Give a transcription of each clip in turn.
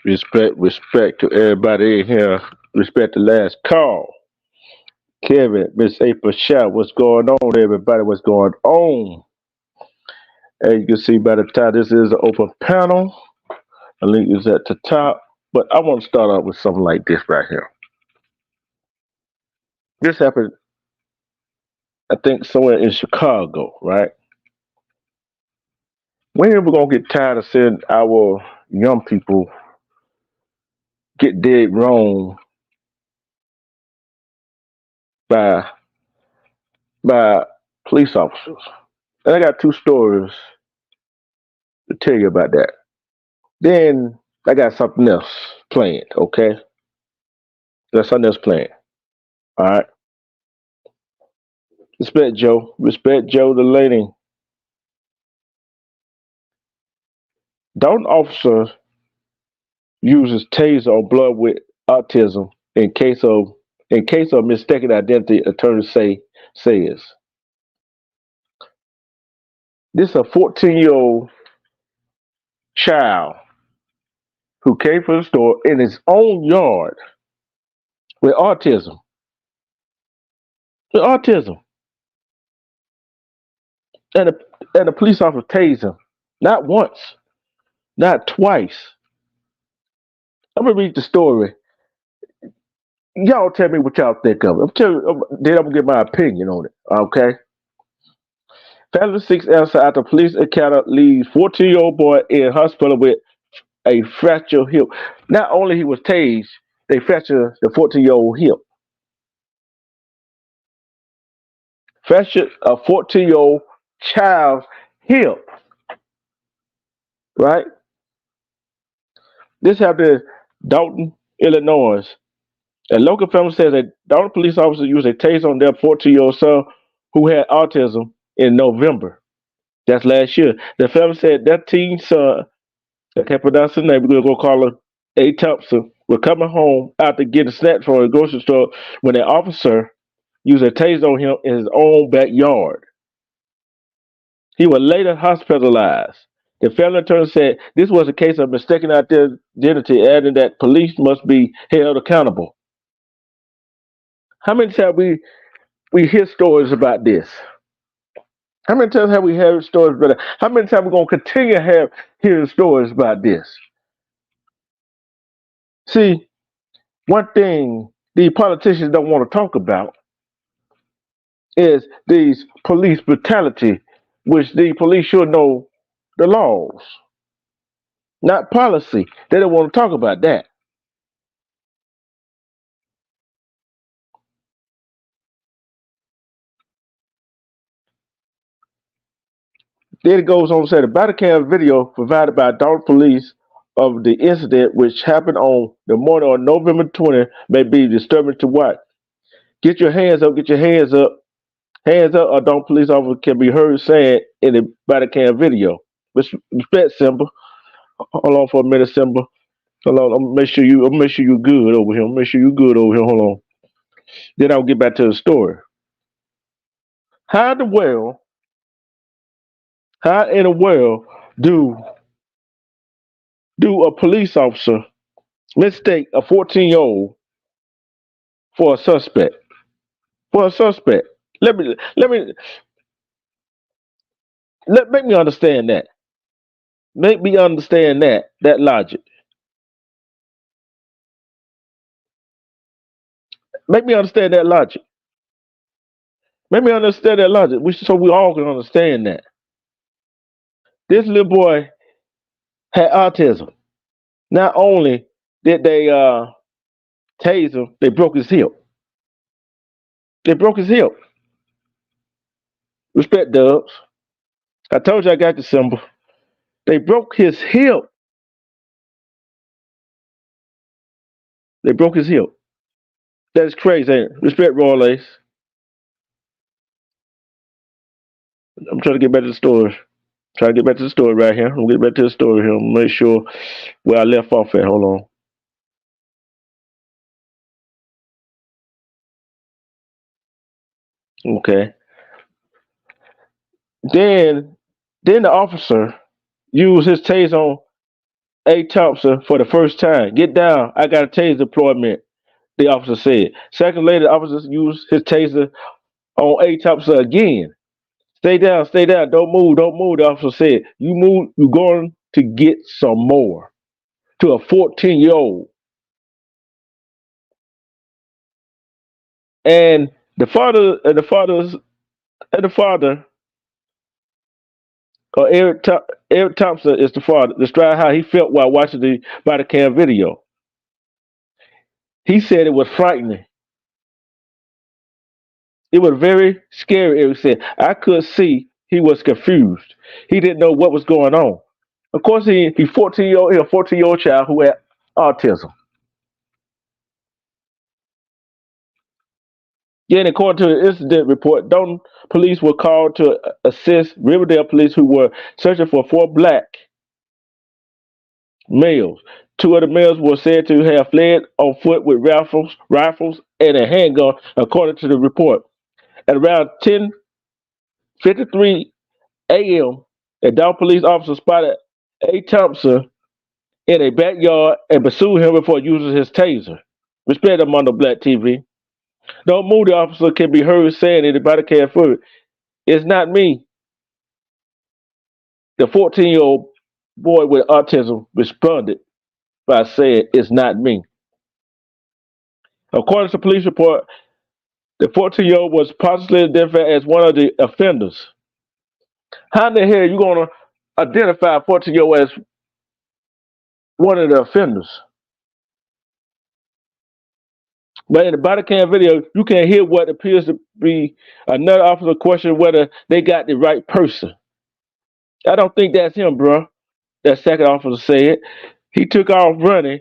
Respect to everybody in here. Respect the last call. Kevin, Miss April Shaw, what's going on, everybody? What's going on? As you can see by the top, this is an open panel. The link is at the top. But I want to start off with something like this right here. This happened, I think, somewhere in Chicago, right? When are we gonna get tired of seeing our young people get dead wrong by by police officers? And I got two stories to tell you about that. Then I got something else planned, okay? Got something else planned. All right. Respect Joe. Respect Joe the lady. Don't officer uses taser on blood with autism in case of mistaken identity, attorney says. This is a 14-year-old child who came from the store in his own yard with autism. With autism. And the police officer tased him. Not once, not twice. I'm gonna read the story. Y'all tell me what y'all think of it. Then I'm gonna get my opinion on it. Okay. Family 6 hours after police encounter leaves 14-year-old boy in hospital with a fractured hip. Not only he was tased, they fractured the 14-year-old hip. Fractured a 14-year-old child's hip, right? This happened in Dalton, Illinois. A local family says that Dalton police officers used a taser on their 14-year-old son who had autism in November. That's last year. The family said that teen son, I can't pronounce his name, we're going to go call him A. Thompson, was coming home after getting snacks from a grocery store when an officer used a taser on him in his own backyard. He was later hospitalized. The family attorney said this was a case of mistaken identity, adding that police must be held accountable. How many times we hear stories about this? How many times have we heard stories about it? How many times are we going to continue to hearing stories about this? See, one thing the politicians don't want to talk about is these police brutality, which the police should know the laws, not policy. They don't want to talk about that. Then it goes on to say the body cam video provided by Dalton Police of the incident, which happened on the morning of November 20th, may be disturbing to watch. Get your hands up, get your hands up. Hands up, or Dalton police officer can be heard saying in the body cam video. Respect, Simba. Hold on for a minute, Simba. Hold on, I'm make sure you good over here. Make sure you good over here. Hold on. Then I'll get back to the story. How in the world, how in the world do a police officer mistake a 14-year-old for a suspect? For a suspect. Make me understand that. Make me understand that logic. Make me understand that logic. Make me understand that logic. So we all can understand that. This little boy had autism. Not only did they tase him, they broke his hip. They broke his hip. Respect, Dubs. I told you I got the symbol. They broke his hip. They broke his hip. That is crazy, ain't it? Respect, Royal Ace. I'm trying to get back to the story. Trying to get back to the story right here. I'm gonna get back to the story here. Make sure where I left off at. Hold on. Okay. Then the officer used his taser on A. Thompson for the first time. Get down. I got a taser deployment, the officer said. Second later, the officer used his taser on A. Thompson again. Stay down, stay down. Don't move, don't move, the officer said. You move, you're going to get some more. To a 14-year-old. And the father, Eric Thompson is the father, described how he felt while watching the body cam video. He said it was frightening. It was very scary, Eric said. I could see he was confused. He didn't know what was going on. Of course, he 14-year-old, he a 14-year-old child who had autism. Yeah, and according to the incident report, Dalton police were called to assist Riverdale police who were searching for 4 black males. 2 of the males were said to have fled on foot with rifles, and a handgun, according to the report. At around 10:53 a.m., a Dalton police officer spotted A. Thompson in a backyard and pursued him before using his taser. Respect him on the Black TV. Don't move, the officer can be heard saying in the body cam footage. It's not me. The 14-year-old boy with autism responded by saying, it's not me. According to police report, the 14-year-old was possibly identified as one of the offenders. How in the hell are you going to identify a 14-year-old as one of the offenders. But in the body cam video, you can hear what appears to be another officer question whether they got the right person. I don't think that's him, bro. That second officer said. He took off running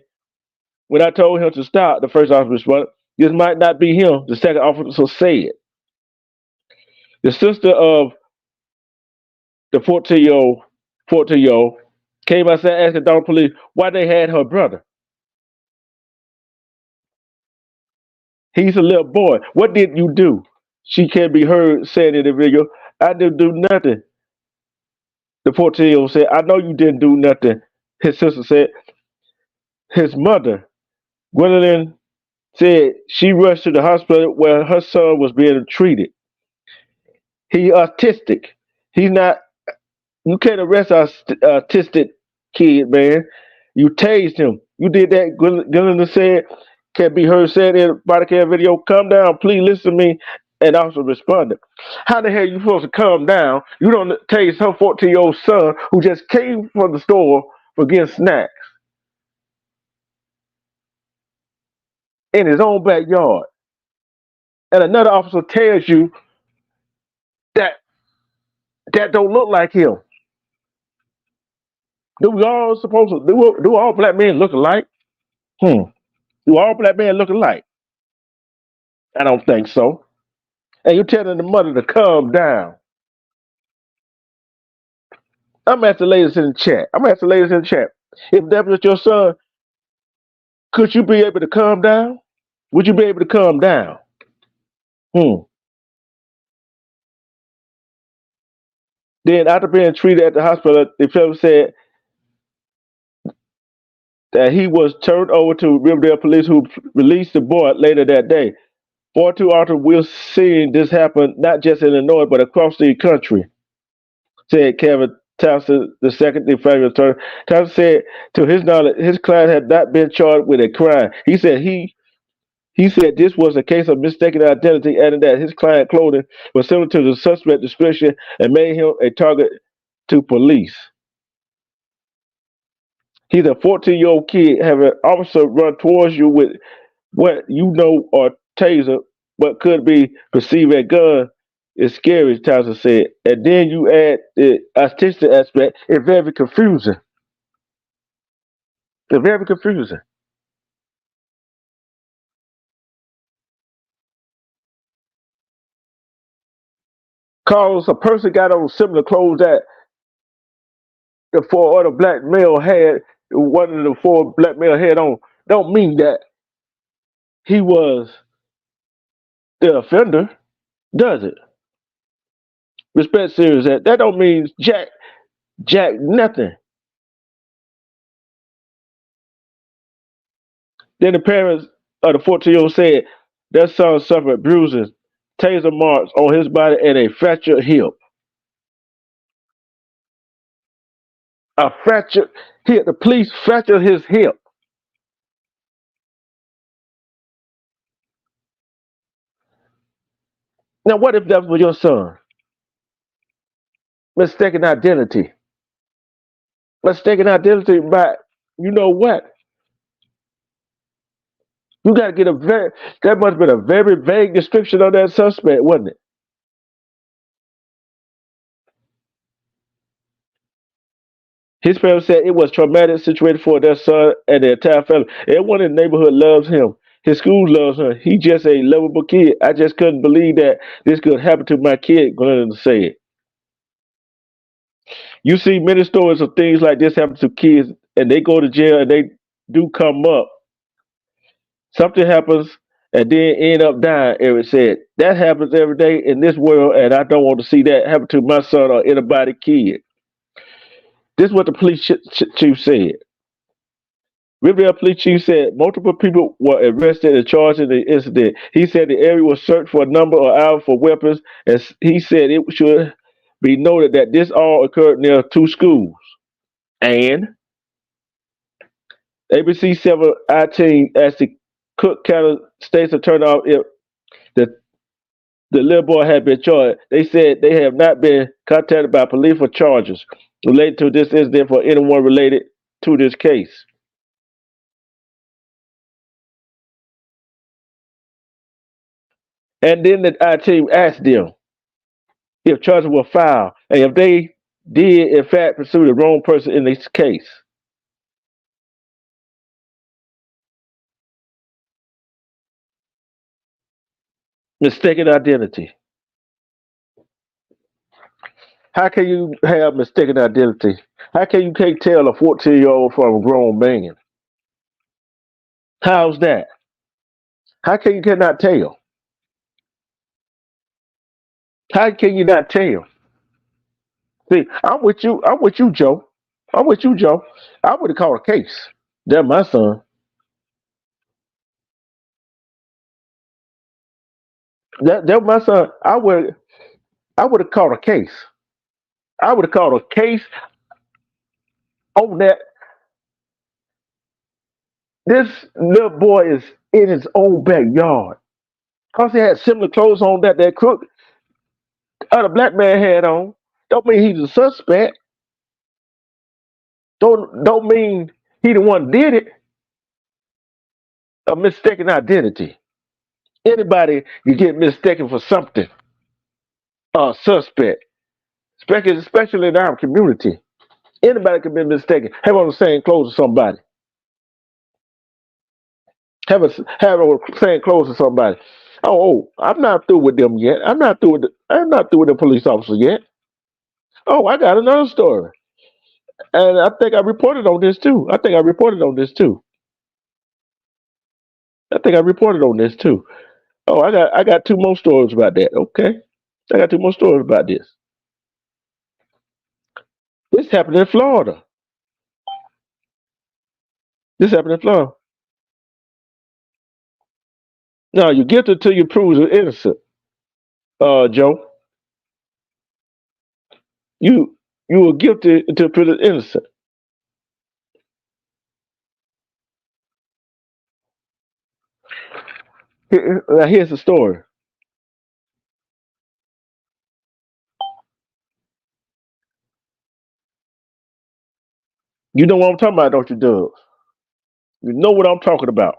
when I told him to stop. The first officer responded, "This might not be him," the second officer said. The sister of the 14-year-old came outside asking Dalton police why they had her brother. He's a little boy. What did you do? She can be heard saying in the video, "I didn't do nothing." The 14-year-old said, "I know you didn't do nothing." His sister said. His mother, Gwendolyn, said she rushed to the hospital where her son was being treated. He's autistic. He's not. You can't arrest an autistic kid, man. You tased him. You did that. Gwendolyn said, can be heard saying in the body cam video, "Calm down, please listen to me." And also responded, "How the hell are you supposed to calm down? You don't tase her 14-year-old son who just came from the store for getting snacks in his own backyard." And another officer tells you that that don't look like him. Do we all supposed to do all black men look alike? Do all black men look alike? I don't think so. And you're telling the mother to calm down. I'm gonna ask the ladies in the chat. If that was your son, could you be able to calm down? Would you be able to calm down? Then after being treated at the hospital, the fellow said that he was turned over to Riverdale police, who released the boy later that day. 42 Arthur, we're seeing this happen not just in Illinois, but across the country, said Kevin Townsend, the second defendant attorney. Townsend said, to his knowledge, his client had not been charged with a crime. He said this was a case of mistaken identity, adding that his client's clothing was similar to the suspect's description and made him a target to police. He's a 14-year-old kid. Have an officer run towards you with what you know or taser, but could be perceived as gun is scary, Townsend said. And then you add the artistic aspect, it's very confusing. It's very confusing. Cause a person got on similar clothes that the four other black male had, one of the four black male had on, don't mean that he was the offender, does it? Respect serious that don't mean jack nothing. Then the parents of the 14-year-old said their son suffered bruises, taser marks on his body, and a fractured hip. A fractured hip. The police fractured his hip. Now, what if that was your son? Mistaken identity. Mistaken identity by, you know what? You got to get that must have been a very vague description of that suspect, wasn't it? His parents said it was a traumatic situation for their son and the entire family. Everyone in the neighborhood loves him. His school loves him. He's just a lovable kid. I just couldn't believe that this could happen to my kid, Glenn said. You see many stories of things like this happen to kids, and they go to jail and they do come up. Something happens and then end up dying, Eric said. That happens every day in this world, and I don't want to see that happen to my son or anybody's kid. This is what the police chief said. Riverdale police chief said multiple people were arrested and charged in the incident. He said the area was searched for a number of hours for weapons, and he said it should be noted that this all occurred near two schools. And ABC 7 I-team asked the Cook County State's attorney if the little boy had been charged. They said they have not been contacted by police for charges related to this incident for anyone related to this case. And then our team asked them if charges were filed and if they did in fact pursue the wrong person in this case. Mistaken identity. How can you have mistaken identity? How can you can't tell a 14-year-old from a grown man? How's that? How can you cannot tell? How can you not tell? See, I'm with you. I'm with you, Joe. I'm with you, Joe. I would have called a case. That's my son. That my son. I would have called a case. I would have called a case on that. This little boy is in his own backyard. Cause he had similar clothes on that crook other black man had on. Don't mean he's a suspect. Don't mean he the one did it. A mistaken identity. Anybody can get mistaken for something. Suspect. Especially in our community. Anybody can be mistaken. Have on the same clothes as somebody. Have on the same clothes as somebody. I'm not through with them yet. I'm not through with the police officer yet. Oh, I got another story. And I think I reported on this too. I think I reported on this too. Oh, I got two more stories about that. Okay. I got two more stories about this. This happened in Florida. This happened in Florida. No, you're guilty till you prove you're innocent. Joe. You you were guilty until proven innocent. Here's the story. You know what I'm talking about, don't you, Doug? You know what I'm talking about.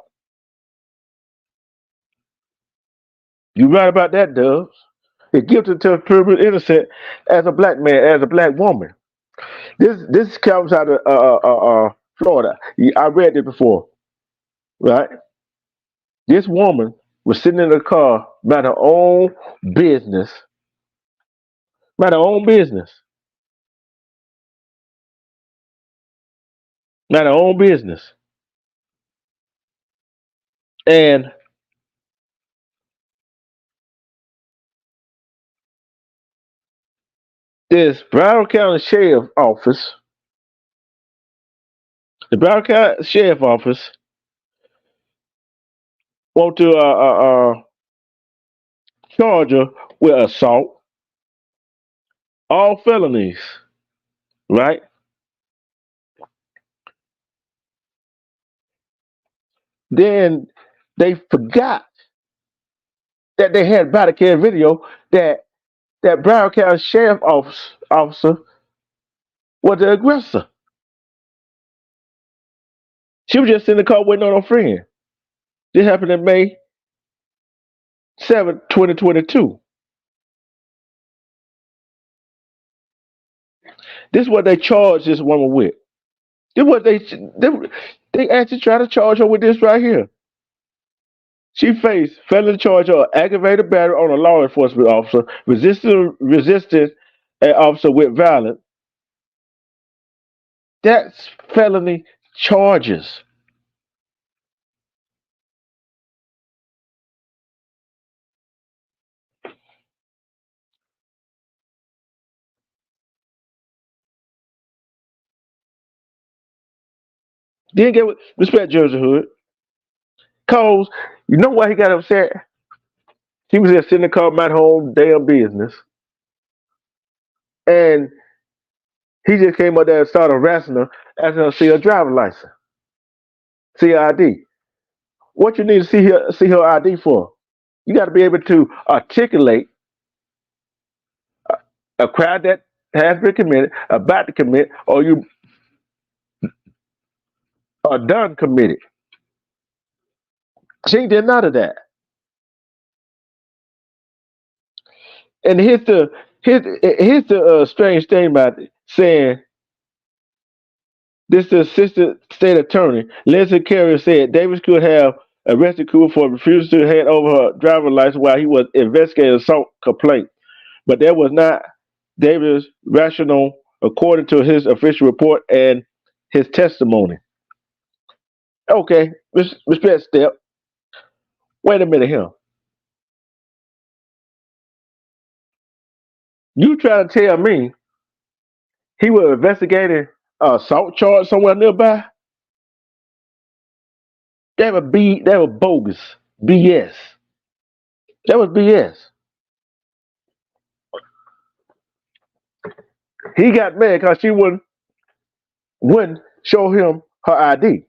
You right about that, Dubs. You're guilty until proven innocent as a black man, as a black woman. This comes out of Florida. I read it before, right? This woman was sitting in the car about her own business, about her own business, about her own business, and this Broward County Sheriff Office, the Broward County Sheriff Office, want to charge her with assault, all felonies, right? Then they forgot that they had body cam video that Broward County Sheriff officer was the aggressor. She was just in the car waiting on her friend. This happened in May 7th, 2022. This is what they charged this woman with. This is what they actually try to charge her with this right here. She faced felony charge of aggravated battery on a law enforcement officer, resisting an officer with violence. That's felony charges. Didn't get respect Jersey Hood. Cause you know why he got upset? He was just sitting in the car about home damn business. And he just came up there and started harassing her, asking her to see her driver's license, see her ID. What you need to see her ID for? You got to be able to articulate a crime that has been committed, about to commit, or you are done committed. She did none of that. And here's the strange thing about it, saying this. The assistant state attorney Leslie Carrier said Davis could have arrested Cooper for refusing to hand over her driver's license while he was investigating an assault complaint, but that was not Davis' rationale according to his official report and his testimony. Okay, respect step. Wait a minute here. You trying to tell me he was investigating assault charge somewhere nearby? That was bogus. BS. That was BS. He got mad because she wouldn't show him her ID.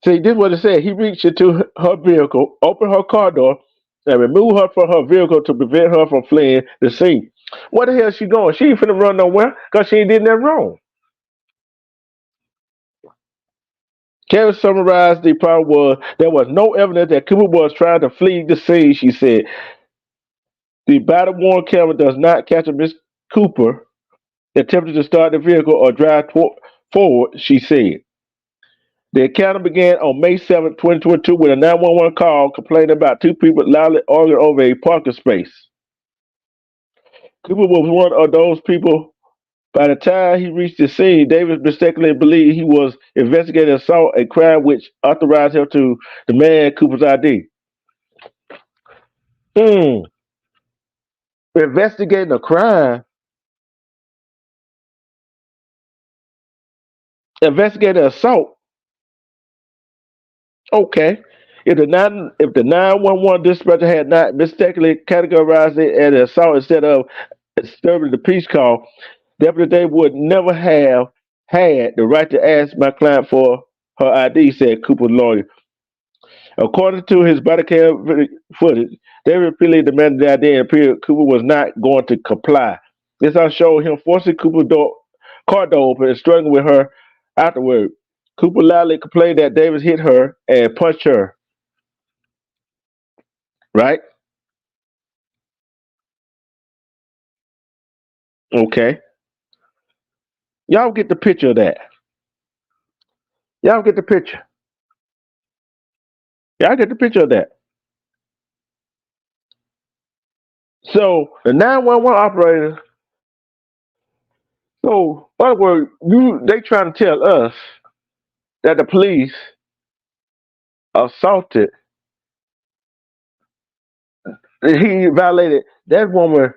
See, this is what it said. He reached into her vehicle, opened her car door, and removed her from her vehicle to prevent her from fleeing the scene. Where the hell is she going? She ain't finna run nowhere because she ain't did nothing wrong. Karen summarized the problem was there was no evidence that Cooper was trying to flee the scene, she said. The body worn camera does not capture Miss Cooper attempted to start the vehicle or drive forward, she said. The encounter began on May 7, 2022, with a 911 call complaining about two people loudly arguing over a parking space. Cooper was one of those people. By the time he reached the scene, Davis mistakenly believed he was investigating assault, a crime which authorized him to demand Cooper's ID. Hmm. Investigating a crime, investigating assault. Okay. If the 911 dispatcher had not mistakenly categorized it as an assault instead of disturbing the peace call, Deputy Dave would never have had the right to ask my client for her ID, said Cooper's lawyer. According to his body cam footage, they repeatedly demanded the ID and appeared Cooper was not going to comply. This all showed him forcing Cooper's car door open and struggling with her afterward. Cooper loudly complained that Davis hit her and punched her. Right? Okay. Y'all get the picture of that. Y'all get the picture. Y'all get the picture of that. So the 911 operator. So, in other words, they trying to tell us that the police assaulted. He violated that woman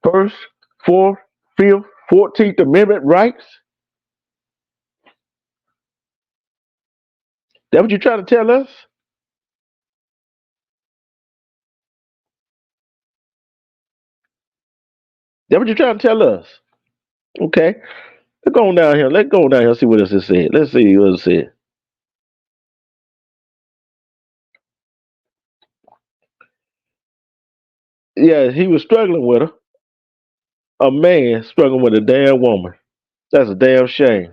first, fourth, fifth, 14th Amendment rights. That what you trying to tell us? That what you trying to tell us? Okay. Let's go on down here. Let's go down here and see what else it said. Let's see what it said. Yeah, he was struggling with her. A man struggling with a damn woman. That's a damn shame.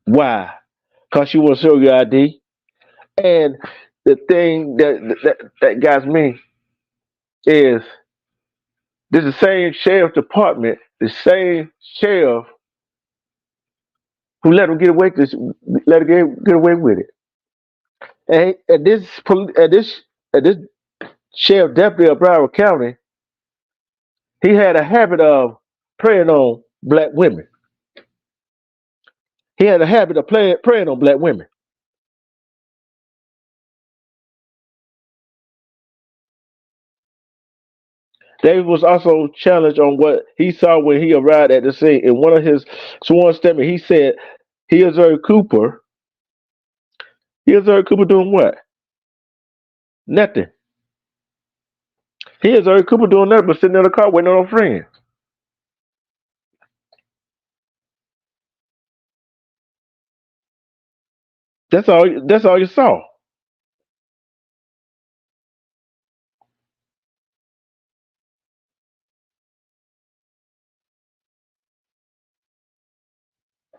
Why? Because she won't show your ID. And the thing that got me is this is the same sheriff department, the same sheriff who let him get away get away with it. And this sheriff deputy of Broward County, he had a habit of preying on black women. He had a habit of preying on black women. Davis was also challenged on what he saw when he arrived at the scene. In one of his sworn statements, he said he observed Cooper. He observed Cooper doing what? Nothing. He observed Cooper doing nothing but sitting in the car waiting on a friend. That's all. That's all you saw.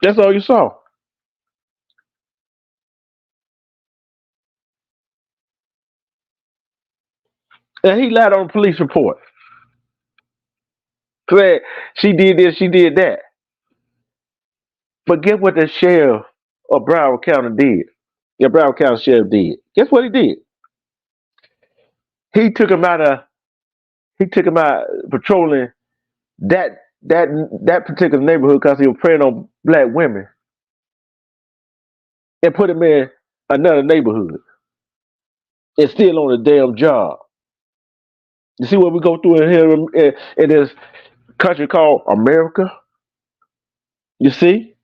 That's all you saw. And he lied on the police report. Said she did this, she did that. But guess what the sheriff of Broward County did? The Broward County sheriff did. Guess what he did? He took him out of he took him out patrolling that particular neighborhood because he was preying on black women and put him in another neighborhood and still on the damn job. You see what we go through in here in this country called America? You see?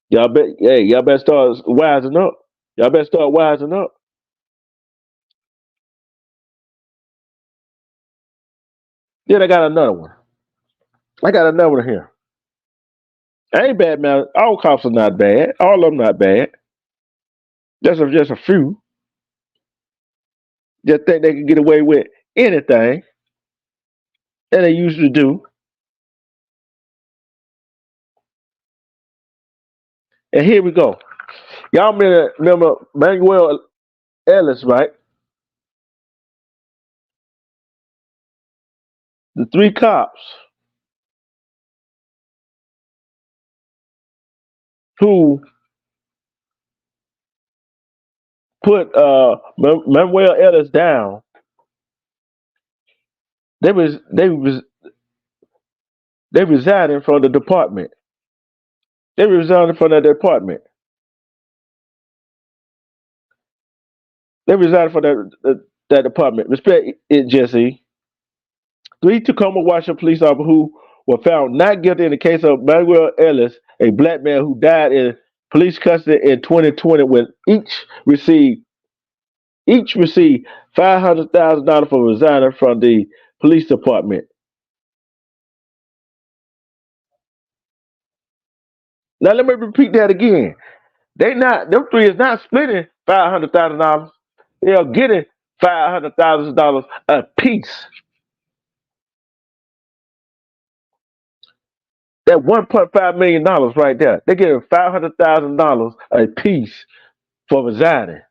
Y'all better start wising up. Y'all better start wising up. Then I got another one. I got another one here. I ain't bad, man. All cops are not bad. All of them not bad. Just a few. Just think they can get away with anything, and they usually do. And here we go. Y'all remember Manuel Ellis, right? The three cops who put Manuel Ellis down. They was they was they residing from the department. They residing from the department. They residing from that department. Respect it, Jesse. Three Tacoma, Washington police officers who were found not guilty in the case of Manuel Ellis, a black man who died in police custody in 2020, when each received $500,000 for resigning from the police department. Now let me repeat that again. Them three is not splitting $500,000. They are getting $500,000 a piece. That $1.5 million right there. They're getting $500,000 a piece for resigning.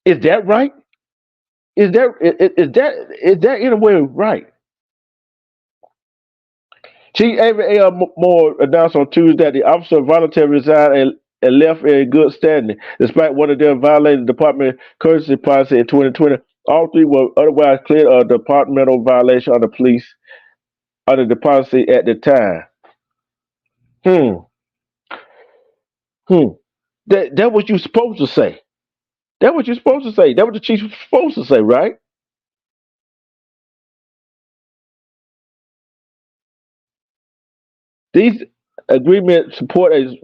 Is that right? Is that in a way right? Chief Avery A. Moore announced on Tuesday that the officer voluntarily resigned and left in good standing, despite one of them violating the department courtesy policy in 2020. All three were otherwise cleared of departmental violation of the police under the policy at the time. Hmm. Hmm. That what you supposed to say. That what you're supposed to say. That what the chief was supposed to say, right? These agreements support a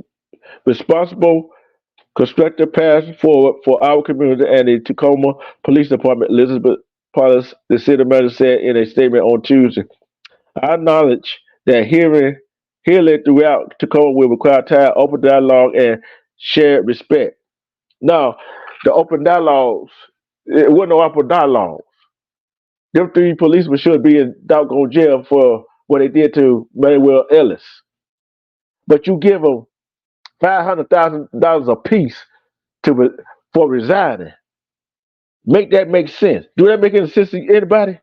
responsible constructive path forward for our community and the Tacoma Police Department. Elizabeth Paulus, the city manager, said in a statement on Tuesday. I acknowledge that healing throughout Tacoma will require time, open dialogue, and shared respect. Now, the open dialogues, it wasn't no open dialogue. Them three policemen should be in doggone jail for what they did to Manuel Ellis. But you give them $500,000 a piece for resigning. Make that make sense. Do that make any sense to anybody?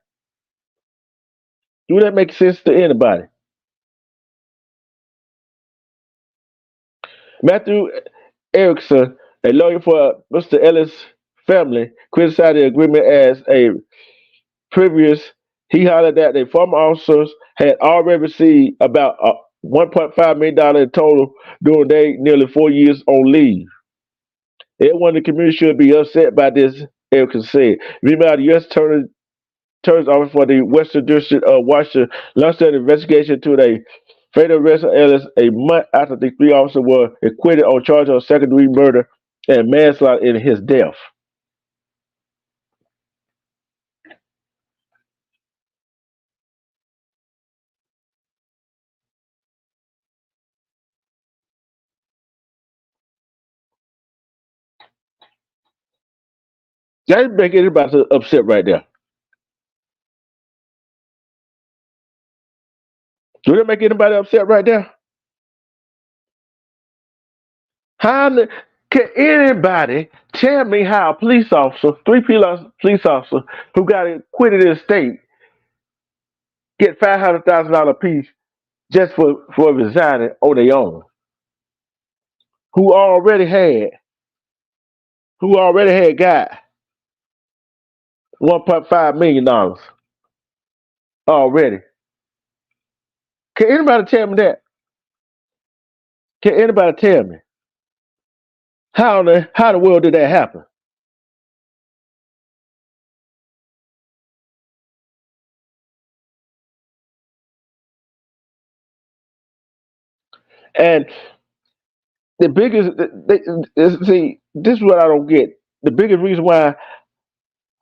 Do that make sense to anybody? Matthew Erickson, a lawyer for Mr. Ellis' family, criticized the agreement as a previous. He highlighted that the former officers had already received about $1.5 million in total during their nearly 4 years on leave. Everyone in the community should be upset by this, Erickson said. Meanwhile, the U.S. Attorney's Office for the Western District of Washington launched an investigation to the fatal arrest of Ellis a month after the three officers were acquitted on charge of second-degree murder and manslaughter in his death. That make anybody upset right there. Do that make anybody upset right there? How Can anybody tell me how a police officer, police officers who got acquitted in the state, get $500,000 apiece just for resigning on their own? Who already had got $1.5 million already? Can anybody tell me that? Can anybody tell me how the world did that happen? And the biggest, see, this is what I don't get. The biggest reason why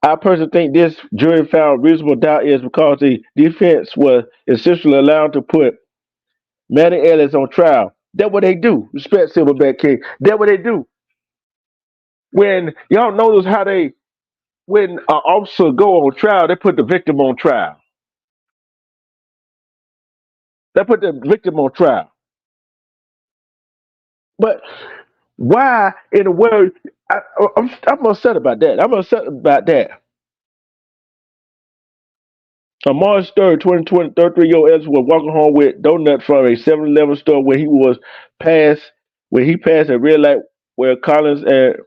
I personally think this jury found reasonable doubt is because the defense was essentially allowed to put Manny Ellis on trial. That's what they do. Respect Silverback King. That's what they do. When y'all notice how when an officer go on trial, they put the victim on trial. They put the victim on trial. But why in the world? I'm upset about that. I'm upset about that. On March 3rd, 2020, 33-year-old Ellis was walking home with donuts from a 7-Eleven store when he passed a red light where Collins and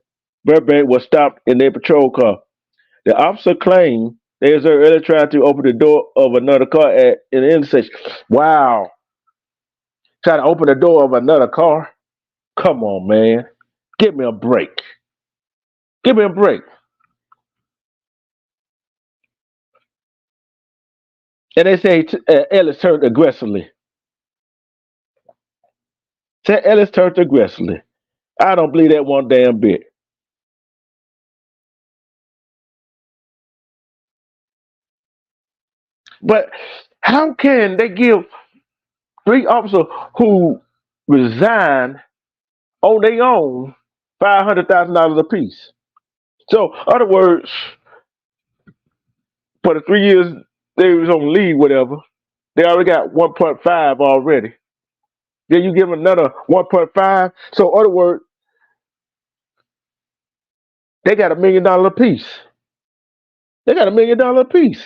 Burbank was stopped in their patrol car. The officer claimed they observed Ellis trying to open the door of another car at an intersection. Wow. Trying to open the door of another car? Come on, man. Give me a break. Give me a break. And they say Ellis turned aggressively. Say Ellis turned aggressively. I don't believe that one damn bit. But how can they give 3 officers who resigned on their own $500,000 apiece? So, in other words, for the 3 years they was on leave, whatever, they already got 1.5 already. Then you give them another 1.5. So, in other words, they got $1 million apiece. They got $1 million apiece.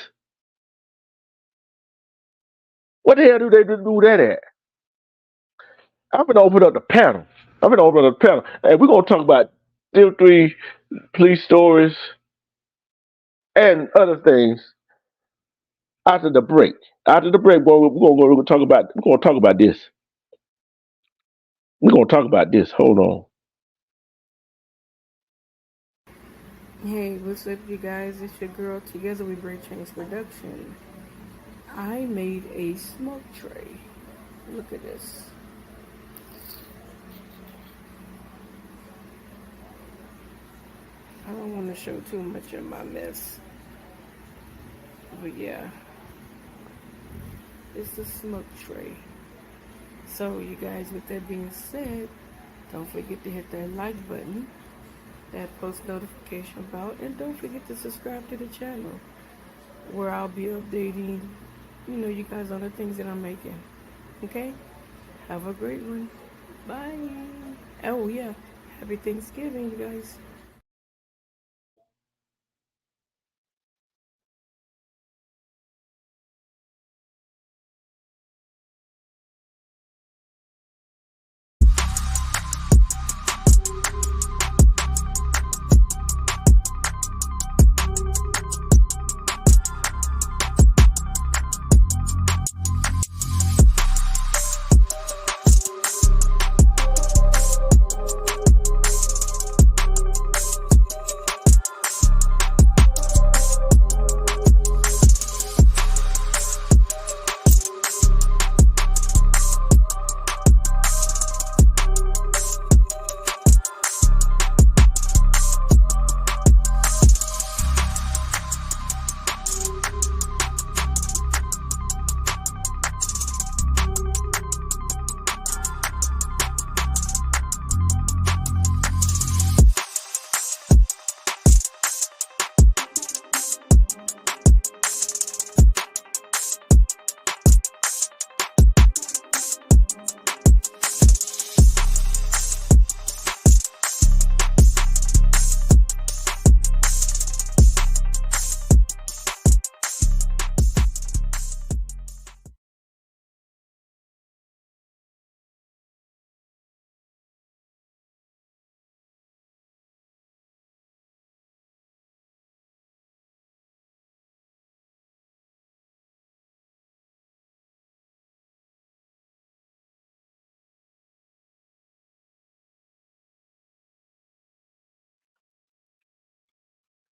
What the hell do they do that at? I'm gonna open up the panel. And we're gonna talk about them 3 police stories and other things after the break. After the break, boy, we're gonna talk about this. We're gonna talk about this. Hold on. Hey, what's up, you guys? It's your girl. Together we bring change production. I made a smoke tray. Look at this. I don't want to show too much of my mess, but yeah, it's a smoke tray. So, you guys, with that being said, don't forget to hit that like button, that post notification bell, and don't forget to subscribe to the channel, where I'll be updating, you guys on the things that I'm making. Okay? Have a great one. Bye. Oh, yeah. Happy Thanksgiving, you guys.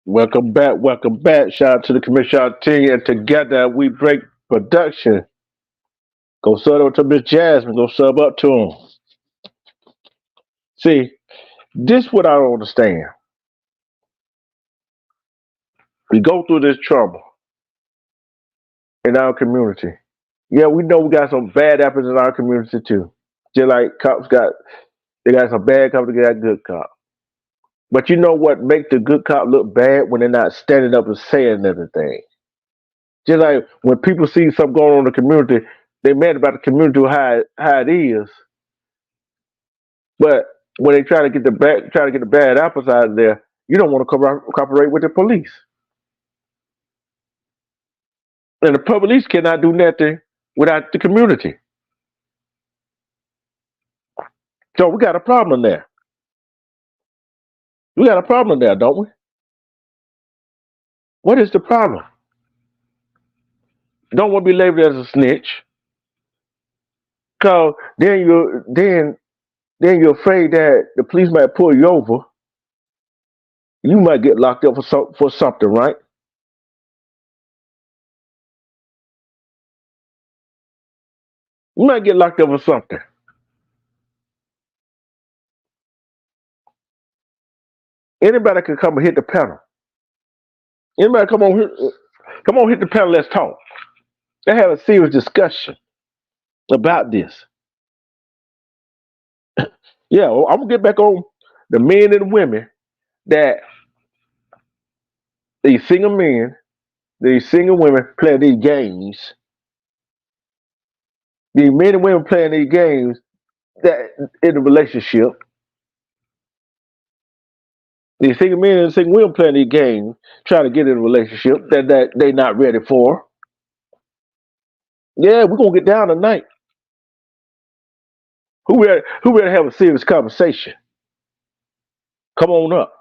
Welcome back. Welcome back. Shout out to the commission team. And together we break production. Go sub up to Miss Jasmine. Go sub up to him. See, this what I don't understand. We go through this trouble in our community. Yeah, we know we got some bad apples in our community too. Just like cops got, they got some bad cops, they got good cops. But you know what makes the good cop look bad when they're not standing up and saying anything. Just like when people see something going on in the community, they mad about the community how it is. But when they try to get the bad apples out of there, you don't want to cooperate with the police. And the police cannot do nothing without the community. So we got a problem there. We got a problem there, don't we? What is the problem? Don't want to be labeled as a snitch, cause then you're afraid that the police might pull you over. You might get locked up for something, right? You might get locked up for something. Anybody can come and hit the panel. Anybody come on, hit the panel. Let's talk. Let's have a serious discussion about this. Yeah, well, I'm gonna get back on the men and women that these single men, these single women playing these games. These men and women playing these games that in a relationship. These single men and single women playing these games, trying to get in a relationship that they not ready for. Yeah, we're gonna get down tonight. Who ready to have a serious conversation? Come on up.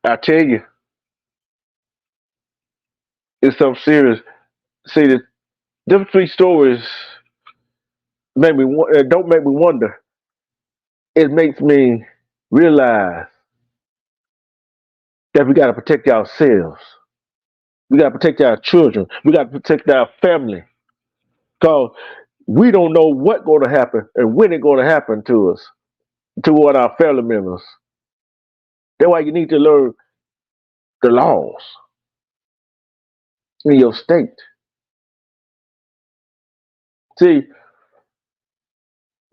I tell you, it's something serious. See, them three stories don't make me wonder. It makes me realize that we got to protect ourselves. We got to protect our children. We got to protect our family. Cause we don't know what's going to happen and when it's going to happen to us, to one of our family members. That's why you need to learn the laws in your state. See,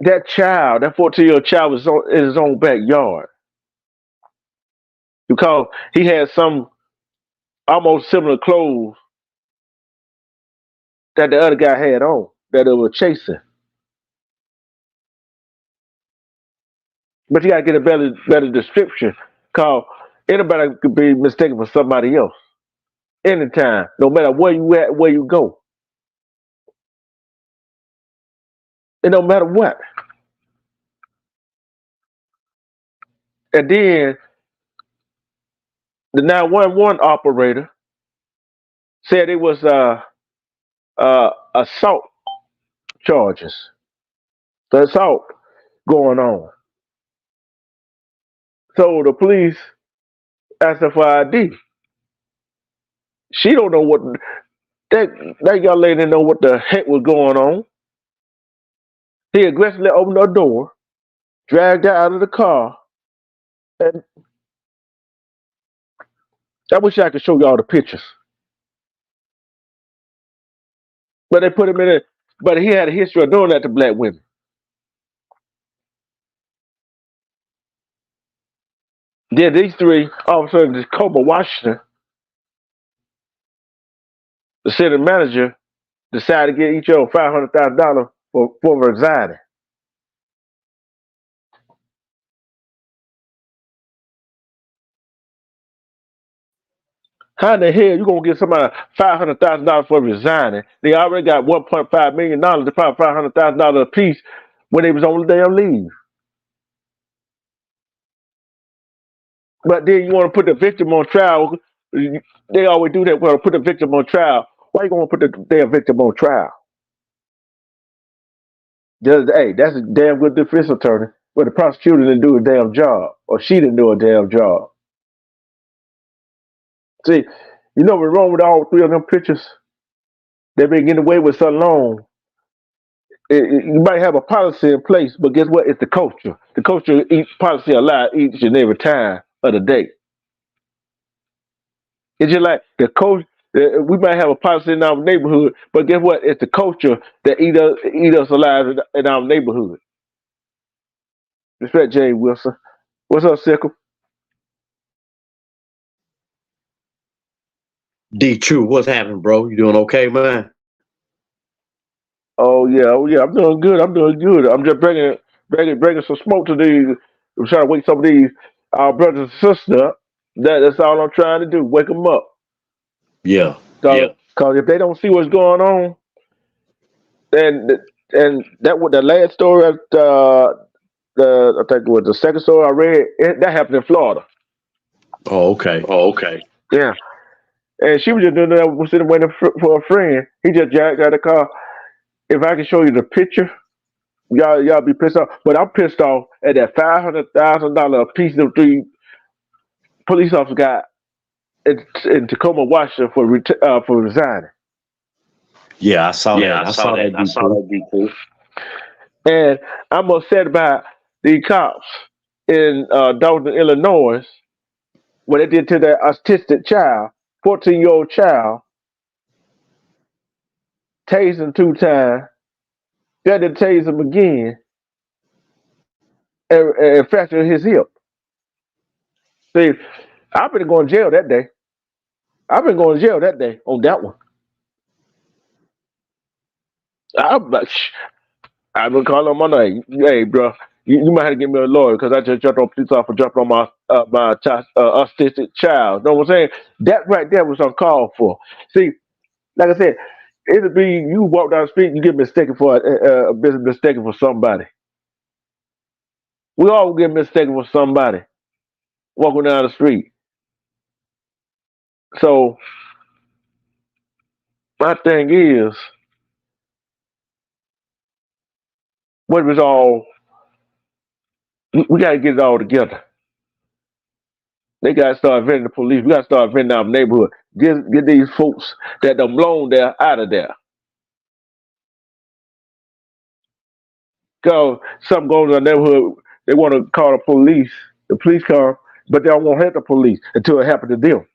that 14-year-old child was in his own backyard because he had some almost similar clothes that the other guy had on that they were chasing. But you gotta get a better description because anybody could be mistaken for somebody else anytime, no matter where you at, where you go. It no matter what. And then the 911 operator said it was assault charges. The assault going on. So the police asked her for ID. She don't know what that young lady didn't know what the heck was going on. He aggressively opened her door, dragged her out of the car, and I wish I could show y'all the pictures. But they put him in it. But he had a history of doing that to black women. Then these three, all of a sudden, this Cobra Washington, the city manager, decided to get each other $500,000 for resigning. How in the hell you gonna give somebody $500,000 for resigning? They already got $1.5 million. They probably $500,000 a piece when they was on their leave. But then you want to put the victim on trial. They always do that. Well, put the victim on trial. Why you gonna put their victim on trial? Just, hey, that's a damn good defense attorney. But the prosecutor didn't do a damn job, or she didn't do a damn job. See, you know what's wrong with all three of them pictures? They've been getting away with so long. You might have a policy in place, but guess what? It's the culture. The culture eats policy alive each and every time of the day. It's just like the coach. We might have a policy in our neighborhood, but guess what? It's the culture that eat us alive in our neighborhood. Respect Jay Wilson. What's up, Sickle? D True, what's happening, bro? You doing okay, man? Oh yeah. I'm doing good. I'm doing good. I'm just bringing some smoke to these. I'm trying to wake some of these our brothers and sisters up. That's all I'm trying to do. Wake them up. Yeah. Cause if they don't see what's going on, and that was the last story. I think it was the second story I read. That happened in Florida. Oh, okay. Yeah, and she was just doing that. Was sitting waiting for a friend. He just jacked out the car. If I can show you the picture, y'all be pissed off. But I'm pissed off at that $500,000 a piece of three police officers got in Tacoma, Washington for resigning. Yeah, I saw that. I saw that be cool. And I'm upset about the cops in Dalton, Illinois, what they did to that autistic child, 14-year-old child, tased him 2 times, got to tase him again, and fractured his hip. See, I've been going to jail that day. I've been going to jail that day on that one. I've been calling on my name. Hey, bro, you might have to give me a lawyer because I just jumped on police officer jumping on my autistic child. Know what I'm saying? That right there was uncalled for. See, like I said, it'll be you walk down the street, you get mistaken for a business mistaken for somebody. We all get mistaken for somebody walking down the street. So my thing is, what was all? We got to get it all together. They got to start vetting the police. We got to start vetting our neighborhood. Get these folks that done blown there out of there. Cause something goes in the neighborhood, they want to call the police car, but they don't want to help the police until it happened to them.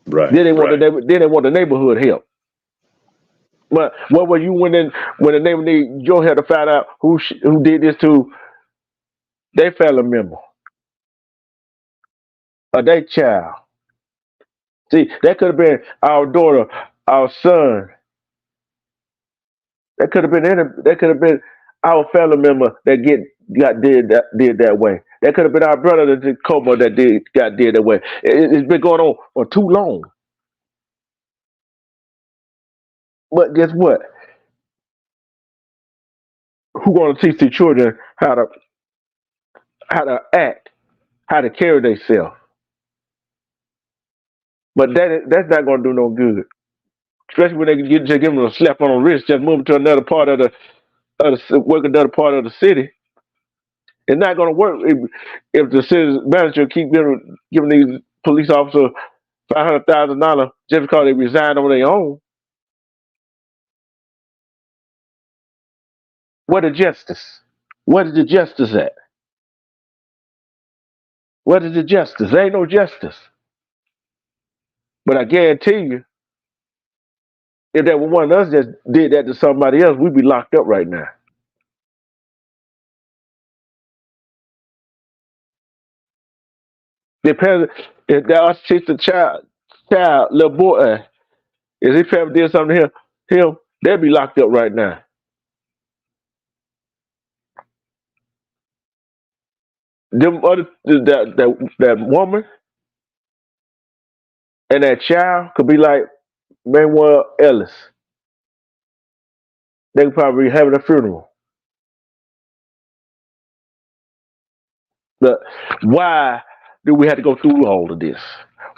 Right. Then they want the neighborhood help. But what were you when the neighbor need your help to find out who did this to their family member or their child? See, that could have been our daughter, our son. That could have been our family member that did that way. That could have been our brother that did coma that got did that way. It's been going on for too long. But guess what? Who gonna teach the children how to act, how to carry themselves? But that's not gonna do no good. Especially when they just give them a slap on the wrist, just move to another part work another part of the city. It's not going to work if the city manager keep giving these police officers $500,000 just because they resign on their own. Where the justice? Where is the justice at? Where is the justice? There ain't no justice. But I guarantee you, if that was one of us that did that to somebody else, we'd be locked up right now. Depends if that us teach the child, little boy, if his family did something to him, they'd be locked up right now. Them other that woman and that child could be like Manuel Ellis. They could probably be having a funeral. But why do we have to go through all of this?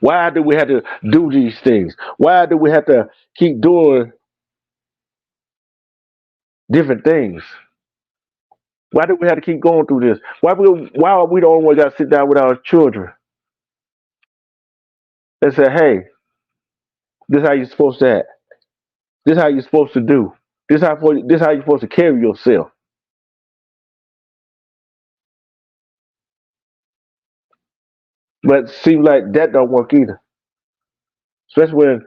Why do we have to do these things? Why do we have to keep doing different things? Why do we have to keep going through this? Why are we the only ones got to sit down with our children and say, hey, this is how you're supposed to act. This is how you're supposed to do. This how you're supposed to carry yourself. But it seems like that don't work either. Especially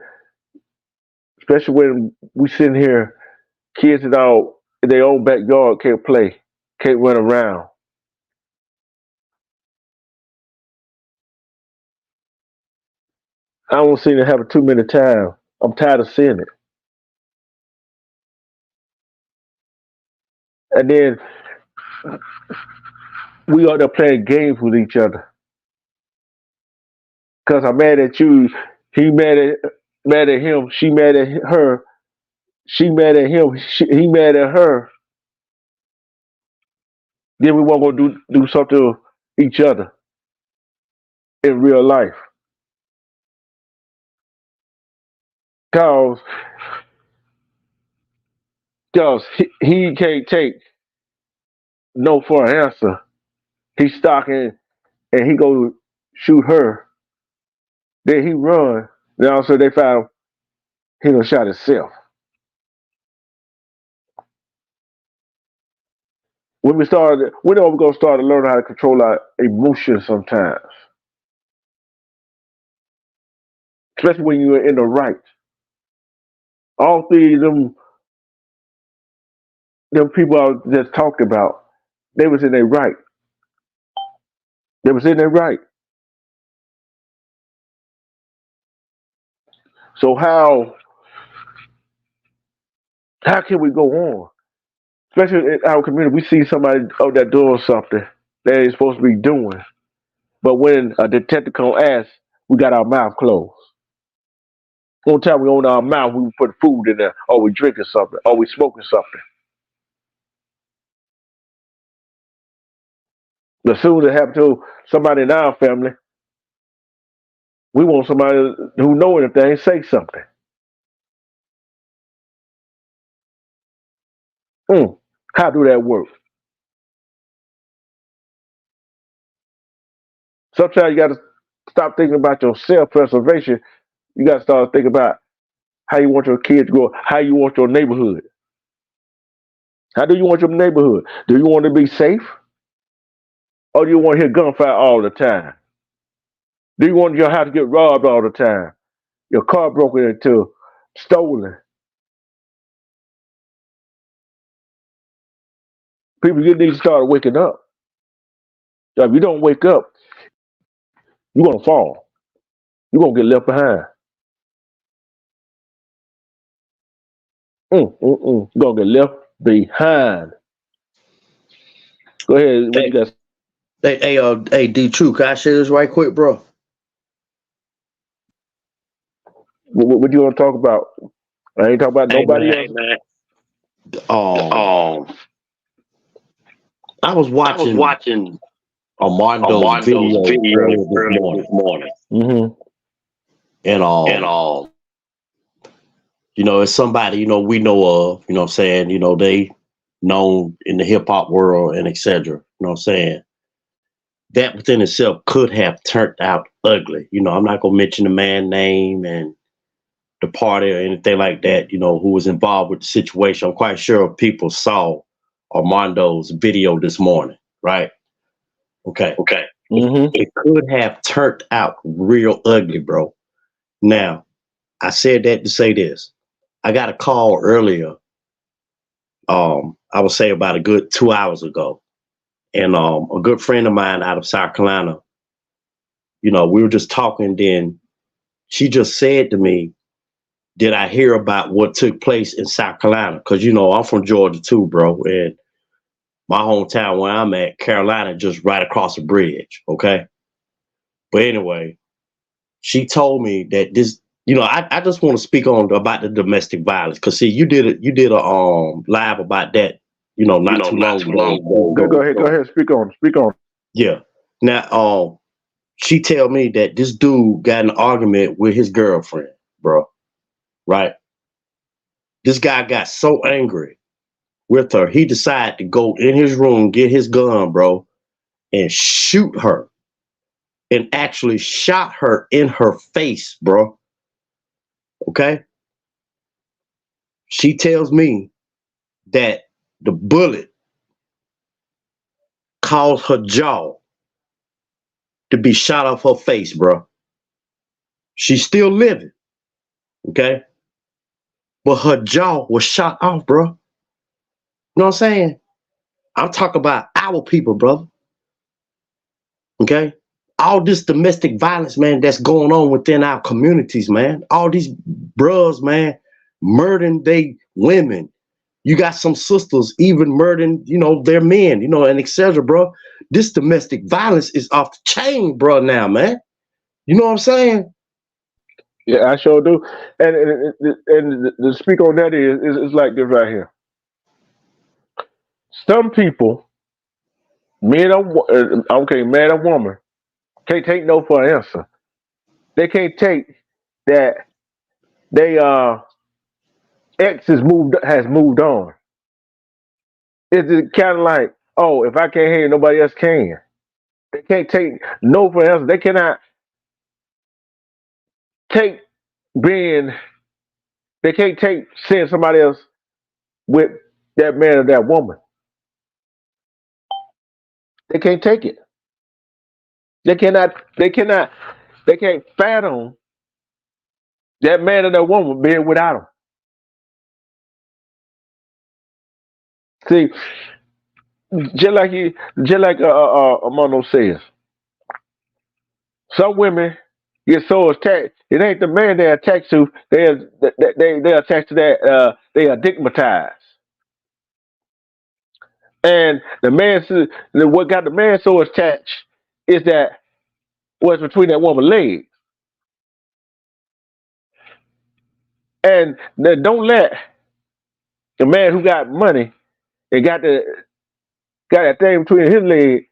when we sitting here, kids in their own backyard can't play, can't run around. I don't see it happen too many times. I'm tired of seeing it. And then we out there playing games with each other. Cause I'm mad at you, he mad at him, she mad at her, she mad at him, he mad at her. Then we want to do something to each other in real life. Cause he can't take no for an answer. He's stalking and he go shoot her. Then he run. Then also they found he done shot himself. We know we're gonna start to learn how to control our emotions sometimes. Especially when you're in the right. All three of them people I just talked about, they was in their right. They was in their right. So how can we go on? Especially in our community, we see somebody out there doing something they ain't supposed to be doing. But when a detective come ask, we got our mouth closed. One time we open our mouth, we put food in there, or we drinking something, or we smoking something. As soon as it happens to somebody in our family, we want somebody who know anything say something. Mm. How do that work? Sometimes you got to stop thinking about your self-preservation. You got to start thinking about how you want your kids to grow, how you want your neighborhood. How do you want your neighborhood? Do you want to be safe? Or do you want to hear gunfire all the time? Do you want your house to get robbed all the time? Your car broken into, stolen? People, you need to start waking up. If you don't wake up, you're going to fall. You're going to get left behind. You're going to get left behind. Go ahead. What you got? Hey, D True, can I share this right quick, bro? What you want to talk about? I ain't talking about Hey nobody man, else. um, I was I was watching watching Armando's Armando's video video earlier this earlier this morning, morning, Mm-hmm. and and it's somebody we know of. You know what I'm saying? They known in the hip hop world and etc. You know what I'm saying? That within itself could have turned out ugly. I'm not gonna mention the man name and the party or anything like that, who was involved with the situation. I'm quite sure people saw Armando's video this morning, right? Okay. okay. Mm-hmm. It could have turned out real ugly, bro. Now, I said that to say this. I got a call earlier, I would say about a good 2 hours ago. And a good friend of mine out of South Carolina, we were just talking, then she just said to me, did I hear about what took place in South Carolina? Because, I'm from Georgia too, bro. And my hometown where I'm at, Carolina, just right across the bridge. Okay. But anyway, she told me that this, I just want to speak on about the domestic violence. Cause see, you did a live about that, not too long ago. Go ahead. Speak on. Yeah. Now, she tell me that this dude got in an argument with his girlfriend, bro. Right. This guy got so angry with her, he decided to go in his room, get his gun, bro, and shoot her, and actually shot her in her face, bro. Okay? She tells me that the bullet caused her jaw to be shot off her face, bro. She's still living, okay? But her jaw was shot off, bro. You know what I'm saying? I'm talking about our people, brother. Okay? All this domestic violence, man, that's going on within our communities, man. All these bros, man, murdering they women. You got some sisters even murdering, you know, their men, you know, and etc., bro. This domestic violence is off the chain, bro, now, man. You know what I'm saying? Yeah, I sure do. And to speak on that is like this right here. Some people, man okay, man or woman, can't take no for an answer. They can't take that they ex has moved on. It's kind of like, oh, if I can't hear, nobody else can. They can't take no for an answer. They cannot take being. They can't take seeing somebody else with that man or that woman. They can't take it. They cannot. They cannot. They can't fathom that man or that woman being without them. See, just like Amano says, some women get so attached. It ain't the man they're attached to. They're attached to that. They are stigmatized. And what got the man so attached is that what's between that woman's legs. And then don't let the man who got money and got that thing between his legs,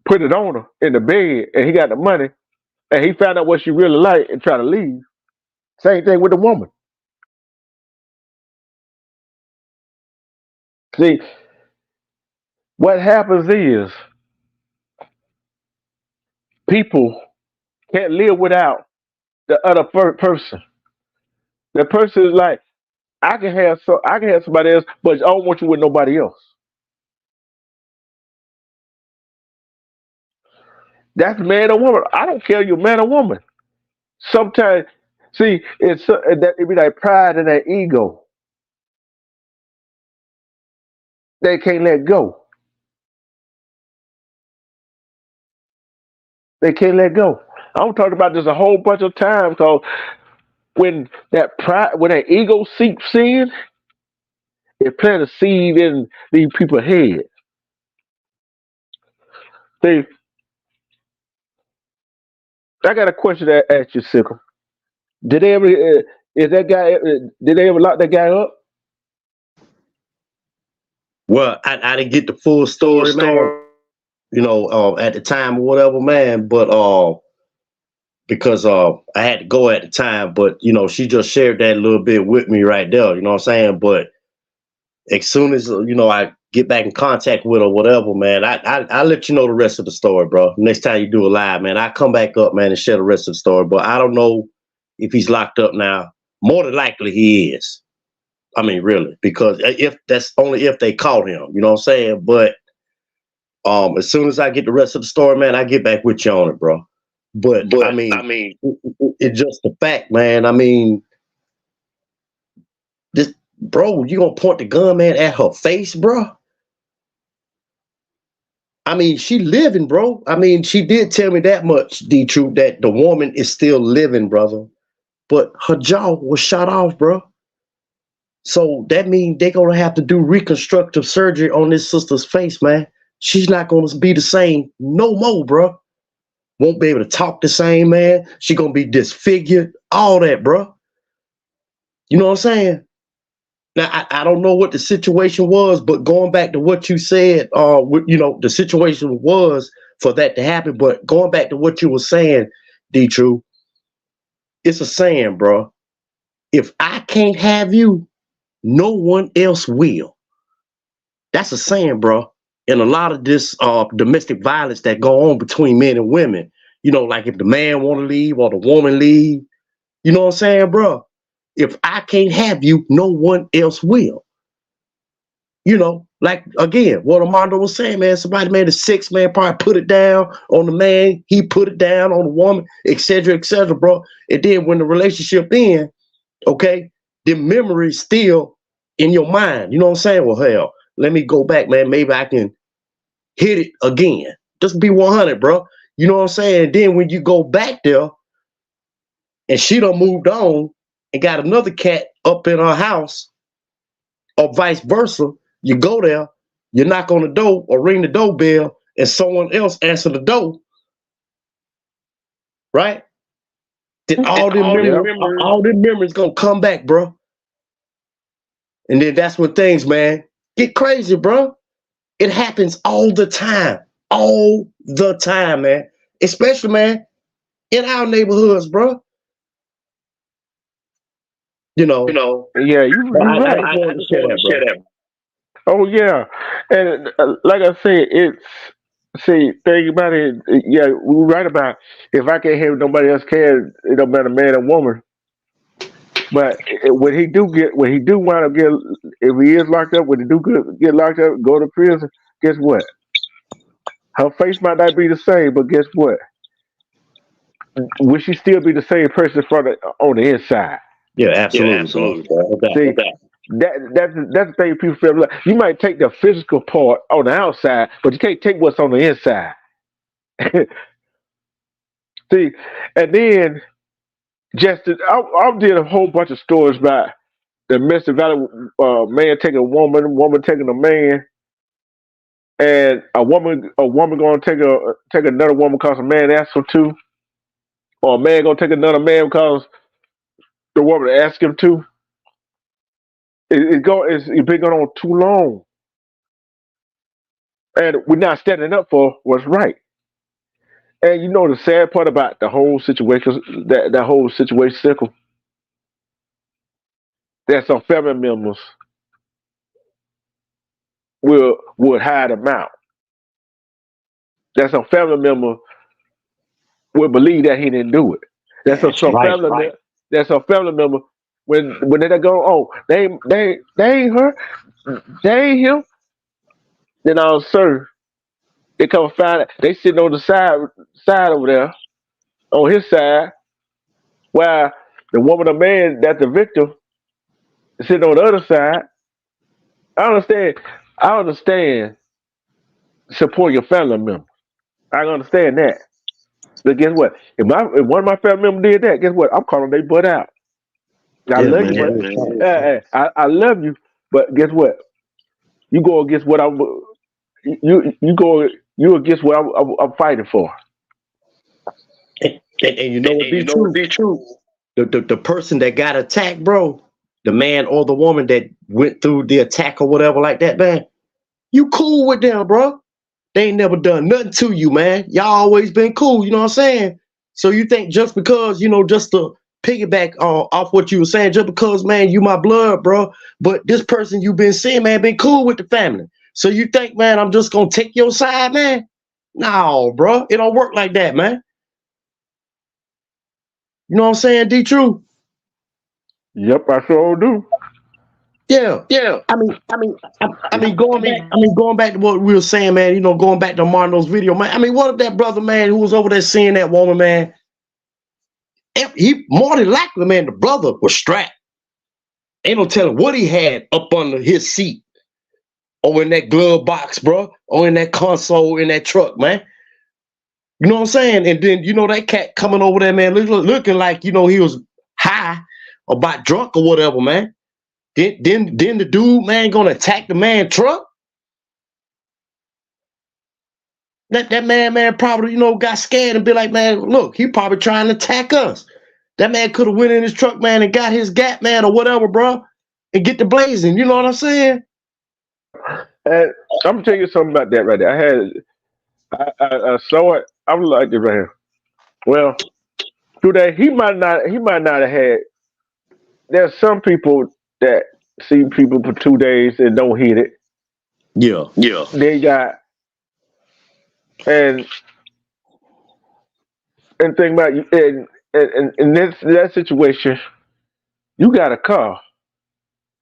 put it on her in the bed, and he got the money, and he found out what she really liked and try to leave. Same thing with the woman. See, what happens is people can't live without the other person. The person is like, I can have somebody else, but I don't want you with nobody else. That's man or woman. I don't care you man or woman. Sometimes, see, it be like pride and that ego. They can't let go. They can't let go. I'm talking about this a whole bunch of times because when that pride, when that ego seeps in, it plant a seed in these people's head. See, I got a question to ask you, Sickle. Did they ever? Is that guy? Did they ever lock that guy up? Well, I didn't get the full story, man. You know, at the time or whatever, man. But because I had to go at the time, but you know, she just shared that a little bit with me right there. You know what I'm saying? But as soon as you know, I get back in contact with her, whatever, man, I let you know the rest of the story, bro. Next time you do a live, man, I come back up, man, and share the rest of the story. But I don't know if he's locked up now. More than likely, he is. I mean, really, because if that's only if they caught him, you know what I'm saying? But as soon as I get the rest of the story, man, I get back with you on it, bro. But I mean, it's just the fact, man. I mean, this, bro, you gonna point the gun, man, at her face, bro? I mean, she living, bro. I mean, she did tell me that much, D-Truth, that the woman is still living, brother. But her jaw was shot off, bro. So that means they're gonna have to do reconstructive surgery on this sister's face, man. She's not gonna be the same no more, bro. Won't be able to talk the same, man. She gonna be disfigured, all that, bro. You know what I'm saying? Now I don't know what the situation was, but going back to what you said, you know, the situation was for that to happen. But going back to what you were saying, D-True, it's a saying, bro. If I can't have you, no one else will. That's a saying, bro. And a lot of this domestic violence that go on between men and women, you know, like if the man want to leave or the woman leave, you know what I'm saying, bro? If I can't have you, no one else will. You know, like again, what Armando was saying, man, somebody made a six man probably put it down on the man, he put it down on the woman, etc., bro. And then when the relationship ends, okay, the memory's still in your mind. You know what I'm saying? Well, hell, let me go back, man. Maybe I can hit it again. Just be 100, bro. You know what I'm saying? And then when you go back there and she done moved on and got another cat up in her house, or vice versa, you go there, you knock on the door or ring the doorbell, and someone else answer the door, right? Then all them memories gonna come back, bro. And then that's when things, man, get crazy, bro. It happens all the time, man. Especially, man, in our neighborhoods, bro. You know. Yeah, you right. I just wanted to share that, bro. Oh yeah, and like I said, think about it. Yeah, we were right about if I can't have nobody else can, it don't matter man or woman. But when he do wind up get, if he is locked up, when he do get locked up, go to prison, guess what? Her face might not be the same, but guess what? Will she still be the same person on the inside? Yeah, absolutely. Bro. See, that's the thing people feel like. You might take the physical part on the outside, but you can't take what's on the inside. See, and then I did a whole bunch of stories about the domestic violence, man taking a woman taking a man, and a woman gonna take another woman because a man asked her to, or a man gonna take another man because the woman asked him to. It's been going on too long, and we're not standing up for what's right. And you know the sad part about the whole situation, that whole situation, circle, that some family members would hide them out. That some family member would believe that he didn't do it. That's some family. That's some family member when they go, oh, they ain't her, they ain't him. Then all of a sudden they come find it. They sitting on the side over there on his side, while the woman or man that's the victim is sitting on the other side. I understand. I understand support your family member. I understand that. But guess what? If one of my family members did that, guess what? I'm calling their butt out. I love you, but I love you, but guess what? You go against what you against what I'm fighting for. And you know what be true? The person that got attacked, bro, the man or the woman that went through the attack or whatever like that, man, you cool with them, bro. They ain't never done nothing to you, man. Y'all always been cool, you know what I'm saying? So you think just because, just to piggyback off what you were saying, just because, man, you my blood, bro, but this person you been seeing, man, been cool with the family. So you think, man, I'm just gonna take your side, man? No, bro, it don't work like that, man. You know what I'm saying, D True? Yep, I sure do. Yeah. I mean, going back to what we were saying, man. Going back to Marno's video, man. I mean, what if that brother, man, who was over there seeing that woman, man? He more than likely, man, the brother was strapped. Ain't no telling what he had up under his seat, or in that glove box, bro, or in that console in that truck, man. You know what I'm saying? And then that cat coming over there, man, looking like he was high or about drunk or whatever, man. Then the dude, man, gonna attack the man truck. That man probably, got scared and be like, man, look, he probably trying to attack us. That man could have went in his truck, man, and got his gap, man, or whatever, bro, and get the blazing. You know what I'm saying? And I'm gonna tell you something about that right there. I saw it. I was like this right here. Well, today he might not have had. There's some people that see people for 2 days and don't hit it. Yeah. They got and think about you in that situation, you got a car,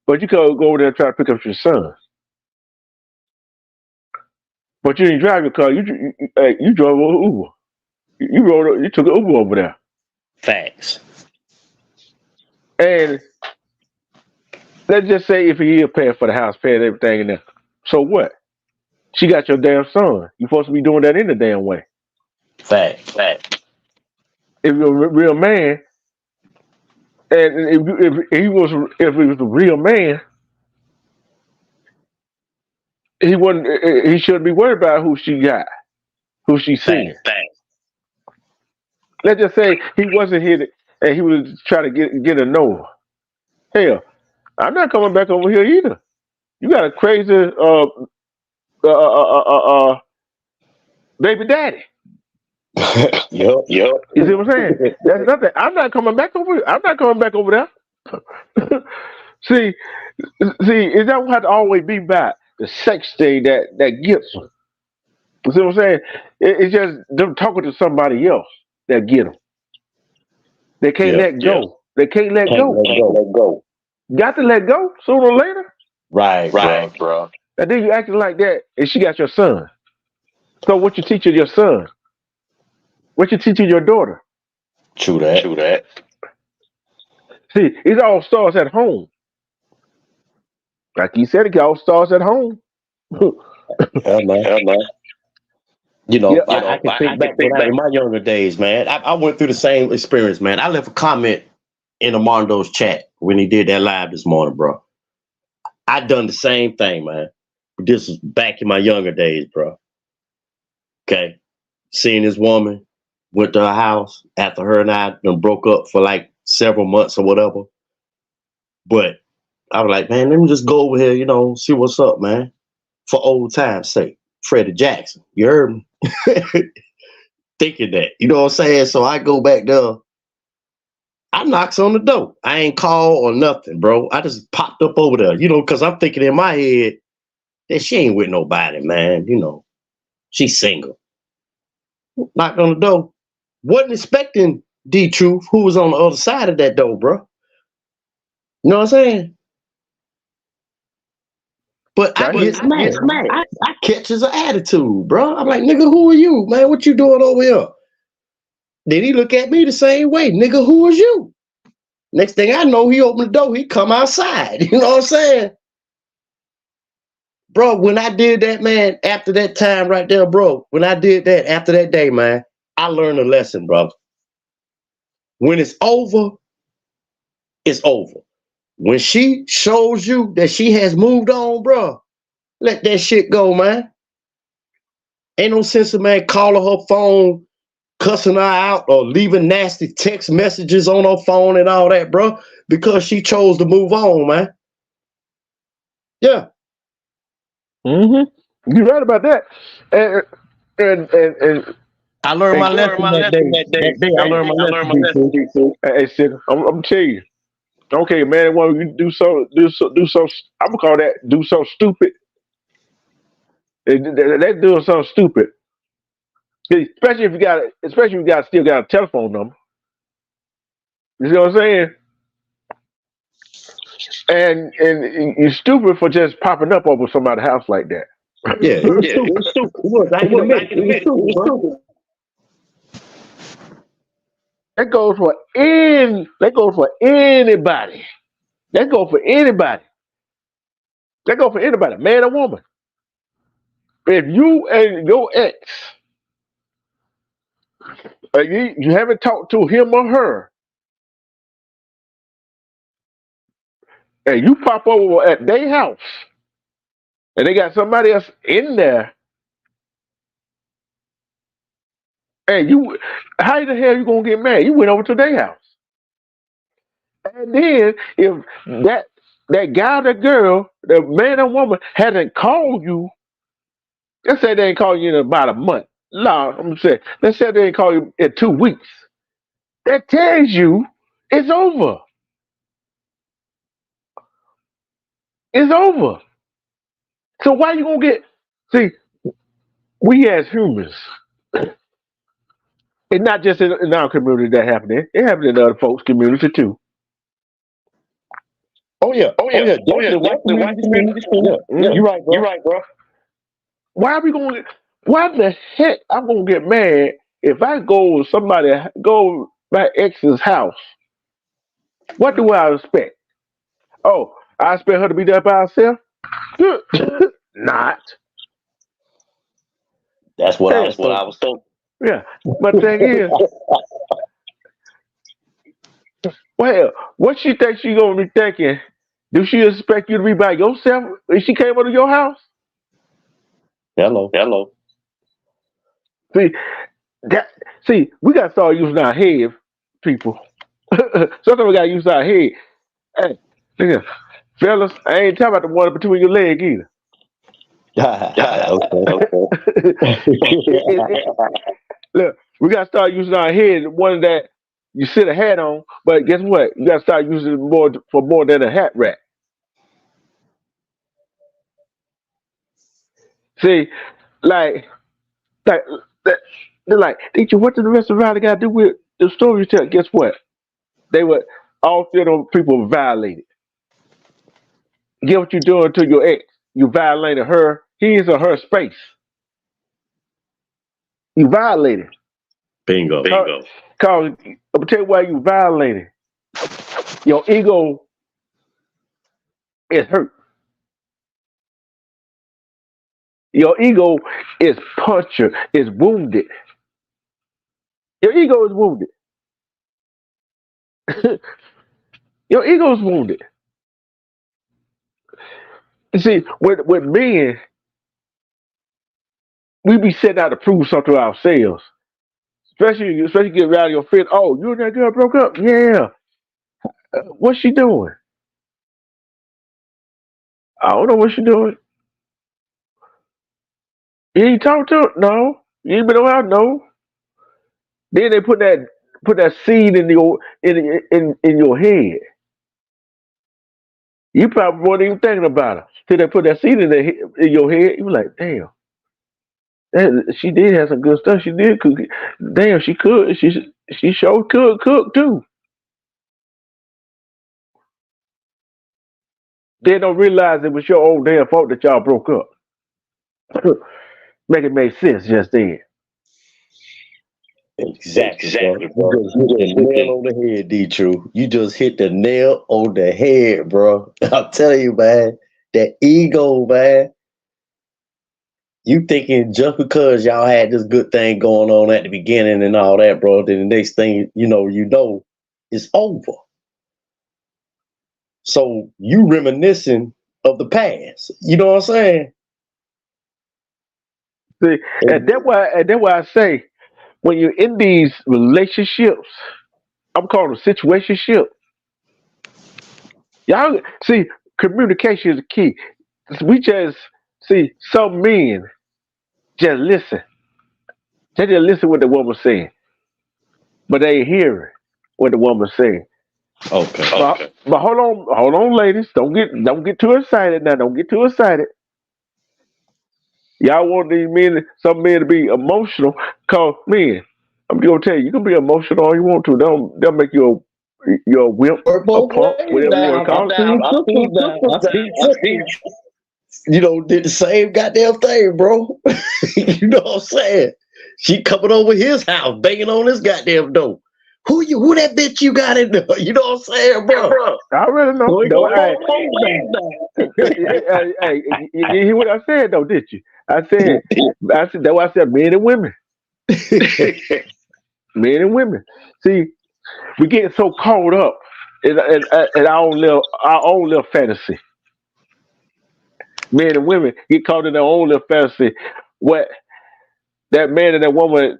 but you could go over there and try to pick up your son. But you didn't drive your car. You drove over Uber. You took an Uber over there. Facts. And let's just say if he is paying for the house, paying everything in there. So what? She got your damn son. You're supposed to be doing that in the damn way. Facts. If you're a real man, and if he was a real man, he shouldn't be worried about who she got, who she's seeing. Facts. Let's just say he wasn't here and he was trying to get to know her. Hell, I'm not coming back over here either. You got a crazy baby daddy. Yep. You see what I'm saying? That's nothing. I'm not coming back over here. I'm not coming back over there. see, it don't have to always be about the sex thing that gets them. You see what I'm saying? It's just them talking to somebody else that get them. They can't let go. They can't let go. Got to let go sooner or later. Right, bro. And then you acting like that, and she got your son. So what you teaching your son? What you teaching your daughter? True that. See, it all starts at home. Like he said, it all starts at home. Hell no. I can think back in my younger days, man. I went through the same experience, man. I left a comment in Armando's chat when he did that live this morning, bro. I done the same thing, man. This was back in my younger days, bro. Okay. Seeing this woman, went to her house after her and I done broke up for like several months or whatever. But I was like, man, let me just go over here, see what's up, man. For old time's sake. Freddie Jackson. You heard me? Thinking that. You know what I'm saying? So I go back there. I knocks on the door. I ain't called or nothing, bro. I just popped up over there, because I'm thinking in my head that she ain't with nobody, man. She's single. Knocked on the door. Wasn't expecting D-Truth, who was on the other side of that door, bro. You know what I'm saying? But I catch his attitude, bro. I'm like, nigga, who are you, man? What you doing over here? Then he look at me the same way. Nigga, who is you? Next thing I know, he opened the door. He come outside. You know what I'm saying? Bro, when I did that, man, after that time right there, bro, when I did that, after that day, man, I learned a lesson, bro. When it's over, it's over. When she shows you that she has moved on, bro, let that shit go, man. Ain't no sense of, man, calling her phone, cussing her out, or leaving nasty text messages on her phone and all that, bro, because she chose to move on, man. Yeah. Mm-hmm. You're right about that. And I learned my lesson that day. I learned my lesson. Hey, Sid, I'm telling you. Okay, man, want you do so. I'm gonna call that do so stupid. They doing something stupid. Especially if you still got a telephone number. You see what I'm saying? And you're stupid for just popping up over somebody's house like that. Yeah, it was stupid. It was stupid. That goes for anybody. That goes for anybody, man or woman. If you and your ex, you haven't talked to him or her, and you pop over at their house, and they got somebody else in there, and how the hell you gonna get mad? You went over to their house. And then if that guy, that girl, the man or woman hasn't called you, let's say they ain't called you in about a month. No, I'm gonna say, let's say they ain't called you in 2 weeks. That tells you it's over. It's over. So why you gonna get? See, we as humans, it's not just in our community that happening. It happened in other folks' community too. Oh yeah, Oh oh yeah, yeah, oh yeah, definitely white definitely white communities too. community Yeah, too. Yeah, you're right, you're bro. right, bro. Why are we going? Why the heck I'm gonna get mad if I go to my ex's house? What do I expect? Oh, I expect her to be there by herself? Not. That's what I Hey, was that's what I thinking. was thinking. Yeah, but the thing is, well, what she thinks she gonna be thinking? Do she expect you to be by yourself if she came over to your house? Hello. Hello. See that? See, we gotta start using our head, people. Sometimes we gotta use our head. Hey, nigga, fellas, I ain't talking about the one between your leg either. Okay. Look, we gotta start using our head. One that you sit a hat on, but guess what? You gotta start using it more for more than a hat rack. See, like, like, that, they're like, teacher, what did the rest of the ride got to do with the story you tell? Guess what? They were all three of them people were violated. Get what you're doing to your ex. You violated her, his or her space. You violated. Bingo. Bingo. Cause I'm gonna tell you why you violated. Your ego is hurt. Your ego is punctured, is wounded. Your ego is wounded. Your ego is wounded. You see, with men, we be setting out to prove something to ourselves. Especially get out of your feet. Oh, you and that girl broke up? Yeah. What's she doing? I don't know what she doing. You ain't talked to her? No. You ain't been around? No. Then they put that seed in your head. You probably weren't even thinking about it. Till they put that seed in your head, you were like, damn, she did have some good stuff. She did cook it. Damn, she could. She sure could cook too. They don't realize it was your own damn fault that y'all broke up. Make it make sense just then. Exactly, bro. Exactly, You bro. just You hit the just hit nail the on the head, D True. You just hit the nail on the head, bro. I'm telling you, man. That ego, man. You thinking just because y'all had this good thing going on at the beginning and all that, bro, then the next thing you know, it's over. So you reminiscing of the past. You know what I'm saying? see, And and that's why I say when you're in these relationships, I'm calling them situationship. Y'all see, communication is the key. We just see some men just listen. They just listen what the woman's saying, but they ain't hearing what the woman's saying. okay. But hold on, ladies. Don't get too excited now. Don't get too excited. Y'all want some men to be emotional. Cause men, I'm gonna tell you, you can be emotional all you want to. They'll make you a wimp, Work a both punk, ways whatever you want now. to call it. I've seen sisters, did the same goddamn thing, bro. You know what I'm saying? She coming over his house, banging on his goddamn door. Who that bitch you got in there? You know what I'm saying, bro? I already know. So it No, go both ways you hear what I said though, did you? I said that's why I said men and women, men and women. See, we get so caught up in our own little fantasy. Men and women get caught in their own little fantasy. What that man and that woman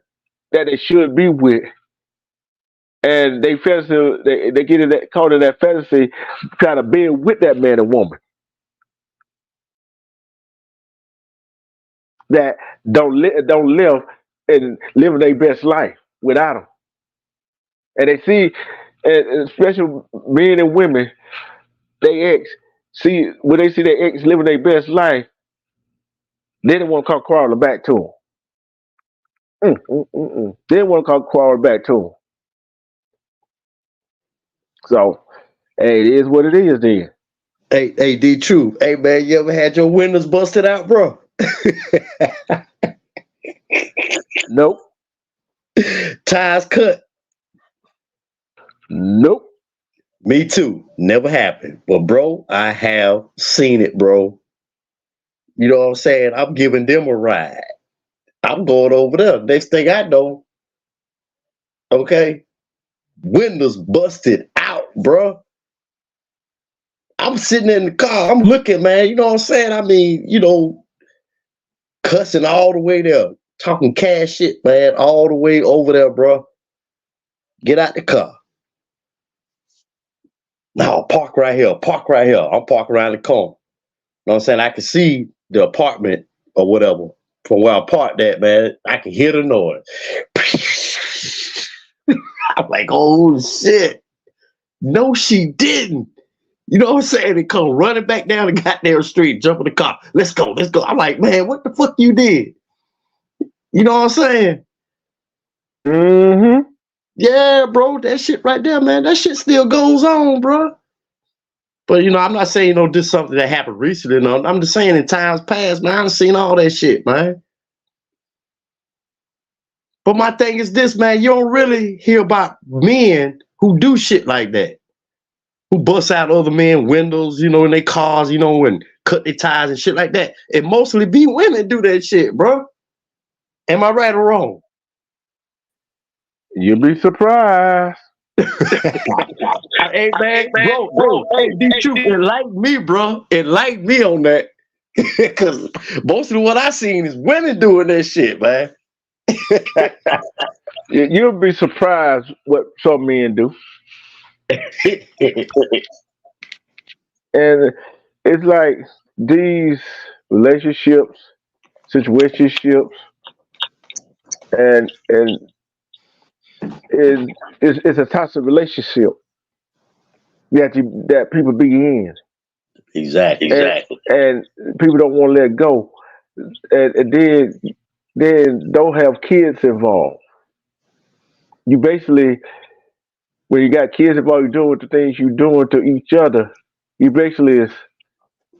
that they should be with, and they get in that caught in that fantasy, kind of being with that man and woman that don't live and living their best life without them. And they see, and especially men and women, they ex. See, when they see their ex living their best life, they didn't want to come crawling back to them. They didn't want to come crawling back to them. So, hey, it is what it is then. Hey, D True. Hey, man, you ever had your windows busted out, bro? Nope. Tires cut? Nope. Me too. Never happened. But, bro, I have seen it, bro. You know what I'm saying? I'm giving them a ride. I'm going over there. Next thing I know, okay, windows busted out, bro. I'm sitting in the car. I'm looking, man. You know what I'm saying? I mean, you know, cussing all the way there. Talking cash shit, man, all the way over there, bro. Get out the car. No, park right here. Park right here. I'm parking around the corner. You know what I'm saying? I can see the apartment or whatever from where I parked at, man. I can hear the noise. I'm like, oh, shit. No, she didn't. You know what I'm saying? They come running back down the goddamn street, jump in the car. Let's go, let's go. I'm like, man, what the fuck you did? You know what I'm saying? Mm-hmm. Yeah, bro, that shit right there, man. That shit still goes on, bro. But, you know, I'm not saying, you know, this is something that happened recently. No, I'm just saying in times past, man, I've seen all that shit, man. But my thing is this, man, you don't really hear about men who do shit like that. Who bust out other men windows, you know, in their cars, you know, and cut their tires and shit like that. It mostly be women do that shit, bro. Am I right or wrong? You'll be surprised. Hey, man, bro, hey, D2, enlighten me, bro. Enlighten me on that. Because most of what I seen is women doing that shit, man. You'll be surprised what some men do. And it's like these relationships, situationships, and it's a toxic relationship that people be in. Exactly. And people don't want to let go. And then don't have kids involved. You basically, when you got kids involved, you're doing the things you're doing to each other. You basically is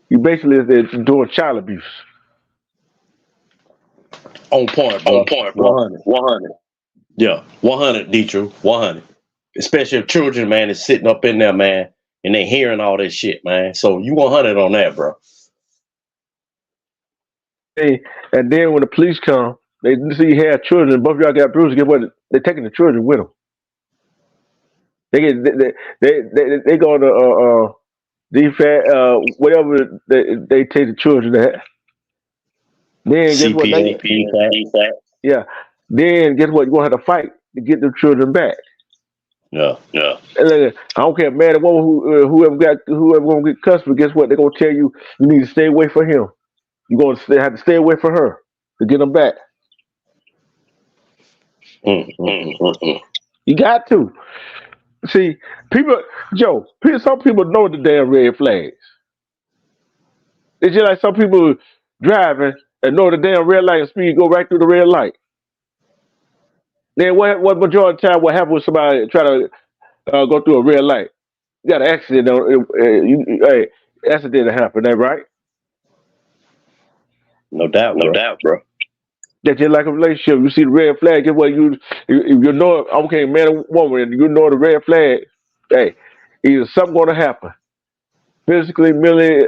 doing child abuse. On point, bro. 100. Yeah, 100, D-True, 100. Especially if children, man, is sitting up in there, man, and they hearing all that shit, man. So you 100 on that, bro. Hey, and then when the police come, they see you have children. Both of y'all got bruises. Get what? They're taking the children with them. They go to whatever they take the children to have. Then guess what? Yeah. Then guess what? You're gonna have to fight to get the children back. Yeah. And I don't care, man. The woman whoever gonna get custody, guess what? They're gonna tell you need to stay away from him. You're gonna have to stay away from her to get them back. You got to. See, some people know the damn red flags. It's just like some people driving and know the damn red light and speed go right through the red light. Then what majority of the time what happens when somebody try to go through a red light? You got an accident. Accident happened, that right? No doubt, bro. That's just like a relationship. You see the red flag, guess what? You know, okay, man or woman, you know the red flag. Hey, either something going to happen, physically, mentally,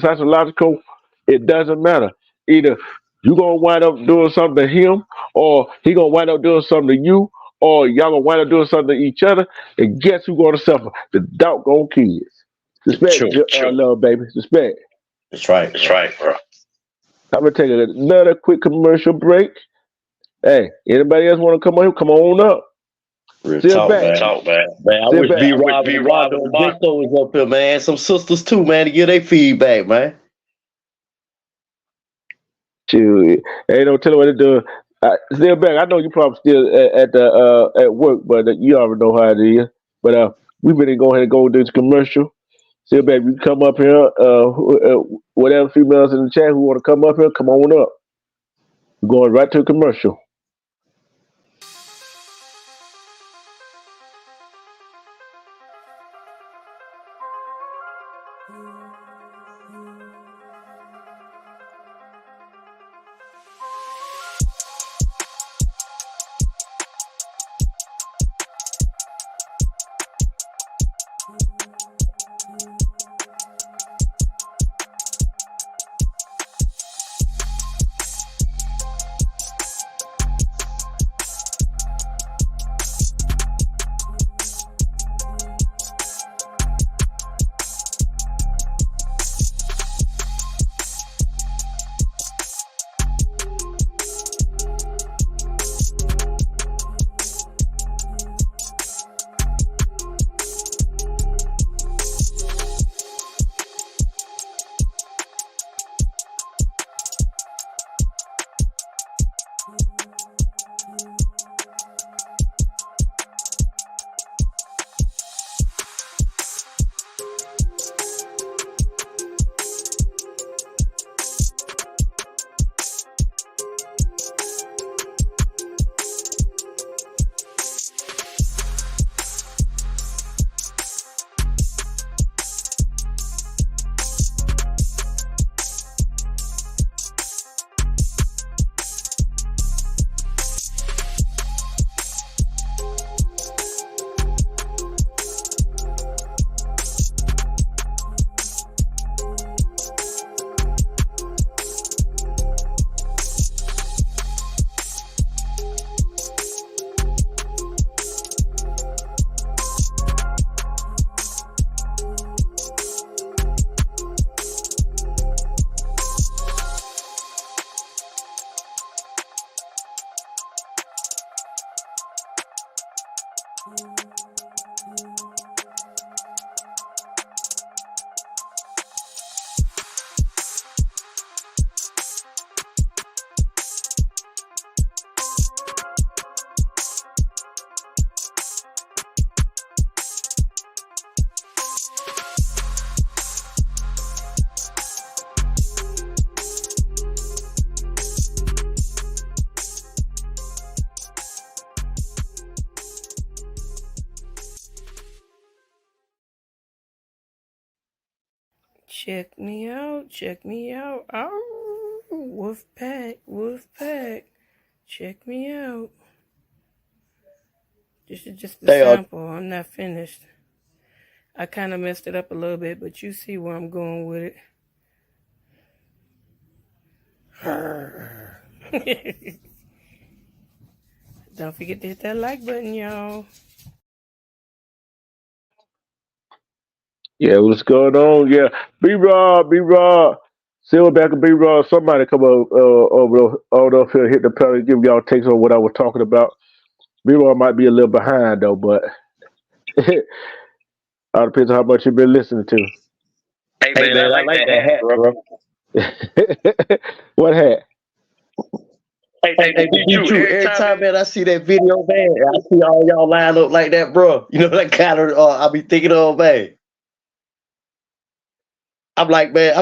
psychological. It doesn't matter. Either you gonna wind up doing something to him, or he gonna wind up doing something to you, or y'all gonna wind up doing something to each other. And guess who gonna suffer? The doggone kids. Respect, love, baby. Respect. That's right, bro. I'm gonna take another quick commercial break. Hey, anybody else want to come on here? Come on up. Real talk, man. Man, I wish B-Rob and Victor was up here, man. Some sisters too, man, to give their feedback, man. Shoot, ain't no telling what to do. Still back. I know you probably still at work, but you already know how it is. But we better go ahead and go to this commercial. Silverback, you come up here. Whatever females in the chat who want to come up here, come on up. We're going right to the commercial. Check me out. Check me out. Oh, Wolfpack. Wolfpack. Check me out. This is just a sample. I'm not finished. I kind of messed it up a little bit, but you see where I'm going with it. Don't forget to hit that like button, y'all. Yeah, what's going on? Yeah, B-Rod, Silverback and B-Rod, somebody come over up here, hit the pedal, give y'all takes on what I was talking about. B-Rod might be a little behind, though, but all depends on how much you've been listening to. Hey, man, I like that hat, bro. What hat? Hey, every time, man, I see that video, man, I see all y'all line up like that, bro. You know, that kind of, I be thinking of, man. I'm like, man,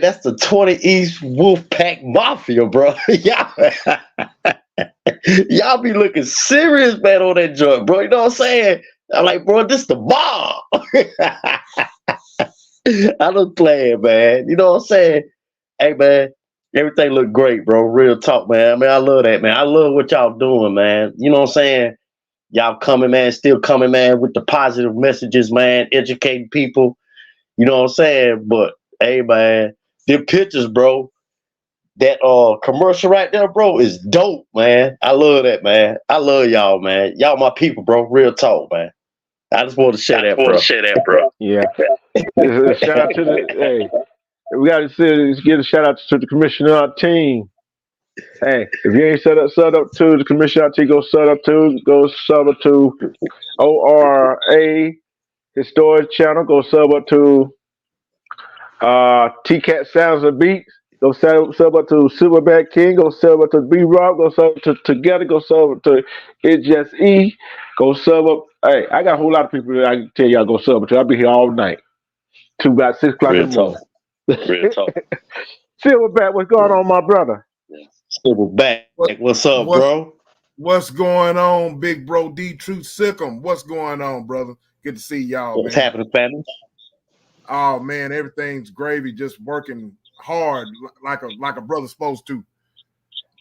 that's the 20 East Wolfpack Mafia, bro. Y'all be looking serious, man, on that joint, bro. You know what I'm saying? I'm like, bro, this the bomb. I don't play it, man. You know what I'm saying? Hey, man, everything look great, bro. Real talk, man. I mean, I love that, man. I love what y'all doing, man. You know what I'm saying? Y'all coming, man, still coming, man, with the positive messages, man, educating people. You know what I'm saying? But hey, man, the pictures, bro. That commercial right there, bro, is dope, man. I love that, man. I love y'all, man. Y'all my people, bro. Real talk, man. I just want to share that, bro. Yeah. Shout out to the hey. We got to give a shout out to the commissioner team. Hey, if you ain't set up to the commissioner team, go sub up to ORA Historic Channel. Go sub up to T-Cat Sounds and Beats. Go sub up to Silverback King. Go sub up to B-Rock. Go sub up to Together. Go sub up to It Just E. Go sub up. Hey, I got a whole lot of people that I can tell y'all go sub up to. I'll be here all night. to about 6 o'clock in the morning. Real talk. Silverback, what's going on, my brother? Silverback, what's up, bro? What's going on, big bro D Truth Sikkim? What's going on, brother? Good to see y'all, man. What's happening, family? Oh man, everything's gravy. Just working hard like a brother supposed to.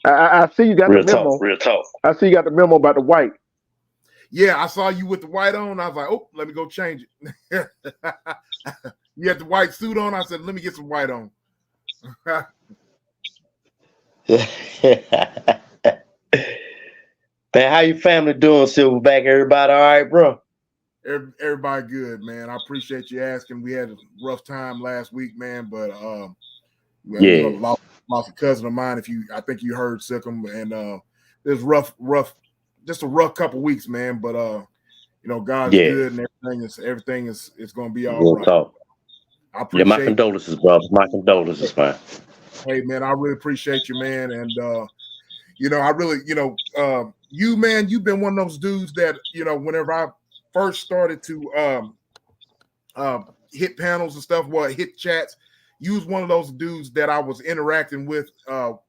I see you got Real the memo. Talk, real talk. I see you got the memo about the white. Yeah, I saw you with the white on. I was like, oh, let me go change it. You had the white suit on. I said, let me get some white on. Man, how your family doing, Silverback? Everybody all right, bro? Everybody good, man. I appreciate you asking. We had a rough time last week, man, but yeah, lost a cousin of mine. I think you heard Sikkim, and it was rough, just a rough couple weeks, man. But God's good, and everything is going to be all right. Talk. I appreciate my condolences, brother. My condolences, man. Hey, man, I really appreciate you, man, and I really, you, man, you've been one of those dudes that, whenever I first started to hit panels and stuff, hit chats, you was one of those dudes that I was interacting with,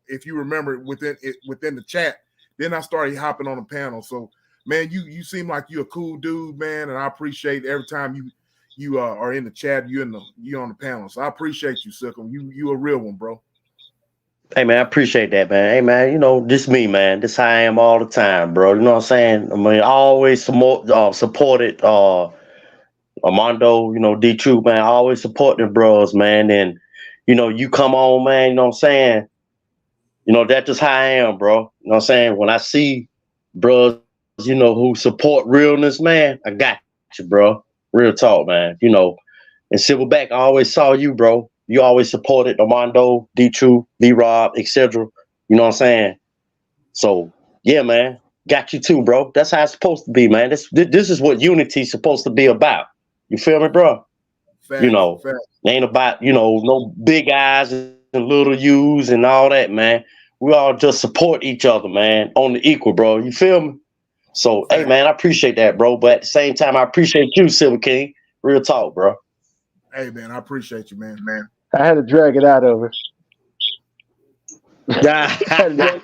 if you remember, within the chat. Then I started hopping on the panel. So, man, you seem like you're a cool dude, man, and I appreciate every time you are in the chat, you on the panel. So I appreciate you, Sikkim. You a real one, bro. Hey, man, I appreciate that, man. Hey, man, this me, man. This how I am all the time, bro. You know what I'm saying? I mean, I always supported Armando, D Truth, man. I always support the bros, man. And, you come on, man, you know what I'm saying? That's just how I am, bro. You know what I'm saying? When I see bros, who support realness, man, I got you, bro. Real talk, man. And Silverback, I always saw you, bro. You always supported Armando, D Truth, B-Rob, etc. You know what I'm saying? So, yeah, man. Got you too, bro. That's how it's supposed to be, man. This is what unity's supposed to be about. You feel me, bro? Fact. It ain't about, no big eyes and little U's and all that, man. We all just support each other, man, on the equal, bro. You feel me? So, hey, man, I appreciate that, bro. But at the same time, I appreciate you, Silver King. Real talk, bro. Hey, man, I appreciate you, man. I had to drag it out of her. hey, man,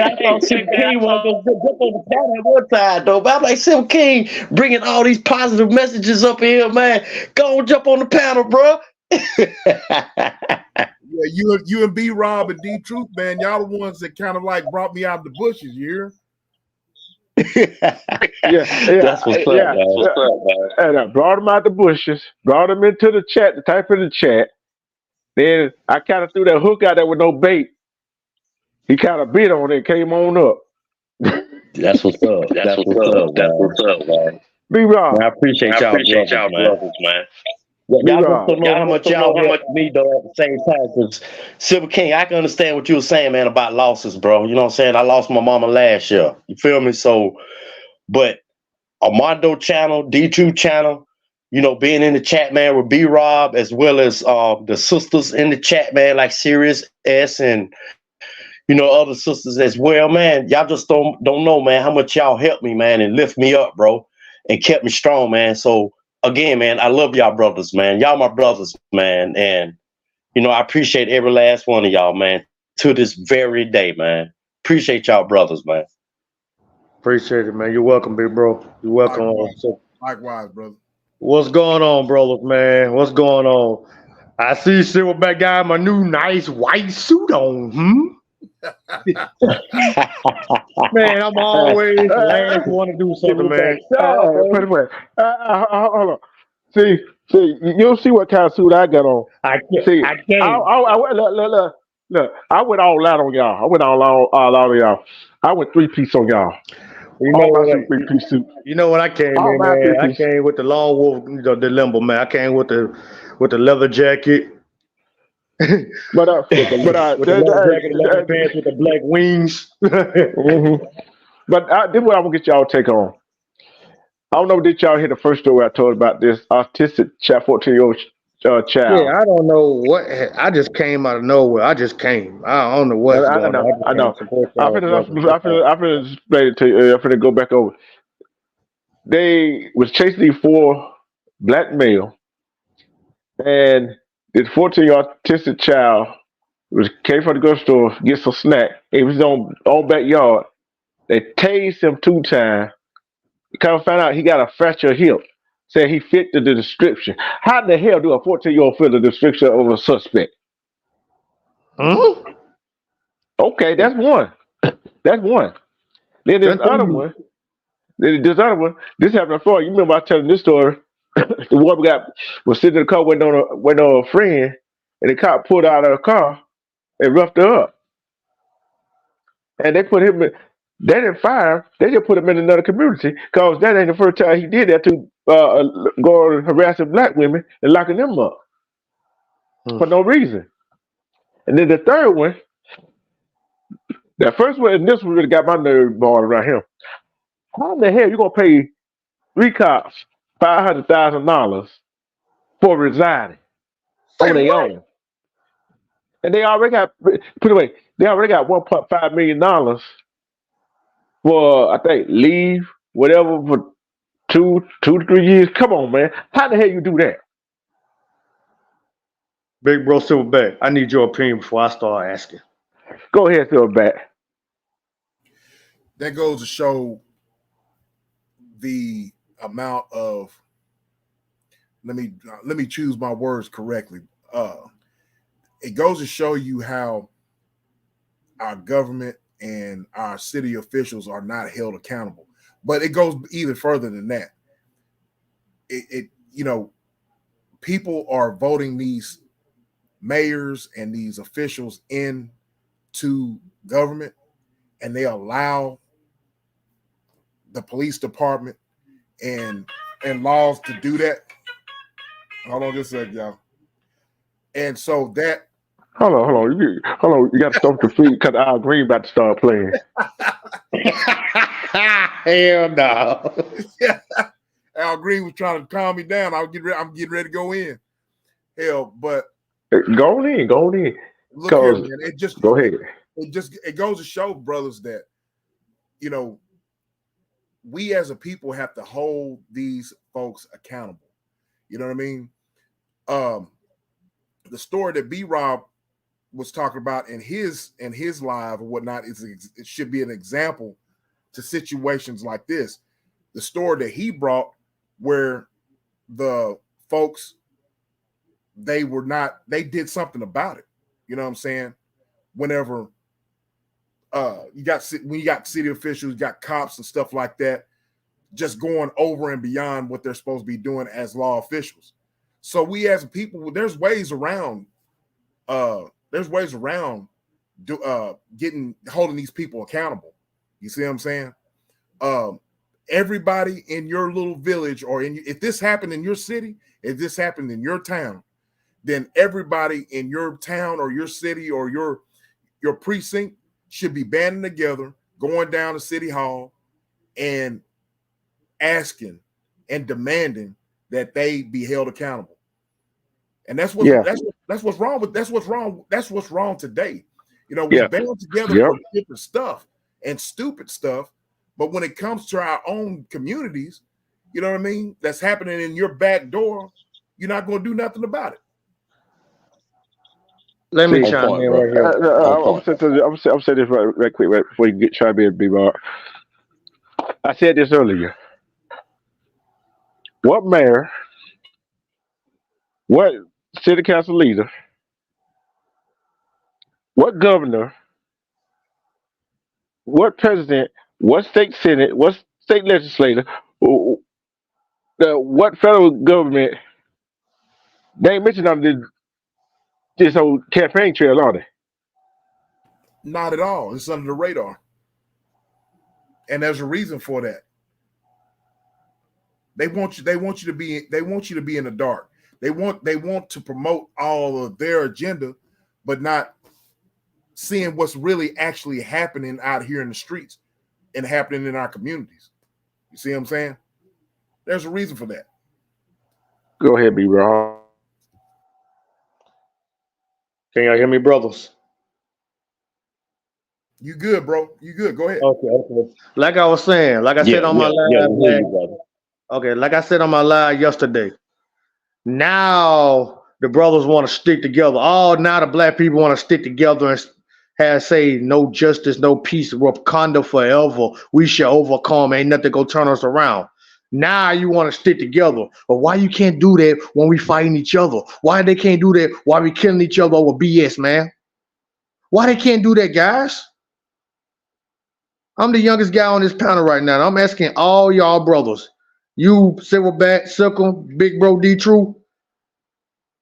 I thought Silver King was going to jump on the panel at one time, though. But I'm like, Silver King bringing all these positive messages up here, man. Go on, jump on the panel, bro. Yeah, you and B-Rob and D Truth, man, y'all the ones that kind of like brought me out of the bushes, you hear? That's what's up, man. What's up, man? And I brought him out the bushes, brought him into the chat to type in the chat. Then I kind of threw that hook out there with no bait. He kind of bit on it and came on up. That's what's up. That's what's up, man. B-Rob. I appreciate y'all brothers, man. Y'all don't know how much y'all help me, though, at the same time. Because Silver King, I can understand what you were saying, man, about losses, bro. You know what I'm saying? I lost my mama last year. You feel me? So, but Armando channel, D2 channel, being in the chat, man, with B-Rob, as well as the sisters in the chat, man, like Sirius S and, other sisters as well, man. Y'all just don't know, man, how much y'all helped me, man, and lift me up, bro, and kept me strong, man. So, again, man, I love y'all brothers, man. Y'all my brothers, man. And, I appreciate every last one of y'all, man, to this very day, man. Appreciate y'all brothers, man. Appreciate it, man. You're welcome, big bro. You're welcome. Likewise, brother. What's going on, brothers, man? What's going on? I see Silverback got my new nice white suit on, Man, I'm always the last one to do something, man. Put it away. Hold on. See, you'll see what kind of suit I got on. I can't. Look, I went all out on y'all. I went all out on y'all. I went 3-piece on y'all. You know what? 3-piece suit. You know what I came in, man? I came with the long wolf, the limbo, man. I came with the leather jacket. with the leather jacket, leather pants with the black wings. But this is what I'm gonna get y'all take on. I don't know, did y'all hear the first story I told about this autistic 14-year-old child? Yeah, I don't know what. I just came out of nowhere. I just came. I don't know what's going on. I know. I'm finna explain it to you. I'm finna go back over. They was chasing these 4 black males And this 14-year autistic child came from the grocery store, get some snack. He was on backyard. They tased him 2 times. Kind of found out he got a fractured hip. Said he fit the description. How the hell do a 14-year-old fit the description of a suspect? Okay, that's one. That's one. Then there's other one. This happened before. You remember I telling this story? The woman was sitting in the car waiting on a friend, and the cop pulled out of her car and roughed her up. And they put him in. They didn't fire him. They just put him in another community because that ain't the first time he did that to go and harassing black women and locking them up for no reason. And then the third one, that first one, and this one really got my nerve ball around him. How in the hell you gonna pay 3 cops $500,000 for residing on their own? And they already got they already got $1.5 million for, I think, leave, whatever, for 2 to 3 years. Come on, man. How the hell you do that? Big bro Silverback, I need your opinion before I start asking. Go ahead, Silverback. That goes to show the amount of, let me choose my words correctly. It goes to show you how our government and our city officials are not held accountable. But it goes even further than that. People are voting these mayors and these officials into government, and they allow the police department and laws to do that. Hold on just a second, y'all. And so that. Hold on. You got to stop the feet because Al Green about to start playing. Hell no. Yeah. Al Green was trying to calm me down. I'm getting ready to go in. Hell, but go in. Look here, man. Go ahead. It goes to show, brothers, that we as a people have to hold these folks accountable. You know what I mean? The story that B-Rob was talking about in his live or whatnot it should be an example to situations like this. The story that he brought, where the folks they did something about it. You know what I'm saying? Whenever when you got city officials, you got cops and stuff like that, just going over and beyond what they're supposed to be doing as law officials. So we as people, there's ways around holding these people accountable. You see what I'm saying? Everybody in your little village, or if this happened in your city, if this happened in your town, then everybody in your town or your city or your precinct should be banding together, going down to City Hall and asking and demanding that they be held accountable. And that's what's wrong. That's what's wrong today. We band together for different stuff and stupid stuff, but when it comes to our own communities, you know what I mean, that's happening in your back door, you're not going to do nothing about it. Let me chime in right here. I'm saying this right quick, right before you try to be Mark. I said this earlier. What mayor, what city council leader, what governor, what president, what state senate, what state legislator, what federal government, they ain't mentioned on this whole campaign trail, are they? Not at all. It's under the radar. And there's a reason for that. They want you to be in the dark. They want to promote all of their agenda, but not seeing what's really actually happening out here in the streets and happening in our communities. You see what I'm saying? There's a reason for that. Go ahead, B-Rob. Can y'all hear me, brothers? You good, bro? You good? Go ahead. Okay. Like I was saying, like I said on my live. Okay, like I said on my live yesterday. Now the brothers want to stick together. Oh, now the black people want to stick together and have say no justice, no peace, Wakanda forever. We shall overcome. Ain't nothing gonna turn us around. Now you want to stick together. But why you can't do that when we fighting each other? Why they can't do that while we killing each other over BS, man? Why they can't do that, guys? I'm the youngest guy on this panel right now. And I'm asking all y'all brothers, you Silverback, Circle, Big Bro D True,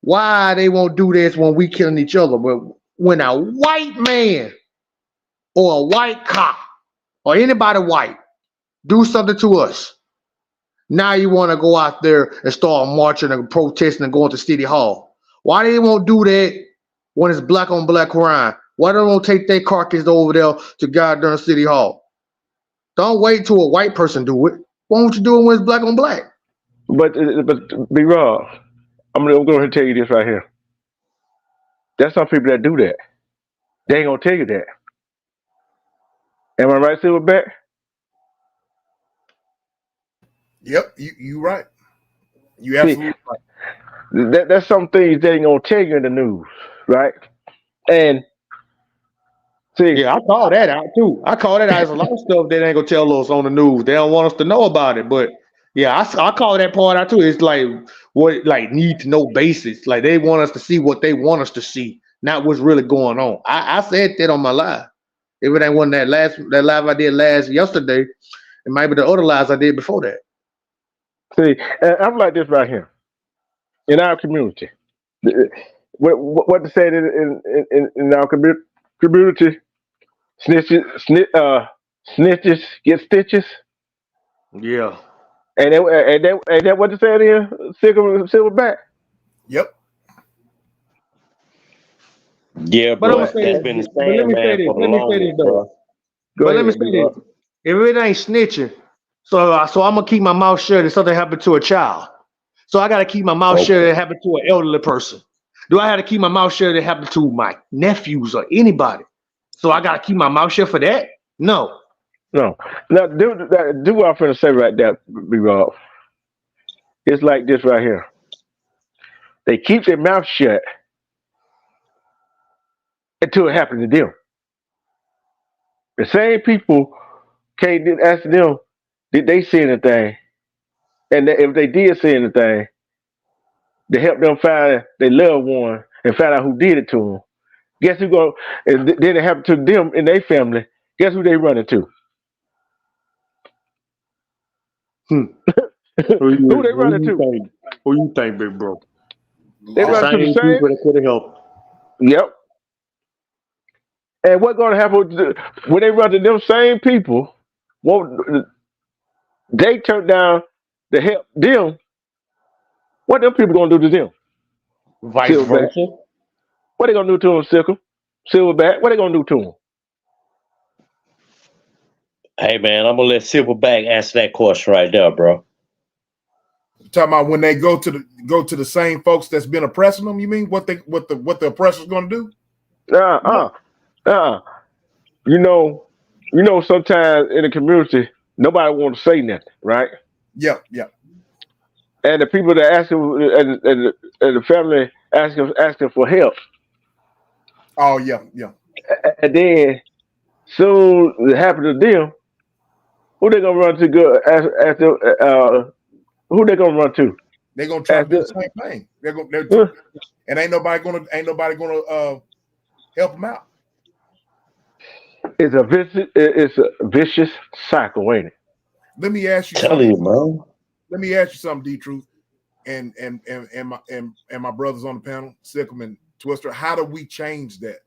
why they won't do this when we killing each other? But when a white man or a white cop or anybody white do something to us, now you want to go out there and start marching and protesting and going to City Hall. Why they won't do that when it's black on black crime? Why they don't take their carcass over there to goddamn City Hall? Don't wait till a white person do it. Why don't you do it when it's black on black? But be wrong. I'm going to tell you this right here. There's some people that do that. They ain't gonna tell you that. Am I right, Silverback? Yep, you right. You absolutely right. That's some things they ain't gonna tell you in the news, right? And see, yeah, I call that out too. I call that out. There's a lot of stuff they ain't gonna tell us on the news. They don't want us to know about it. But yeah, I call that part out too. It's like what like need to know basis. Like they want us to see what they want us to see, not what's really going on. I said that on my live. If it ain't one that live I did yesterday, it might be the other lives I did before that. see, and I'm like this right here in our community. What to say in our community? Snitches get stitches. Yeah. And that what to say here? Silverback. Yep. Yeah, But I'm bro. gonna say That's this. been the But let same me say man this. for the Let me say this longest, though. bro. But let me say this. If it ain't snitching, so I'm gonna keep my mouth shut if something happened to a child. So I gotta keep my mouth shut if it happened to an elderly person. Do I have to keep my mouth shut if it happened to my nephews or anybody? So I gotta keep my mouth shut for that? No. No. Now do what I'm finna say right there, be Rob. It's like this right here. They keep their mouth shut until it happens to them. The same people can't ask them, did they see anything? And if they did see anything, to help them find their loved one and find out who did it to them. Guess who go? And then it happened to them in their family. Guess who they running to? Who Who they running to? think? Who you think, big bro? They run to the same people that could have helped. Yep. And what's going to happen when they run to them same people? Won't they turn down to help them? What them people going to do to them? Vice Silverback. versa. What they going to do to them, Silverback? What they going to do to them? Hey man, I'm gonna let Silverback answer that question right there, bro. You're talking about when they go to the same folks that's been oppressing them. You mean what the oppressor's going to do? You know, sometimes in the community, nobody wants to say nothing, right? Yeah. And the people that ask them, and the family asking for help. Oh yeah. And then soon it happened to them. Who they gonna run to? Go ask them, who they gonna run to? They're gonna try to do the same thing. And ain't nobody gonna help them out. It's a vicious cycle, ain't it? Let me ask you Tell you, man. Let me ask you something, D Truth, and my brothers on the panel, Sickle and Twister. How do we change that?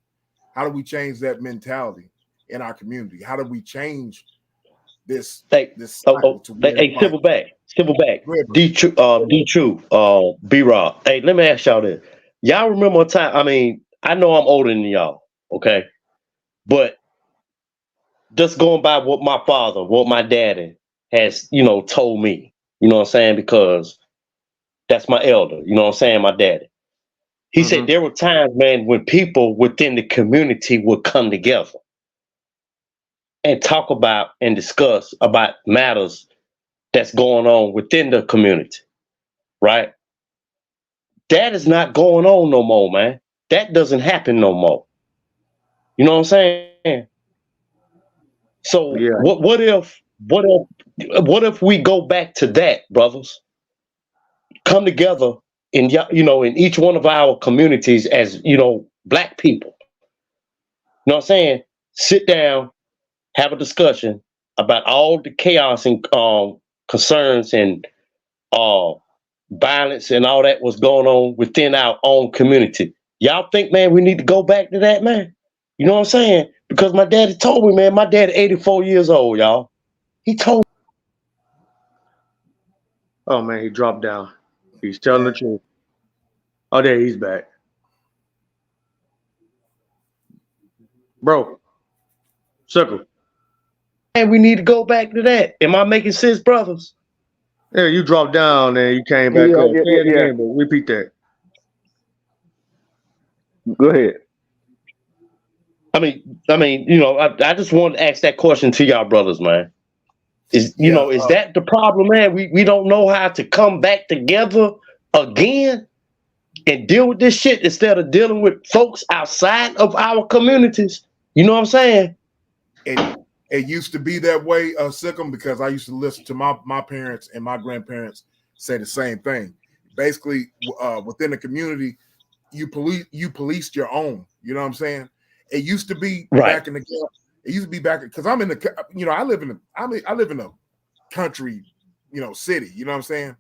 How do we change that mentality in our community? How do we change this cycle to Silverback, D True, B Rob. Hey, let me ask y'all this. Y'all remember a time? I mean, I know I'm older than y'all, okay, but just going by what my father, what my daddy has, told me. You know what I'm saying? Because that's my elder. You know what I'm saying? My daddy. He said there were times, man, when people within the community would come together and talk about and discuss about matters that's going on within the community, right? That is not going on no more, man. That doesn't happen no more. You know what I'm saying? So Yeah. what if we go back to that, brothers? Come together in in each one of our communities as black people. You know what I'm saying? Sit down, have a discussion about all the chaos and concerns and violence and all that was going on within our own community. Y'all think, man, we need to go back to that, man? You know what I'm saying? Because my daddy told me, man, my daddy 84 years old, y'all. He told me. Oh man, he dropped down. He's telling the truth. Oh, there he's back. Bro. Circle. And we need to go back to that. Am I making sense, brothers? Yeah, you dropped down and you came back up. Say it again, but repeat that. Go ahead. I mean, I just wanted to ask that question to y'all brothers, man. Is that the problem, man? We don't know how to come back together again and deal with this shit instead of dealing with folks outside of our communities. You know what I'm saying? It used to be that way, Sikkim, because I used to listen to my parents and my grandparents say the same thing. Basically, within the community, you policed your own. You know what I'm saying? It used to be back in the. It used to be back because I'm in the. I live in a country, city. You know what I'm saying?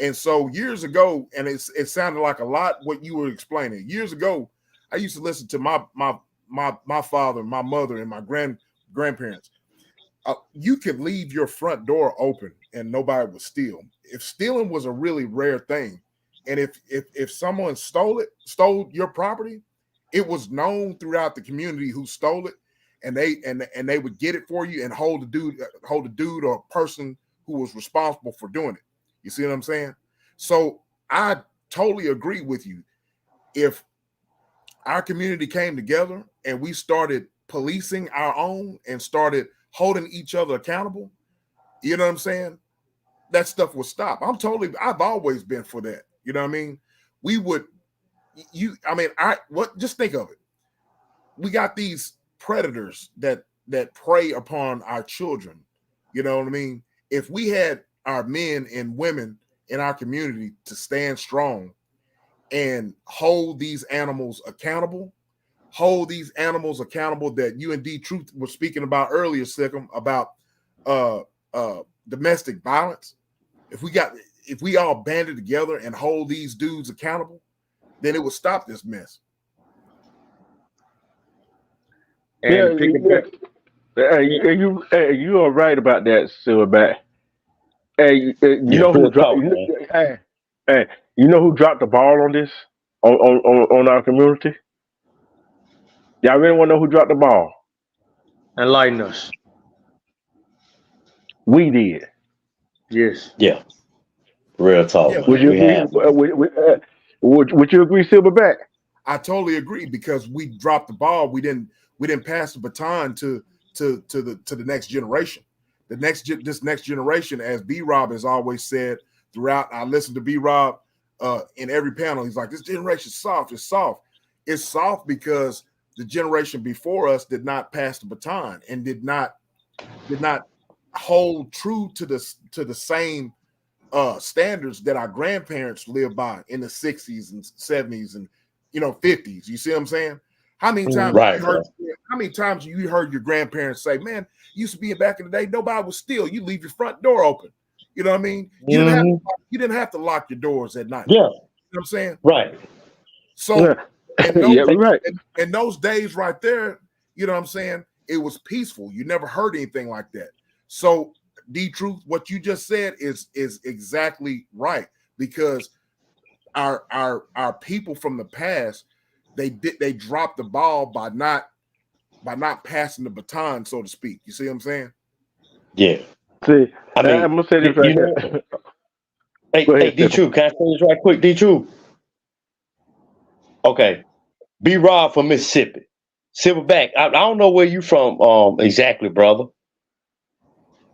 And so years ago, and it sounded like a lot what you were explaining. Years ago, I used to listen to my father, my mother, and my grandparents. You could leave your front door open and nobody would steal. If stealing was a really rare thing, and if someone stole your property, it was known throughout the community who stole it, and they would get it for you and hold the dude or person who was responsible for doing it. You see what I'm saying? So I totally agree with you. If our community came together and we started policing our own and started holding each other accountable, you know what I'm saying? That stuff would stop. I've always been for that. You know what I mean? Just think of it. We got these predators that prey upon our children. You know what I mean? If we had our men and women in our community to stand strong and hold these animals accountable, that you and D Truth were speaking about earlier, Sikkim, about domestic violence. If we all banded together and hold these dudes accountable, then it would stop this mess. And you are right about that, Silverback. Hey, you know who dropped? You know who dropped the ball on this on our community? Y'all really want to know who dropped the ball? Enlighten us. We did. Yes. Yeah. Real talk. Yeah, would you agree, Silverback? I totally agree because we dropped the ball. We didn't pass the baton to the next generation. This next generation, as B-Rob has always said throughout. I listened to B-Rob in every panel. He's like, this generation's soft. It's soft. It's soft because the generation before us did not pass the baton and did not hold true to the same standards that our grandparents lived by in the 60s and 70s and 50s. You see what I'm saying? How many times you heard your grandparents say, man, used to be back in the day, nobody would steal. You leave your front door open. You know what I mean? You didn't have to lock your doors at night. Yeah. You know what I'm saying? Right. So right. in those days right there, you know what I'm saying? It was peaceful. You never heard anything like that. So D-Truth, what you just said is exactly right, because our people from the past, they dropped the ball by not passing the baton, so to speak. You see what I'm saying? Yeah. See, I mean, I'm gonna say this right here. Hey, D-Truth, can I say this right quick, D-Truth? Okay. B-Rob from Mississippi. Silverback, I don't know where you from exactly, brother.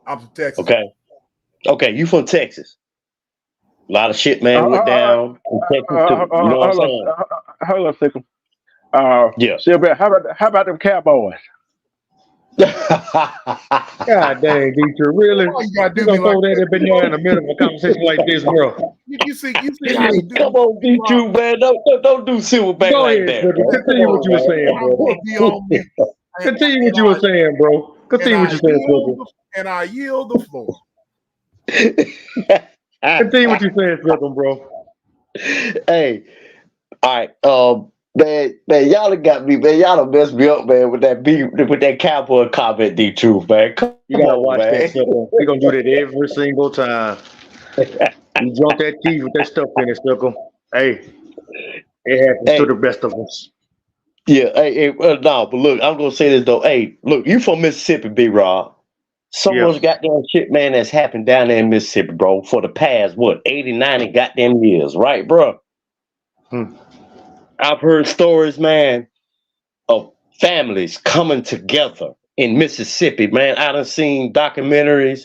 I'm from Texas. Okay, you from Texas. A lot of shit, man, went down in Texas too. You know what I'm Hold on, saying? hold on a second. Yeah. Silver, how about them Cowboys? God dang, Dietrich, really? Why you gotta You do me gonna like throw that that? up in there in the middle of a conversation like this, bro? You see how you do Come me, on, Rob? D2, man. Don't do Silverback Go like ahead, that, Sugar. bro. Come Continue what on, you were saying, I bro. want to be on mute, and, Continue what and you were saying, bro. Continue what you saying, Sugar. I yield the floor. Continue what you saying, Sugar, bro. Hey, all right. Man, y'all done got me, man. Y'all done messed me up, man, with that cowboy comment, D2, man. Come You gotta on, watch that, man. Sugar. We're gonna do that every single time. You drunk that cheese with that stuff in it, Sugar. Hey, it happens to Hey, the best of us. yeah, no, but look, I'm gonna say this though. Hey, look, you from Mississippi, B Rob. So Yeah. much goddamn shit, man, that's happened down there in Mississippi, bro, for the past, 80, 90 goddamn years, right, bro? Hmm. I've heard stories, man, of families coming together in Mississippi, man. I done seen documentaries,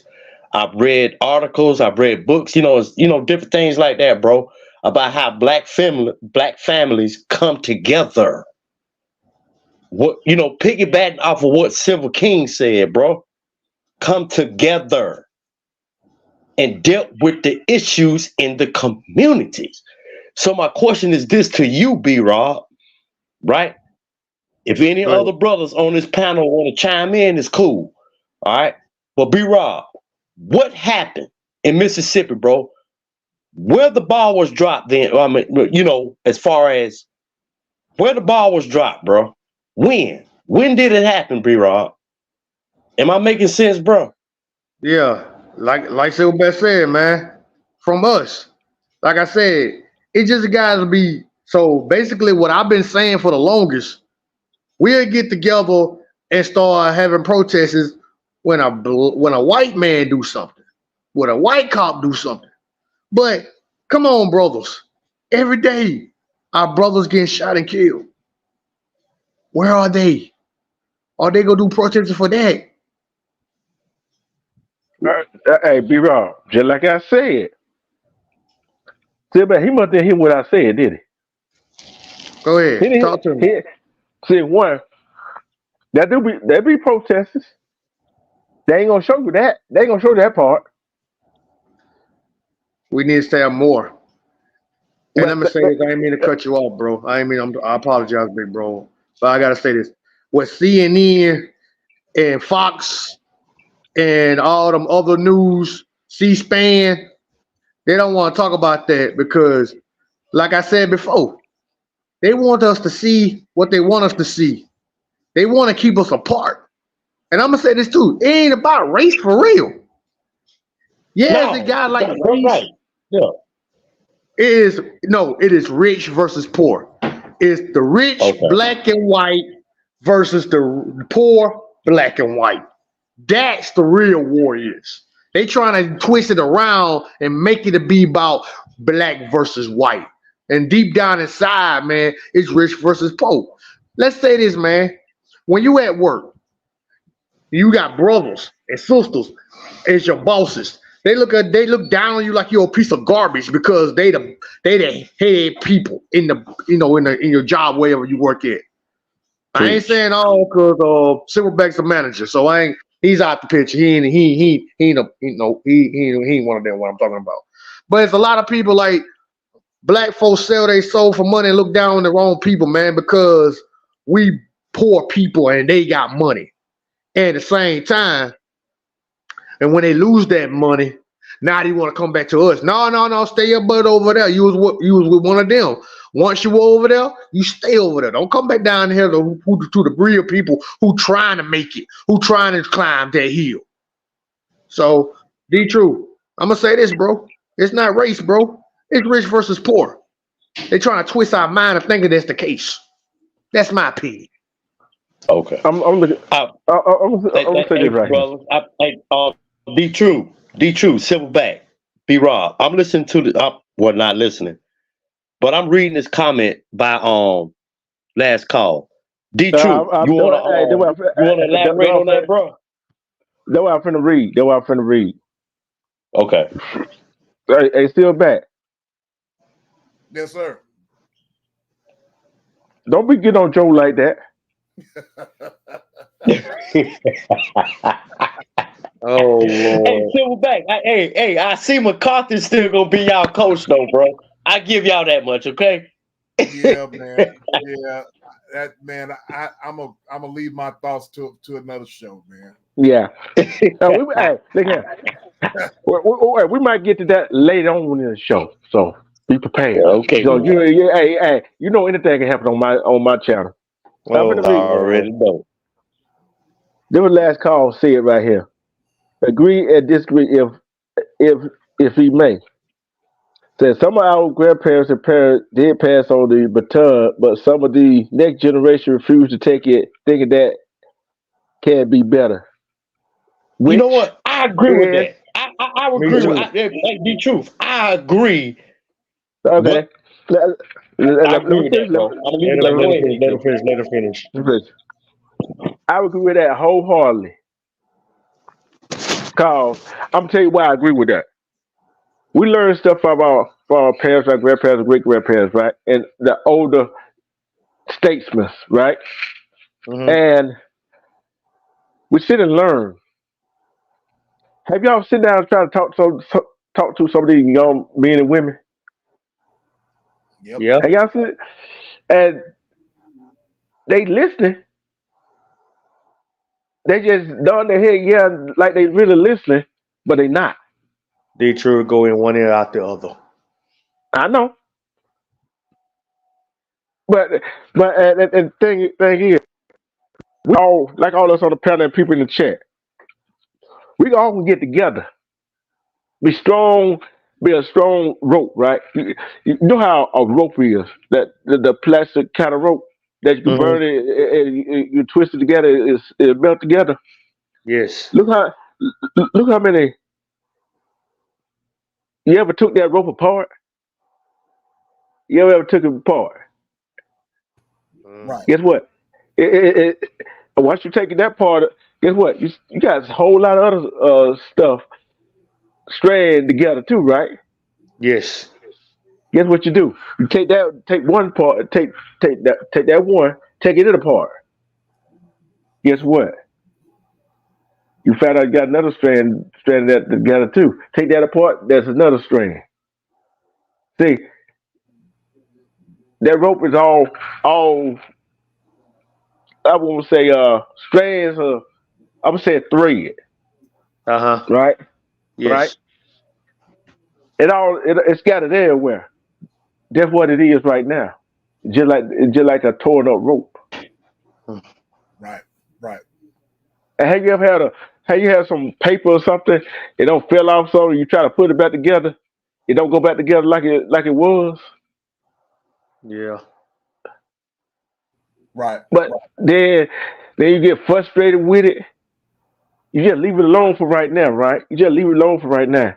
I've read articles, I've read books, different things like that, bro, about how black families come together. What piggybacking off of what Silver King said, bro. Come together and dealt with the issues in the communities. So my question is this to you, B Rob, right? If any Go ahead. other brothers on this panel want to chime in, it's cool. All right. But B Rob, what happened in Mississippi, bro? Where the ball was dropped then, I mean, as far as where the ball was dropped, bro. When? When did it happen, B Rob? Am I making sense, bro? Yeah, like Silver said, man, from us. Like I said, it just got to be. So basically, what I've been saying for the longest, we'll get together and start having protests when a white man do something, when a white cop do something. But come on, brothers, every day our brothers getting shot and killed. Where are they? Are they gonna do protests for that? Hey, B Rob, just like I said, Silver, he must have hear what I said, did Go he? ahead, talk to me. See, one, there be protesters. They ain't gonna show you that. They ain't gonna show you that part. We need to say more. And I'm But, gonna say this. I ain't mean to cut you off, bro. I apologize, big bro. But I gotta say this. What CNN and Fox and all them other news, C-SPAN, they don't want to talk about that because, like I said before, they want us to see what they want us to see. They want to keep us apart. And I'm gonna say this too. It ain't about race for real. Yes, it No, got like that's race. right. Yeah. It is rich versus poor. It's the rich Okay. black and white versus the poor black and white. That's the real warriors. They trying to twist it around and make it to be about black versus white. And deep down inside, man, it's rich versus poor. Let's say this, man. When you at work, you got brothers and sisters as your bosses. They look down on you like you're a piece of garbage because they the head people in the in your job wherever you work at. I ain't Preach. saying all because Silverback's a manager, so he's out the picture. He ain't one of them. What I'm talking about. But it's a lot of people like black folks sell their soul for money and look down on the wrong people, man, because we poor people and they got money. And at the same time, and when they lose that money, now they want to come back to us. No, stay your butt over there. You was with one of them. Once you were over there, you stay over there. Don't come back down here to the real people who trying to make it, who trying to climb that hill. So, be true. I'm gonna say this, bro. It's not race, bro. It's rich versus poor. They trying to twist our mind of thinking that's the case. That's my opinion. Okay. I'm looking. I'm gonna say Hey, this right here. brother. D True, Silverback, B Rob. I'm listening to not listening, but I'm reading this comment by last call. D True, you wanna elaborate on that, bro? That's what I'm finna read. Okay. Hey, still back. Yes, sir. Don't be getting on Joe like that. Oh Hey, Lord. Silverback. Hey, I see McCarthy's still gonna be y'all coach though, bro. I give y'all that much, okay? Yeah, man. Yeah, that man. I'm gonna leave my thoughts to another show, man. Yeah. Hey, look here. We might get to that later on in the show, so be prepared. Okay, So man. hey, you know anything can happen on my channel. I'm Oh gonna I read. Lord. already know. This was last call. See it right here. Agree and disagree if he may. Said some of our grandparents and parents did pass on the baton, but some of the next generation refused to take it, thinking that can be better. You know Which what? I agree with is that. I Me agree with. too. Hey, be truth. I agree. okay. What? Let, I let agree me with finish. that, bro. I'm gonna leave Let it her, there. let Go her ahead, finish. Let her Nico. finish. Let her finish. Let me finish. I would agree with that wholeheartedly. Cause I'm gonna tell you why I agree with that. We learn stuff from our parents, our grandparents, great grandparents, right? And the older statesmen, right? Mm-hmm. And we sit and learn. Have y'all sit down and try to talk to some of these young men and women? Yep. Yeah. Have y'all sit and they listening? They just nod their head, yeah, like they really listening, but they not. They true go in one ear out the other. I know, but and thing is, we all like all us on the panel and people in the chat. We all can get together, be strong, be a strong rope, right? You know how a rope is that the plastic kind of rope that you can Mm-hmm. burn it and you twist it together, it melt together. Yes. Look how look how many you ever took that rope apart? You ever took it apart? Mm. Right. Guess what? Once you take that part, guess what? You got a whole lot of other stuff strand together too, right? Yes. Guess what you do? You take one part, take that one, take it apart. Guess what? You found out you got another strand that together too. Take that apart, there's another strand. See, that rope is all I won't say strands of I would say thread, Uh-huh. right? Right? Yes. It's got it everywhere. That's what it is right now. Just like a torn up rope. Mm. Right. Right. And have you had some paper or something, it don't fell off so you try to put it back together, it don't go back together like it was. Yeah. Right. But then you get frustrated with it. You just leave it alone for right now, right? You just leave it alone for right now.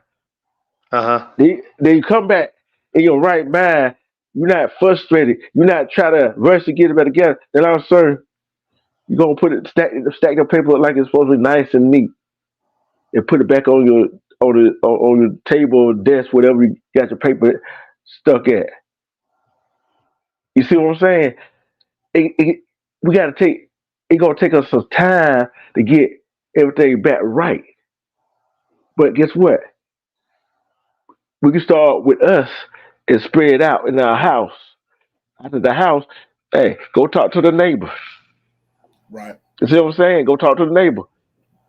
Uh-huh. Then you come back in your right mind. You're not frustrated. You're not trying to rush to get it back together. Then all of a sudden, you're gonna put it stack the paper like it's supposed to be nice and neat, and put it back on your table, desk, whatever you got your paper stuck at. You see what I'm saying? We gotta take. It's gonna take us some time to get everything back right. But guess what? We can start with us and spread out in our house. After the house, hey, go talk to the neighbor. Right. You see what I'm saying? Go talk to the neighbor.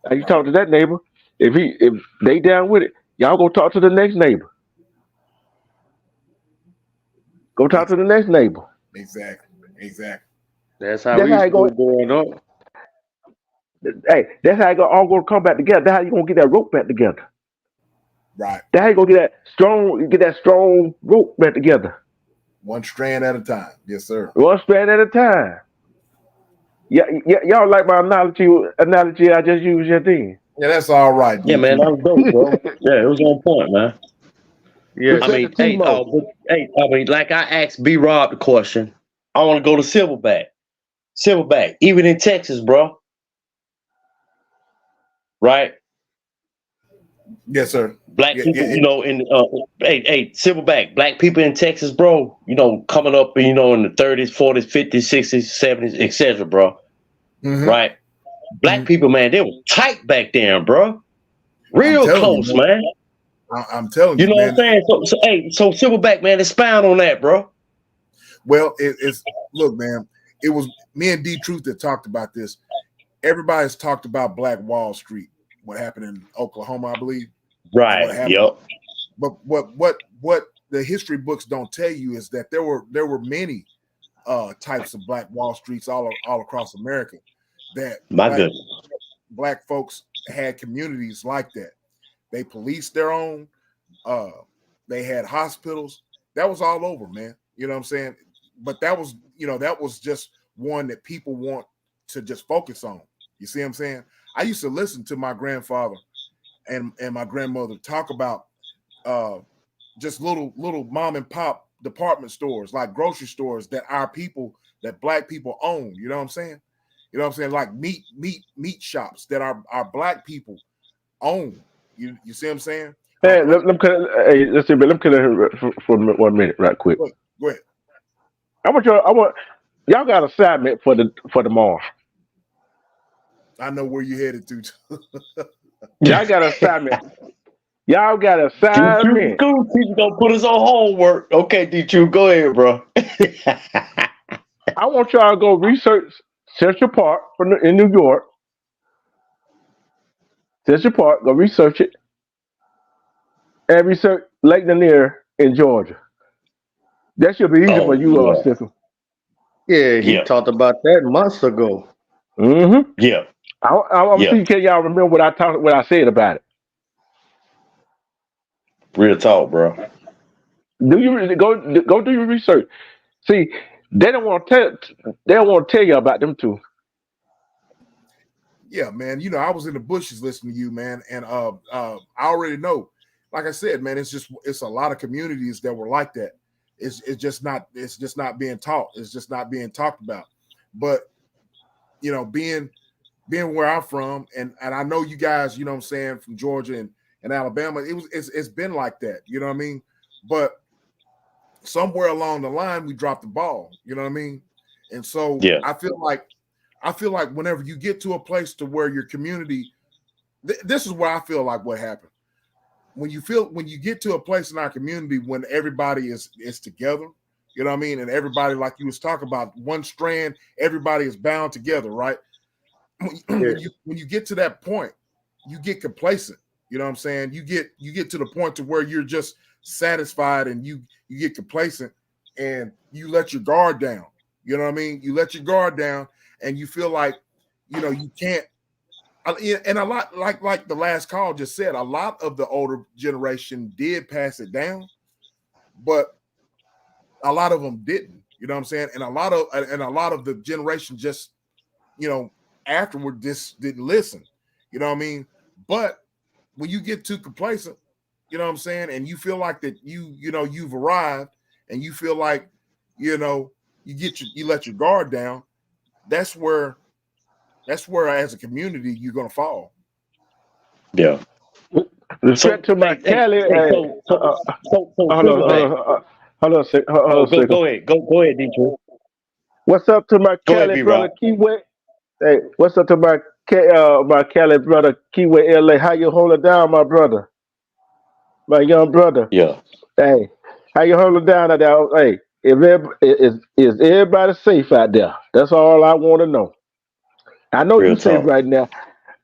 Now you Right. talk to that neighbor. If they down with it, y'all go talk to the next neighbor. Go talk to Ex- the next neighbor. Exactly. Exactly. That's how That's we how used it to do go. it growing up. Hey, that's how it all gonna come back together. That's how you gonna get that rope back together. Right. That's how you gonna get that strong rope back together. One strand at a time. Yes, sir. One strand at a time. Yeah, y'all like my analogy I just used just then. Yeah, that's all right, Yeah, man, that D2. was dope, bro. Yeah, it was on point, man. I Yes. Respect the mean, hey, T-Mo. like I asked B Rob the question. I want to go to Silverback. Silverback, even in Texas, bro. Right? Yes, sir. Black Yeah, people, you know, in hey, Silverback, black people in Texas, bro, you know, coming up, you know, in the 30s, 40s, 50s, 60s, 70s, etc., bro. mm-hmm. Right? Black people, man, they were tight back then, bro. I'm Real telling you, close, man. I'm telling You you, know what man. I'm saying? So Silverback, man, expound on that, bro. Well, it's look, man. It was me and D Truth that talked about this. Everybody's talked about Black Wall Street, what happened in Oklahoma, I believe, and what Right. happened. Yep. But what the history books don't tell you is that there were many types of Black Wall Streets all across America. That My goodness. black folks had communities like that. They policed their own. They had hospitals. That was all over, man. You know what I'm saying? But that was, that was just one that people want to just focus on. You see what I'm saying? I used to listen to my grandfather and my grandmother talk about just little mom and pop department stores, like grocery stores that that black people own. You know what I'm saying? You know what I'm saying? Like meat shops that our black people own. You see what I'm saying? Hey, let's see, but let me cut in for 1 minute, right quick. Go ahead. I want y'all got assignment for tomorrow. I know where you headed to. Y'all got assignment. Y'all got assignment. He's gonna put us on homework. Okay, D2, go ahead, bro. I want y'all to go research Central Park in New York. Central Park, go research it. And research Lake Lanier in Georgia. That should be easy for you, Stickle. Yeah, he talked about that months ago. Mm-hmm. Yeah. I'm see, can y'all remember what I said about it? Real talk, bro. Do you go do your research? See, they don't want to tell you about them too. Yeah, man. I was in the bushes listening to you, man, and I already know. Like I said, man, it's a lot of communities that were like that. It's just not being taught. It's just not being talked about. But being where I'm from, and I know you guys, you know what I'm saying, from Georgia and Alabama, it's been like that. You know what I mean? But somewhere along the line, we dropped the ball. You know what I mean? And so I feel like whenever you get to a place to where your community, this is where I feel like what happened. When you get to a place in our community when everybody is together, you know what I mean, and everybody, like you was talking about, one strand, everybody is bound together, right? When you get to that point, you get complacent. You know what I'm saying? You get to the point to where you're just satisfied, and you get complacent, and you let your guard down. You know what I mean? You let your guard down, and you feel like, you can't. And a lot, like the last call just said, a lot of the older generation did pass it down, but a lot of them didn't. You know what I'm saying? And a lot of the generation just, afterward just didn't listen. You know what I mean? But when you get too complacent, you know what I'm saying, and you feel like that you've arrived, and you feel like, you let your guard down, that's where as a community you're gonna fall. Yeah. Respect to my Cali. Hold on a second. Go ahead. Go ahead, D2. What's up to my Cali brother Keyway? Hey, what's up to my Cali brother Keyway LA? How you hold it down, my brother? My young brother. Yeah. Hey, how you hold it down out there? Hey, is everybody safe out there? That's all I want to know. I know you safe right now.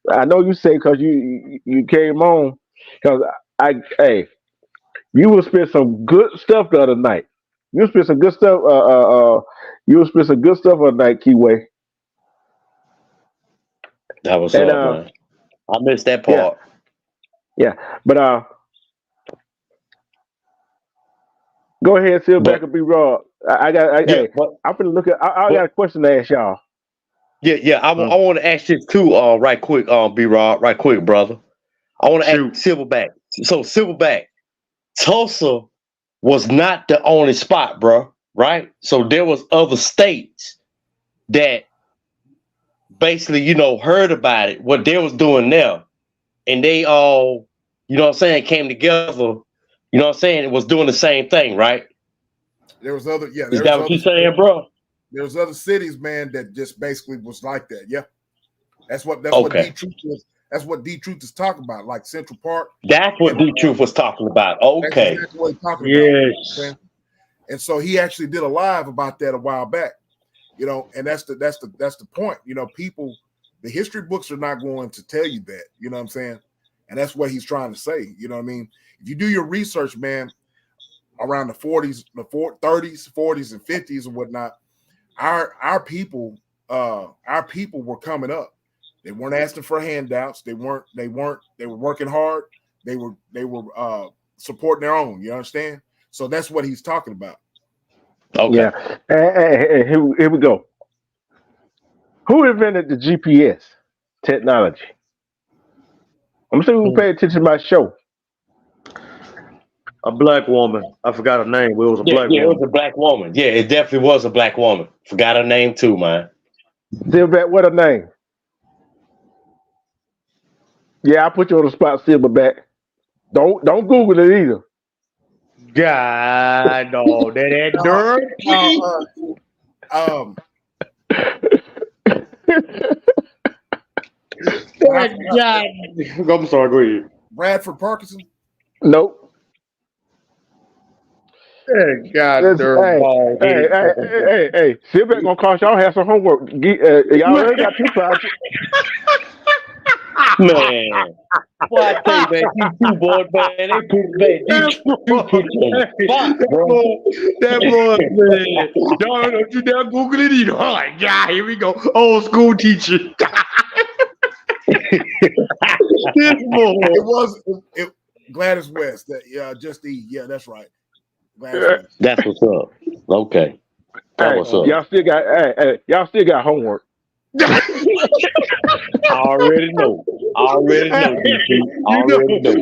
I know you safe because you came on. Because you will spit some good stuff the other night. You spit some good stuff. You will spit some good stuff the other night, Keyway. That was up, man. I missed that part. Yeah. But go ahead, sit back and be raw. I'm gonna look at. I got a question to ask y'all. Yeah. I want to ask this too. Right quick. B Rod, right quick, brother. I want to ask Silverback. So Silverback, Tulsa was not the only spot, bro. Right? So there was other states that basically, heard about it, what they was doing there, and they all, you know what I'm saying, came together, you know what I'm saying, it was doing the same thing, right? There was other, yeah. Is that what you're saying, bro? There was other cities, man, that just basically was like that. Yeah, that's what Okay. D-Truth was. That's what D-Truth is talking about, like Central Park. That's what D-Truth was talking about. Okay. That's exactly what he's talking Yes. about. And so he actually did a live about that a while back. You know, and that's the point. You know, people, the history books are not going to tell you that. You know what I'm saying? And that's what he's trying to say. You know what I mean? If you do your research, man, around the 40s, the 30s, 40s, and 50s and whatnot, our people were coming up. They weren't asking for handouts. They were working hard. They were supporting their own. You understand? So that's what he's talking about. Okay. Yeah. Hey, here we go. Who invented the GPS technology? I'm sure you pay attention to my show. A black woman. I forgot her name. It was a black woman. It was a black woman. Yeah, it definitely was a black woman. Forgot her name too, man. Silverback, what her name? Yeah, I put you on the spot, Silverback. Don't Google it either. God, no, that I'm sorry, go ahead. Bradford Parkinson? Nope. God, hey, Silverback gonna cost y'all have some homework. Y'all already got 2 projects. Man, well, I tell you, man, these two boys, man, they put that boy, man. Don't you dare Google it either. All right, yeah, here we go. Old school teacher. This boy. It was Gladys West. Just E. Yeah, that's right. Gladys West. That's what's up. Okay. That's what's up. Y'all still got homework. I already know.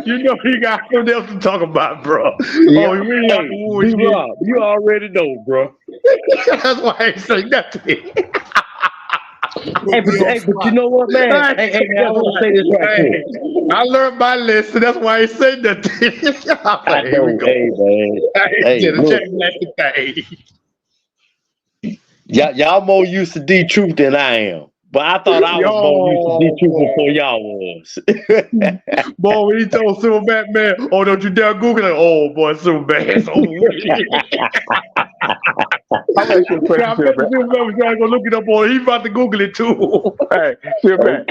You know he got something else to talk about, bro. Yeah. Oh, you already know, bro. That's why I ain't say nothing. But you know what, man? Hey, man, I want to say this right quick. I learned my lesson. That's why I ain't say nothing. I know, hey, man. Y'all more used to D-Truth than I am. But I thought I was more used to D-Truth before y'all was. Boy, when he told Silverback, man, oh, don't you dare Google it. Oh, boy, Silverback. I'm trying to go look it up on. He's about to Google it too. Hey, Silverback.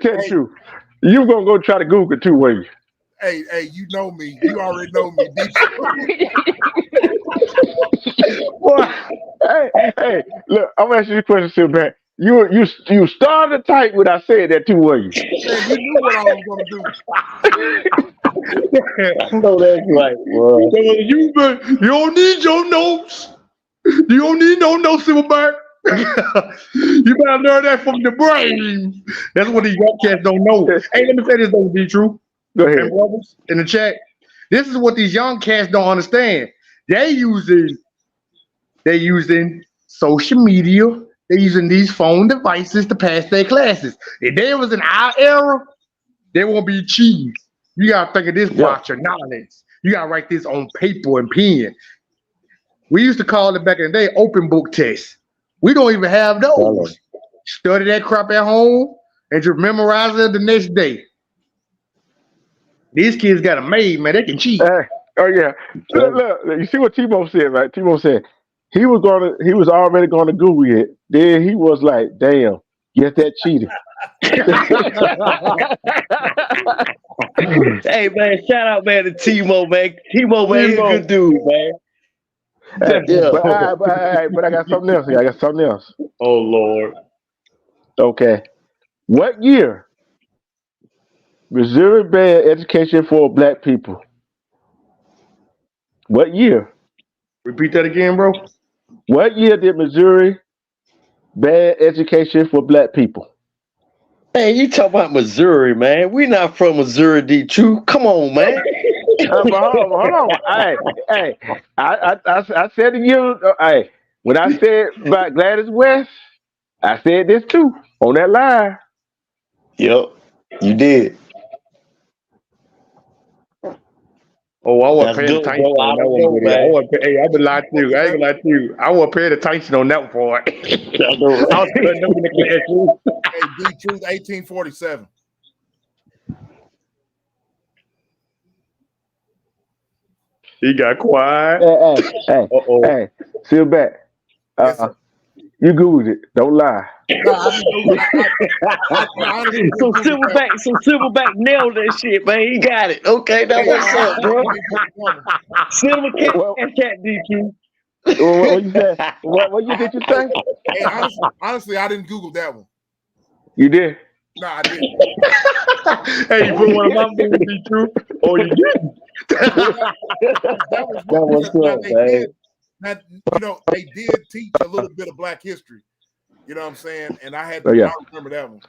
Tell you, you gonna go try to Google it too, were you? Hey, you know me. You already know me. Hey, look, I'm gonna ask you a question, Silverback. You started tight when I said that too, were you? Man, you knew what I was gonna do. I know that's right. Well, you don't need your notes. You don't need no notes, Silverback. You better learn that from the brain. That's what these young cats don't know. Hey, let me say this, though, D-True. Go ahead. And brothers in the chat. This is what these young cats don't understand. They're using social media. They're using these phone devices to pass their classes. If they was in our era, they won't be cheating. You gotta think of this box of knowledge. You gotta write this on paper and pen. We used to call it back in the day open book tests. We don't even have those. Study that crap at home and just memorize it the next day. These kids got it made, man. They can cheat. Oh yeah. Look, you see what Timo said, right? Timo said he was already gonna Google it. Then he was like, damn, get that cheating. Hey man, shout out man to Timo, man. Timo, man, he's a good dude, man. But I got something else. Oh Lord. Okay. What year Missouri banned education for black people? What year? Repeat that again, bro. What year did Missouri ban education for black people? Hey, you talking about Missouri, man? We not from Missouri, D-True. Come on, man. Hold on. Hey, I said the year. Hey, when I said about Gladys West, I said this too on that live. Yep, you did. Oh, I wasn't That's paying good, attention bro. I on that don't one, know, buddy. I man. wasn't. Hey, I've been lying to you. I ain't gonna lie to you. I wasn't paying attention on that part. I know. I was putting them in the classroom. Hey, D Truth, 1847. He got quiet. Hey, Uh-oh. hey, sit back. Yes, sir. You Googled it. Don't lie. No, I didn't Google. I honestly didn't So Google that. Silverback nailed that shit, man. He got it. Okay, that Hey, what's I up, bro. didn't Google that Silver cat, Well, cat DQ. what you say? What you did you say? one. Hey, honestly, I didn't Google that one. You did. No, I didn't. Hey, you put one of my movies be true. Oh, you didn't. That was That was because now up, they man. did. Now, you know, they did teach a little bit of Black history. You know what I'm saying? And I Oh, yeah. I remember that one.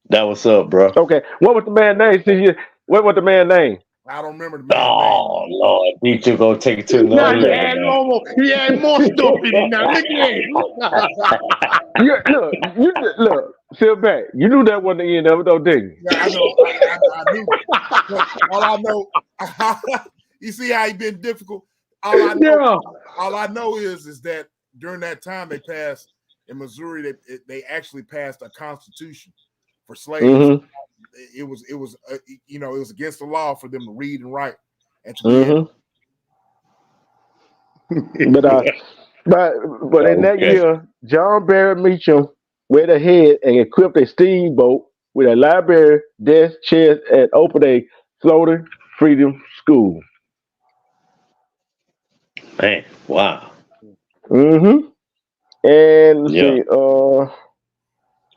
That what's up, bro. Okay. What was the man's name? What was the man's name? I don't remember the man's Oh name. Lord, D2 gonna take it to Now another he level, had man. more. He had more stuff in it. Now look at Look, sit back. You knew that wasn't the end of it, though, didn't you? Yeah, I know. I knew. But all I know, you see how he been difficult. Yeah. All I know is that during that time they passed in Missouri, they actually passed a constitution for slaves. Mm-hmm. It was it was against the law for them to read and write and to be But in that Okay. year, John Barrett Meacham went ahead and equipped a steamboat with a library, desk, chairs, and opened a floating freedom school. Man, wow. Mm-hmm. And let's Yeah. see.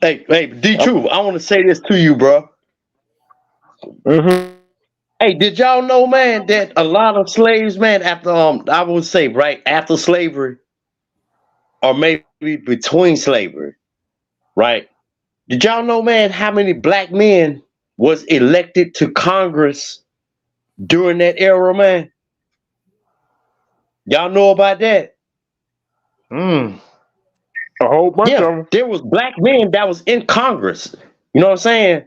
Hey, D2, I want to say this to you, bro. Mm-hmm. Hey, did y'all know, man, that a lot of slaves, man, after I would say right after slavery, or maybe between slavery, right? Did y'all know, man, how many black men was elected to Congress during that era, man? Y'all know about that? A whole bunch of Yeah, them. there was black men that was in Congress. You know what I'm saying?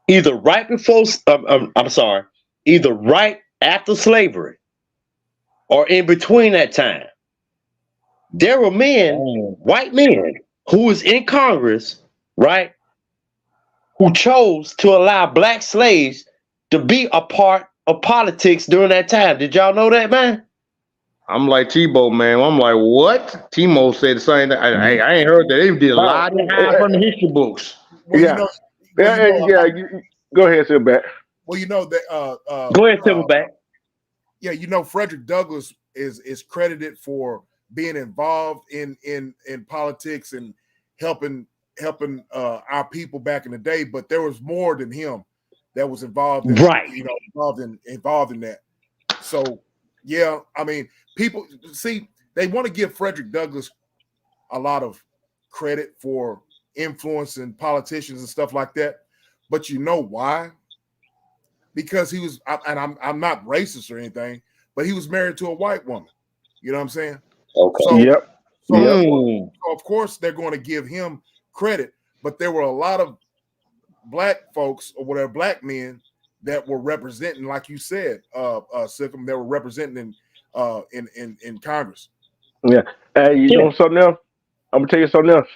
Either right before, I'm sorry, either right after slavery or in between that time. There were men, white men, who was in Congress, right, who chose to allow black slaves to be a part of politics during that time. Did y'all know that, man? I'm like Tebow, man. I'm like, what? Timo said the same thing. I ain't heard that. They did a lot to hide from the history books. Well, Yeah. Go ahead, sit back. well, you know that Go ahead, Silverback. yeah, you know, Frederick Douglass is credited for being involved in politics and helping our people back in the day, but there was more than him that was involved in Right. involved in that. So yeah, I mean, people see they want to give Frederick Douglass a lot of credit for influencing politicians and stuff like that, but you know why? Because he was, and I'm not racist or anything, but he was married to a white woman. You know what I'm saying? Okay. So, Yep. so of course they're going to give him credit, but there were a lot of black folks or whatever, black men that were representing, like you said, Sikkim, that were representing in Congress. Yeah. Hey, you know something else? I'm gonna tell you something else.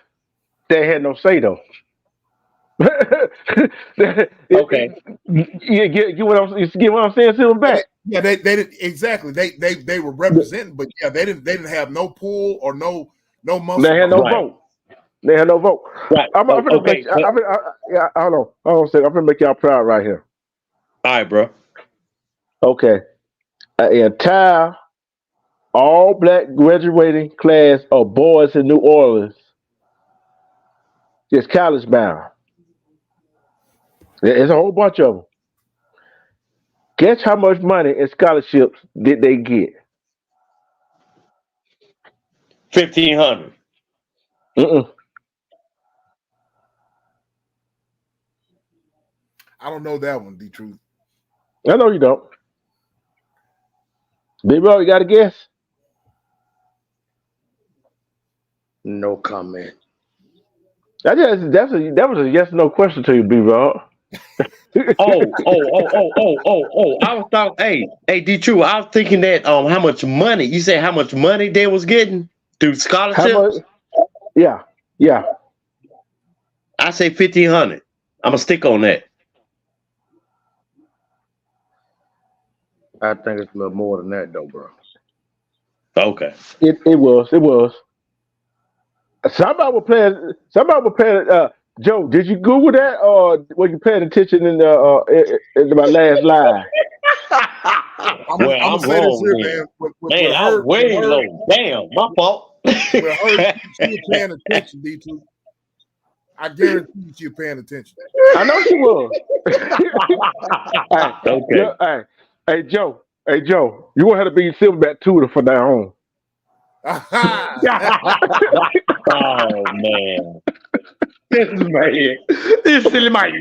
They had no say though. Okay. You get what I'm saying? Sit back. Yeah, they did exactly. They were representing, but yeah, they didn't have no pull or no muscle. They had no Right. vote. They had no vote. Right. I'm gonna Okay. make. Hold on a second. I'm gonna make y'all proud right here. All right, bro. Okay. An entire all black graduating class of boys in New Orleans is college bound. There's a whole bunch of them. Guess how much money in scholarships did they get? 1,500. Mm-mm. I don't know that one, the truth. I know you don't. Big bro, you got a guess? No comment. That was a yes or no question to you, B Rob. I was thought, hey, D True, I was thinking that how much money you said how much money they was getting through How much? scholarships? Yeah, yeah. I say 1,500. I'm gonna stick on that. I think it's a little more than that though, bro. Okay. It was. Somebody was playing. Somebody was playing. Joe, did you Google that, or were you paying attention in my last live? I'm Well, gonna I'm say this wrong here, then. man. Man, I'm way low. Damn, my fault. With her, she was paying attention, D2. I guarantee you she was paying attention. I know she was. Okay. Hey, Joe. Hey, Joe. You want her to be Silverback tutor from now on. Oh man. This silly man.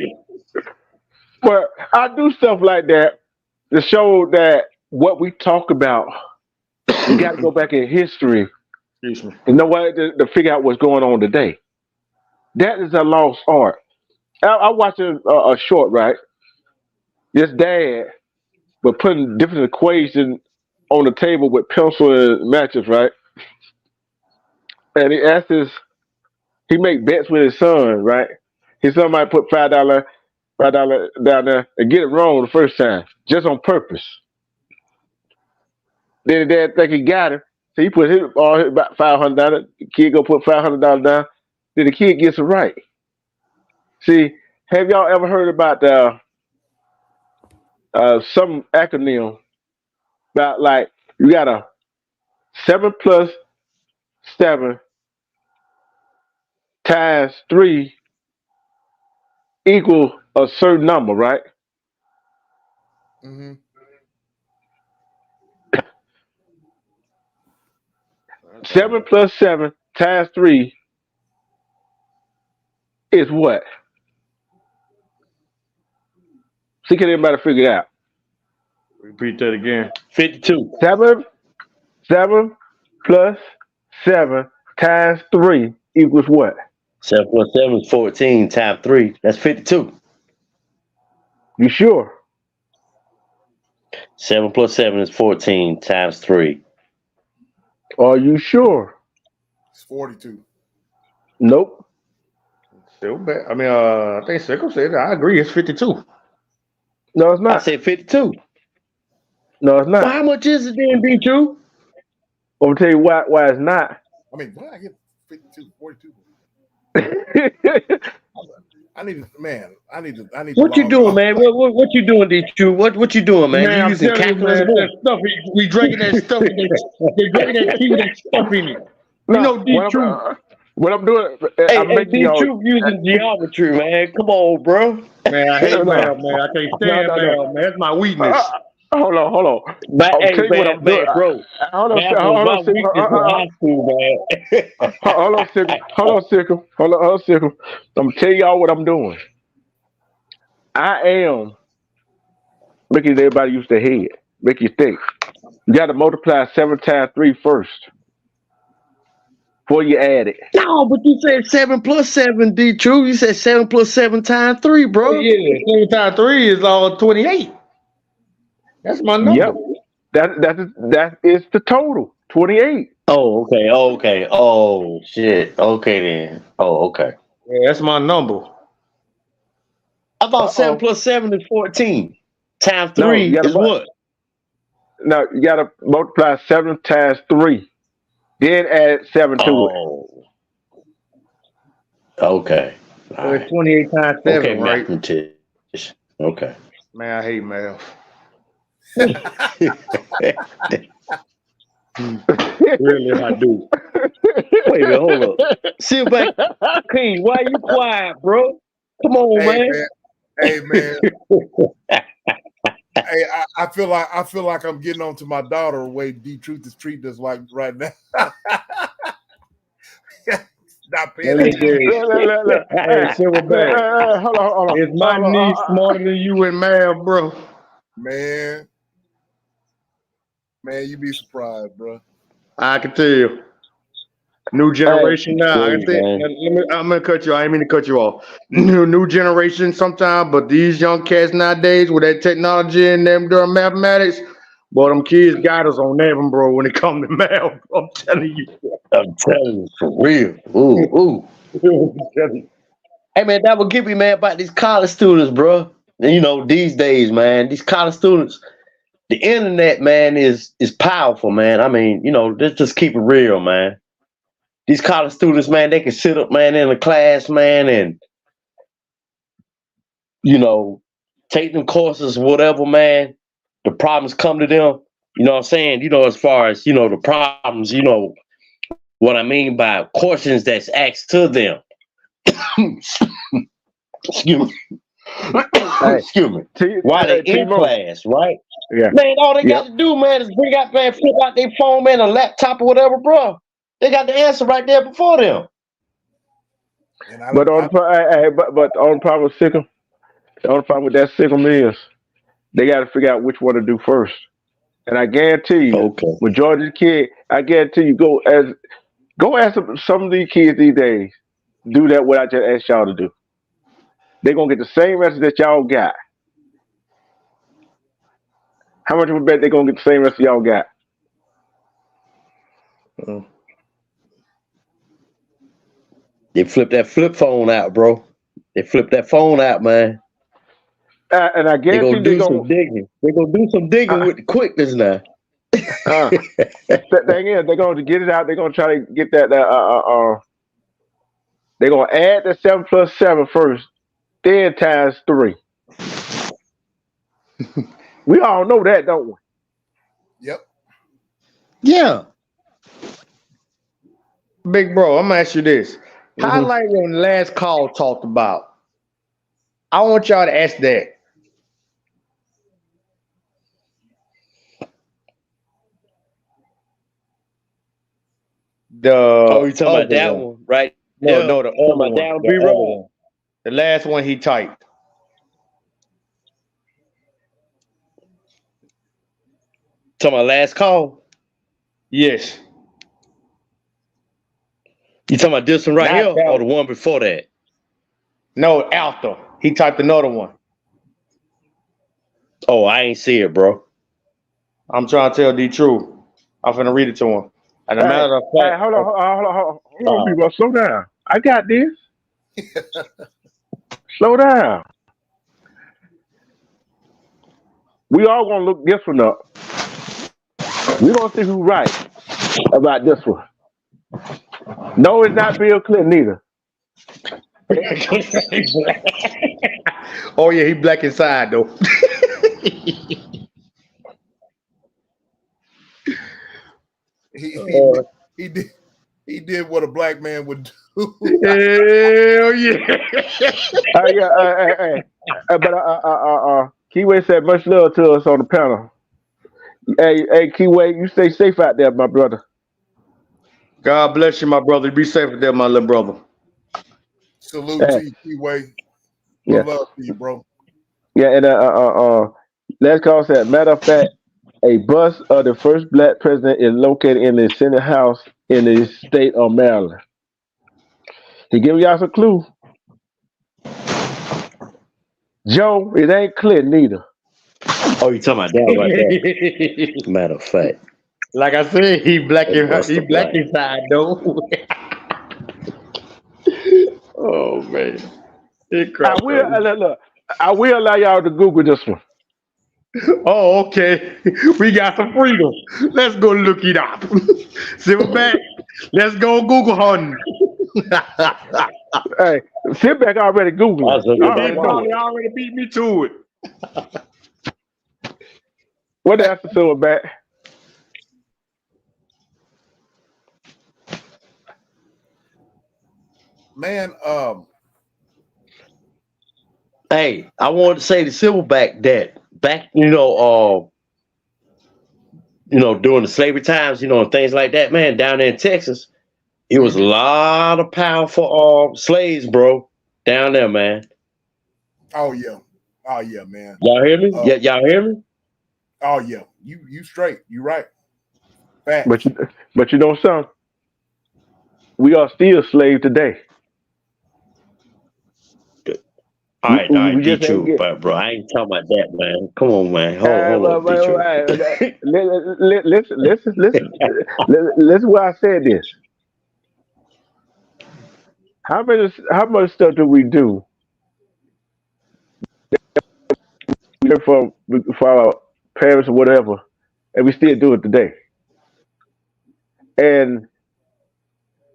But I do stuff like that to show that what we talk about, we got to go back in history Excuse me. and know what to figure out what's going on today. That is a lost art. I watched a short, right? This dad was putting different equations on the table with pencil and matches, right? And he make bets with his son, right? His son might put $5 down there and get it wrong the first time, just on purpose. Then the dad think he got it, so he put about $500. The kid go put $500 down. Then the kid gets it right. See, have y'all ever heard about some acronym about like you got a 7 + 7 times 3 equal a certain number, right? Mm-hmm. 7 + 7 times 3 is what? See, can anybody figure it out? Repeat that again. 52. 7 + 7 times 3 equals what? 7 + 7 is 14 times 3. That's 52. You sure? 7 + 7 is 14 times 3. Are you sure? It's 42. Nope. Still bad. I mean, I think Sickle said it. I agree. It's 52. No, it's I not. said 52. No, it's Well, not. how much is it then, D True? I'm gonna tell you why it's not. I mean, why did I get 52, 42? I need to, man. I need to. What you log doing, off. man? What you doing, D True? What you doing, man? Man, You I'm using telling you, calculus, man, boy? that stuff, we drinking that stuff, they drinking that tea with that stuff in it. You No, know, D True. what I'm doing, I'm Hey, making D y'all. True using geometry, man. Come on, bro. Man, I hate No. math, man. I can't stand math, man. That's my weakness. Hold on. But I'll hey, tell you what I'm doing. man, bro. Hold Math was on, my weakness in high school, man. hold on, Sickle. Hold on, Sickle. I'm gonna tell y'all what I'm doing. I am making everybody use their head, make you think. You got to multiply 7 times 3 first before you add it. No, but you said 7 + 7, D True. You said 7 + 7 times 3, Oh, bro. yeah, 7 times 3 is 28. That's my number. Yep, that is the total 28. Oh, okay. Oh, shit. Okay, then. Oh, okay. Yeah, that's my number. I thought 7 Uh-oh. + 7 is 14. Times No, you 3 got is to what? no, you got to multiply 7 times 3, then add 7 to it. Oh, okay. All So it's right. 28 times 7, Okay, right? mathematician. Okay. Man, I hate math. Really, I do. Wait a minute, hold up. Silverback King, why you quiet, bro? Come on, man. Hey, man. Hey, I feel like I'm getting on to my daughter the way D Truth is treating us like right now. Not paying attention. Hey, Silverback. Hold on. Is my niece smarter than you in math, bro? Man, you be surprised, bro. I can tell you. New generation now. I Crazy, think man. I'm gonna cut you. I ain't mean to cut you off. New generation sometimes, but these young cats nowadays with that technology and them during mathematics, boy, them kids got us on them, bro. When it come to math, I'm telling you. I'm telling you, for real. Ooh. I'm telling you. Hey man, that would get me, man, about these college students, bro. You know, these days, man, these college students, the internet, man, is powerful, man. I mean, you know, let's just keep it real, man. These college students, man, they can sit up, man, in a class, man, and you know, take them courses, whatever, man. The problems come to them. You know what I'm saying? You know, as far as, you know, the problems, you know, what I mean by questions that's asked to them. Excuse me. Hey, Excuse me. While they in T-Mo. class, right? Yeah. Man, all they got Yep. to do, man, is bring out, man, flip out their phone, man, a laptop or whatever, bro. They got the answer right there before them. And But on but on the problem with Sikkim, the only problem with that Sikkim is they got to figure out which one to do first. And I guarantee you, Okay. majority of the kid, I guarantee you, go ask some of these kids these days, do that what I just asked y'all to do. They're gonna get the same answer that y'all got. How much of a bet they're gonna get the same answer y'all got? They flip that flip phone out, bro. They flip that phone out, man. And I They guarantee gonna you they're do gonna. some digging. They gonna do some digging Uh, with the quickness now. the thing is, they're going to get it out. They're going to try to get that. They're going to add the 7 + 7 first, then times 3. We all know that, don't we? Yep. Yeah, big bro. I'm gonna ask you this. Highlight on the last call talked about. I want y'all to ask that. The Oh, you talking other about that one. one, right? No, Yeah. no, the Talking other about one. down The B other Rob. one. The last one he typed. Talking about last call. Yes. You talking about this one right Not here that or the one. one before that? No, after. He typed another one. Oh, I ain't see it, bro. I'm trying to tell the truth. I'm finna read it to him. As a Hey, matter of hey, fact, hold on, people, slow down. I got this. Slow down. We all gonna look this one up. We gonna see who's right about this one. No, it's not Bill Clinton either. oh yeah, he black inside though. he he did he did what a black man would do. Hell yeah. Yeah, but Keyway said much love to us on the panel. Hey, Keyway, you stay safe out there, my brother. God bless you, my brother. Be safe there, my little brother. Salute Hey, to you, Keyway. yeah, One love to you, bro. yeah, and last call said, matter of fact, a bust of the first black president is located in the Senate House in the state of Maryland. He giving y'all some clue. Joe, it ain't Clinton either. Oh, you talking about that right there? Matter of fact, Like I said, he black bust he the black black. inside though. oh man. It I cracked will up. look. I will allow y'all to Google this one. Oh, okay. We got some freedom. Let's go look it up. Silverback, let's go Google hunting. Hey, sit back already I Googling. was looking I at He that already know phone. it. probably already beat me to it. What the answer to it back? Man, Hey, I wanted to say to Silverback that back, during the slavery times, and things like that, man, down there in Texas, it was a lot of powerful slaves, bro, down there, man. oh yeah, man. Y'all hear me? Uh, Yeah, y'all hear me? oh yeah, you straight. You right. But Facts. you, but you know something. we are still slaves today. All right, We D just ain't True, get. but bro, I ain't talking about that, man. Come on, man. Hold Well, up, D True. listen. Why I said this. How much stuff do we do for our parents or whatever, and we still do it today? And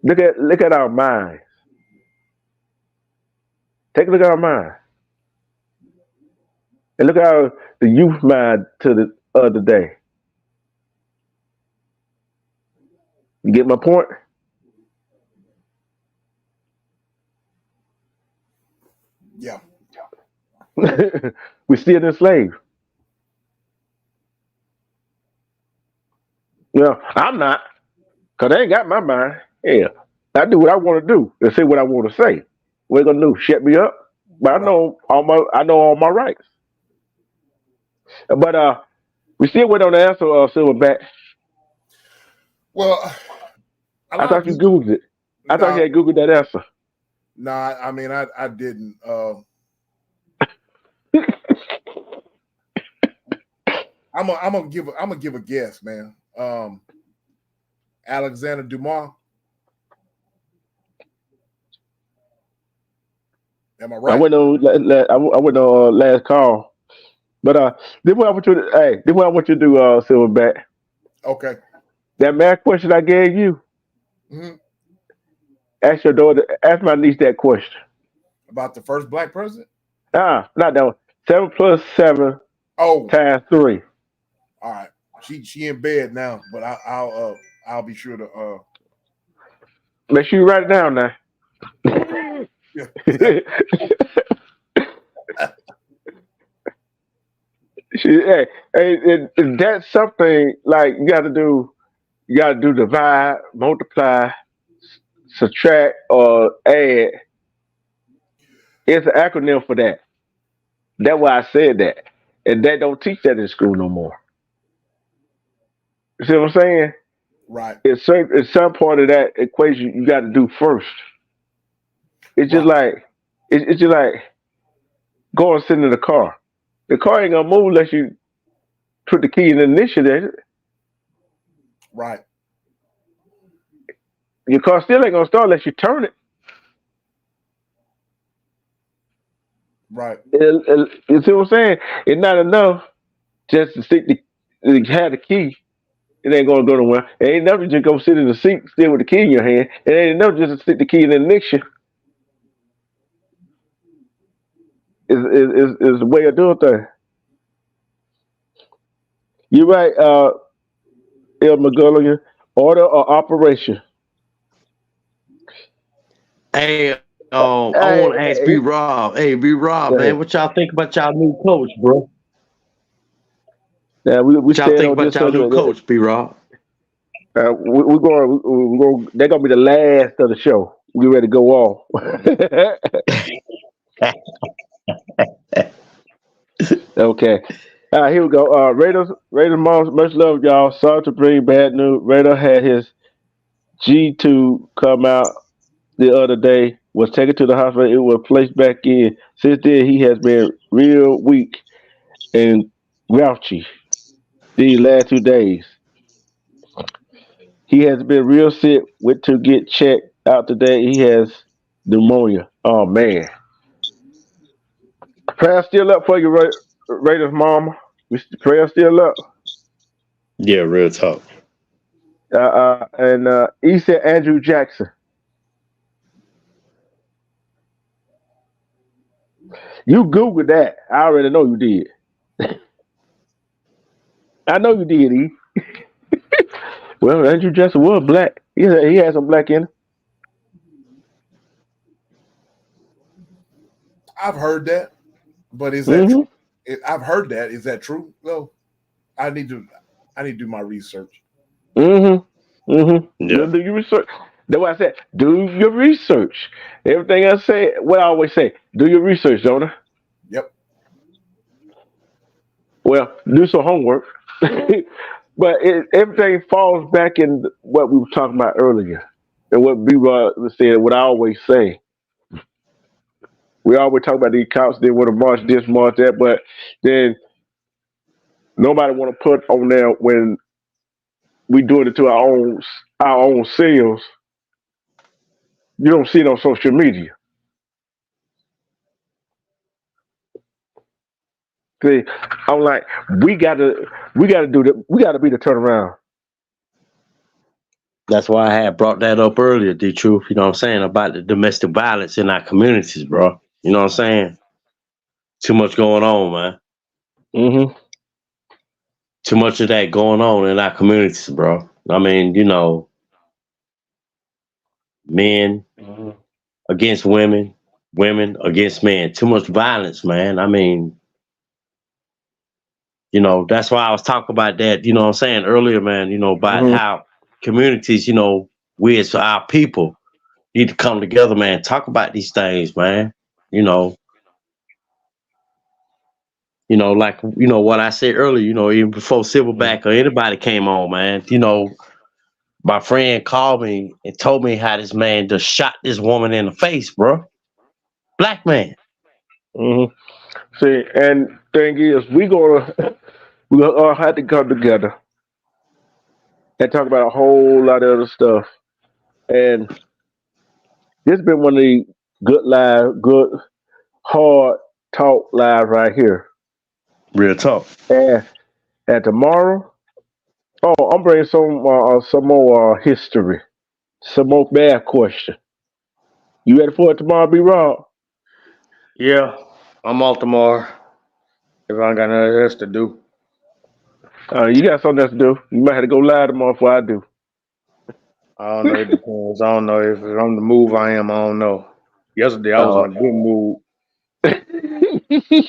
look at our minds. Take a look at our mind, and look at the youth mind to the other day. You get my point? Yeah. We still enslaved. Well, I'm not, cause they ain't got my mind. Yeah, I do what I want to do and say what I want to say. What they gonna do? Shut me up? But Right. I know all my rights. But we still wait on the answer, Silverback. Well, a I lot of thought you people. googled it. I thought Nah, you had googled that answer. nah. I mean, I didn't. I'm gonna give a guess, man. Alexander Dumas. Am I I right? went on. I went on last call. But this what I want you to. Hey, this what I want you to do, Silverback. Okay. That math question I gave you. Hmm. Ask your daughter. Ask my niece that question. About the first black president. Not that one. 7 plus 7 Oh, times 3. all right. She in bed now, but I'll be sure to Make sure you write it down now. yeah. That's something like you got to do. You got to do divide, multiply, subtract, or add. It's an acronym for that. That's why I said that, and they don't teach that in school no more. You see what I'm saying? Right. It's some part of that equation you got to do first. It's just Right. like it's just like going and sitting in the car. The car ain't gonna move unless you put the key in the ignition. Right. Your car still ain't gonna start unless you turn it. Right. You see what I'm saying? It's not enough just to have the key. It ain't gonna go nowhere. It ain't enough to just go sit in the seat still with the key in your hand. It ain't enough just to stick the key in the ignition. Is the way of doing things. You're right, El McGulligan. Order or operation. Hey, I want to ask B Hey, Rob. Hey, B Rob, go man, ahead. what y'all think about y'all new coach, bro? Now we What y'all stand think on about this y'all new subject. coach, B Rob? We're going. We're going. They're gonna be the last of the show. We ready to go off. Okay. Here we go. Raiders, much love, y'all. Sorry to bring bad news. Raider had his G2 come out the other day. Was taken to the hospital. It was placed back in. Since then, he has been real weak and grouchy these last 2 days. He has been real sick. Went to get checked out today. He has pneumonia. Oh man. Prayer still up for you, Raiders, mama. Prayer still up. Yeah, real talk. And he said Andrew Jackson. You Googled that. I already know you did. I know you did, E. Well, Andrew Jackson was black. He had some black in I've heard that, but is that true? him. I've heard that. Is that true? Well, I need to I need to do my research. Mm-hmm. Mm-hmm. Yeah. Do your research. That's why I said, do your research. Everything I say, what I always say, do your research, don't I? Yep. Well, do some homework. But everything falls back in what we were talking about earlier. and what B-Rod said, what I always say. We always talk about these cops, they want to march this, march that, but then nobody want to put on there when we doing it to our own selves. You don't see it on social media. See, I'm like, we gotta do that. We gotta be the turnaround. That's why I had brought that up earlier, the truth, you know what I'm saying, about the domestic violence in our communities, bro. You know what I'm saying? Too much going on, man. Mm-hmm. Too much of that going on in our communities, bro. I mean, you know, men against women, women against men. Too much violence, man. I mean, you know, that's why I was talking about that, you know what I'm saying, earlier, man, you know, about Mm-hmm. how communities, you know, we as our people need to come together, man, talk about these things, man. You know, like, you know, what I said earlier, you know, even before Silverback or anybody came on, man, you know, my friend called me and told me how this man just shot this woman in the face, bro. Black man. Mm-hmm. See, and thing is, we gonna all have to come together and talk about a whole lot of other stuff. And this has been one of the good hard talk live right here. Real talk. And tomorrow, oh, I'm bringing some more history, some more math question. You ready for it tomorrow, B Rob? Yeah, I'm off tomorrow. If I ain't got nothing else to do. You got something else to do. You might have to go live tomorrow before I do. I don't know. It depends. I don't know if I'm the move I am. I don't know. Yesterday I was in Uh, a good mood.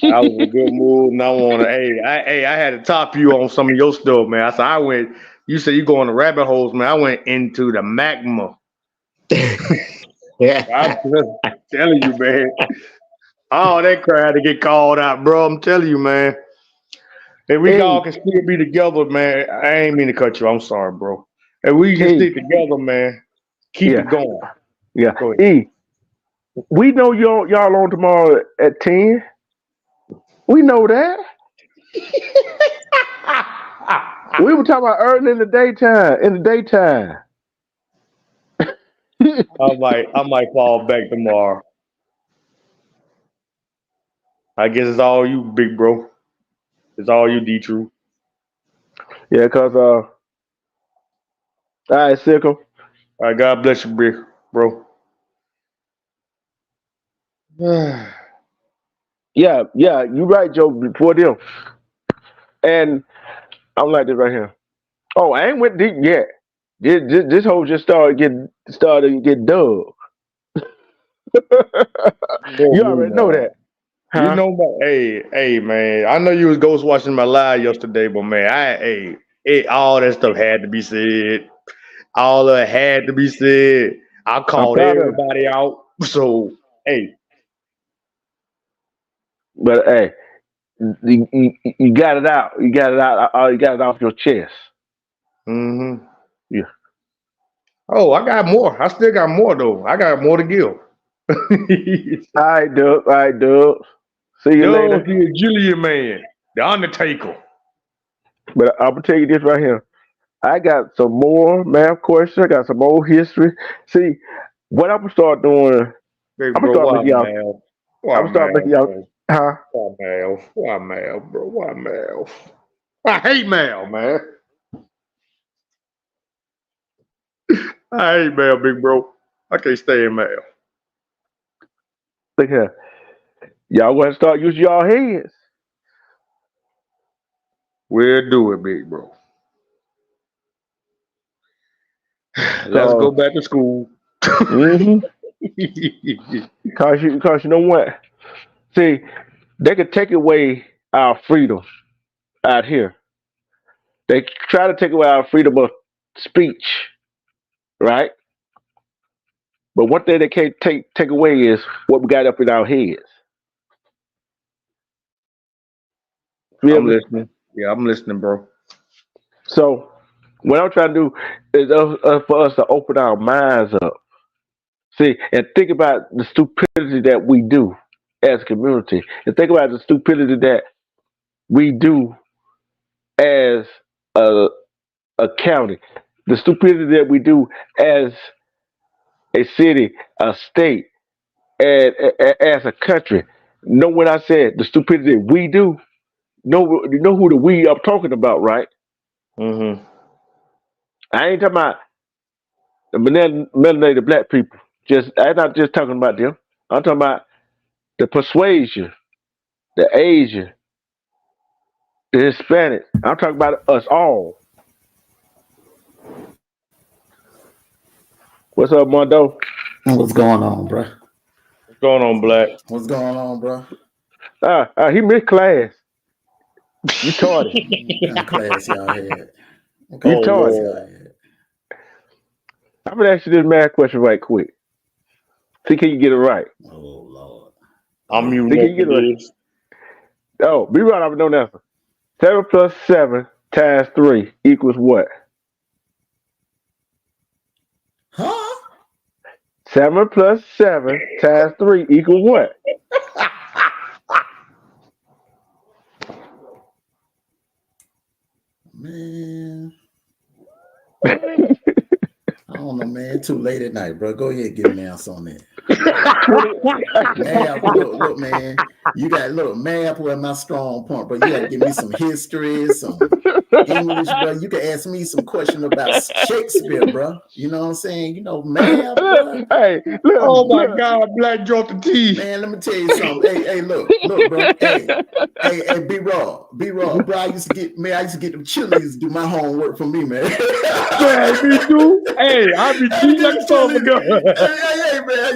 I was in a good mood, and I want to. I had to top you on some of your stuff, man. I said I went. You said you go on the rabbit holes, man. I went into the magma. I'm just telling you, man. Oh, that crowd to get called out, bro. I'm telling you, man. And we hey, all can still be together, man. I ain't mean to cut you. I'm sorry, bro. And we can hey, stick together, man. Keep it yeah, going. yeah. Go ahead. E, we know y'all on tomorrow at 10. We know that. We were talking about early in the daytime. In the daytime. I might fall back tomorrow. I guess it's all you, big bro. It's all you, D True. Yeah, cause all right, Sickle. All right, God bless you, big bro. Yeah, you right, Joe. Before them, and I'm like this right here. Oh, I ain't went deep yet. This whole just started to get dug. Know You me, already know man. that, You huh? know my hey, man. I know you was ghost watching my live yesterday, but man, all that stuff had to be said. All of it had to be said. I I'm called proud of it. everybody out. So hey, But hey, you got it out. You got it out. You got it off your chest. mm-hmm. Yeah. Oh, I got more. I still got more though. I got more to give. All right, Doug. All right, Doug. See you No, later. the Julian man, the Undertaker. But I'm gonna tell you this right here. I got some more math questions. I got some old history. See, what I'm gonna start doing, Big I'm gonna bro, start why making y'all. man? I'm Why gonna start making man, y'all. bro? Huh? Why Mal? Why Mal, bro? Why Mal? I hate Mal, man. I hate Mal, big bro. I can't stand Mal. Look here. Y'all gonna start using y'all heads. We'll do it, big bro. Let's go Cause, back to school. mm-hmm. Cause you know what? See, they could take away our freedom out here. They try to take away our freedom of speech, right? But one thing they can't take away is what we got up in our heads. Feel I'm me? listening. Yeah, I'm listening, bro. So What I'm trying to do is for us to open our minds up. See, and think about the stupidity that we do as a community, and think about the stupidity that we do as a, a county, the stupidity that we do as a city, a state, and as a country. Know what I said? The stupidity we do. You know who the we I'm talking about, right? Mm-hmm. I ain't talking about the melanated black people. I'm not just talking about them. I'm talking about the persuasion, the Asian, the Hispanic. I'm talking about us all. What's up, Mondo? What's going on, bro? What's going on, Black? What's going on, bro? He missed class. You taught it. What kind of class y'all had? What You kind of Oh taught class it. Lord. y'all had? I'm gonna ask you this math question right quick. See, can you get it right? Oh Lord. I'm See, muting can up you for get it right? this. Oh, be right. I have no answer. 7 plus 7 times 3 equals what? Huh? 7 plus 7 times 3 equals what? Man, I don't know, man. Too late at night, bro. Go ahead, give me an answer on that. 20. Math, look, man. You got math was my strong point, but you got to give me some history, some English, bro. You can ask me some question about Shakespeare, bro. You know what I'm saying? You know, math, bro. Hey, look, Oh my look. God, Black dropped the teeth. Man, let me tell you something. Hey, look, bro. Hey, B-Raw, bro. I used to get them Chili's to do my homework for me, man. Man, me too. Hey, I be cheating like a son of a gun. Hey, man. I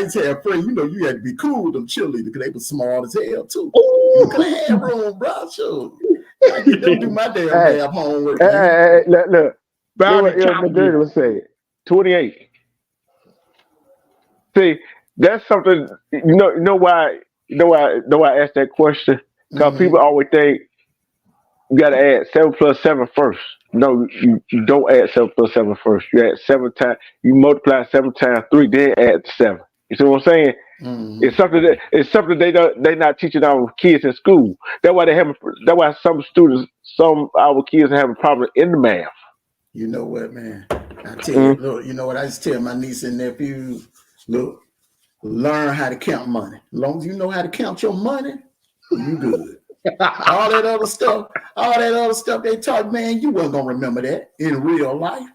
used to have friends. You know, you had to be cool with them Chili's because they was smart as hell too. You could have room, bro. Sure. I get them do my damn Hey, math homework, man. hey, look. But Look I what be El counting McGregor you. was saying. 28. See, that's something. You know why I asked that question? Because people always think you got to add 7 plus 7 first. No, you don't add 7 plus 7 first. You add 7 times. You multiply 7 times 3, then add 7. You see what I'm saying? Mm-hmm. It's something they not teaching our kids in school. That's why That's why some our kids are having problems in the math. You know what, man? I tell you, Mm. look, you know what I just tell my niece and nephews, look, learn how to count money. As long as you know how to count your money, you good. all that other stuff they taught, man, you wasn't gonna remember that in real life.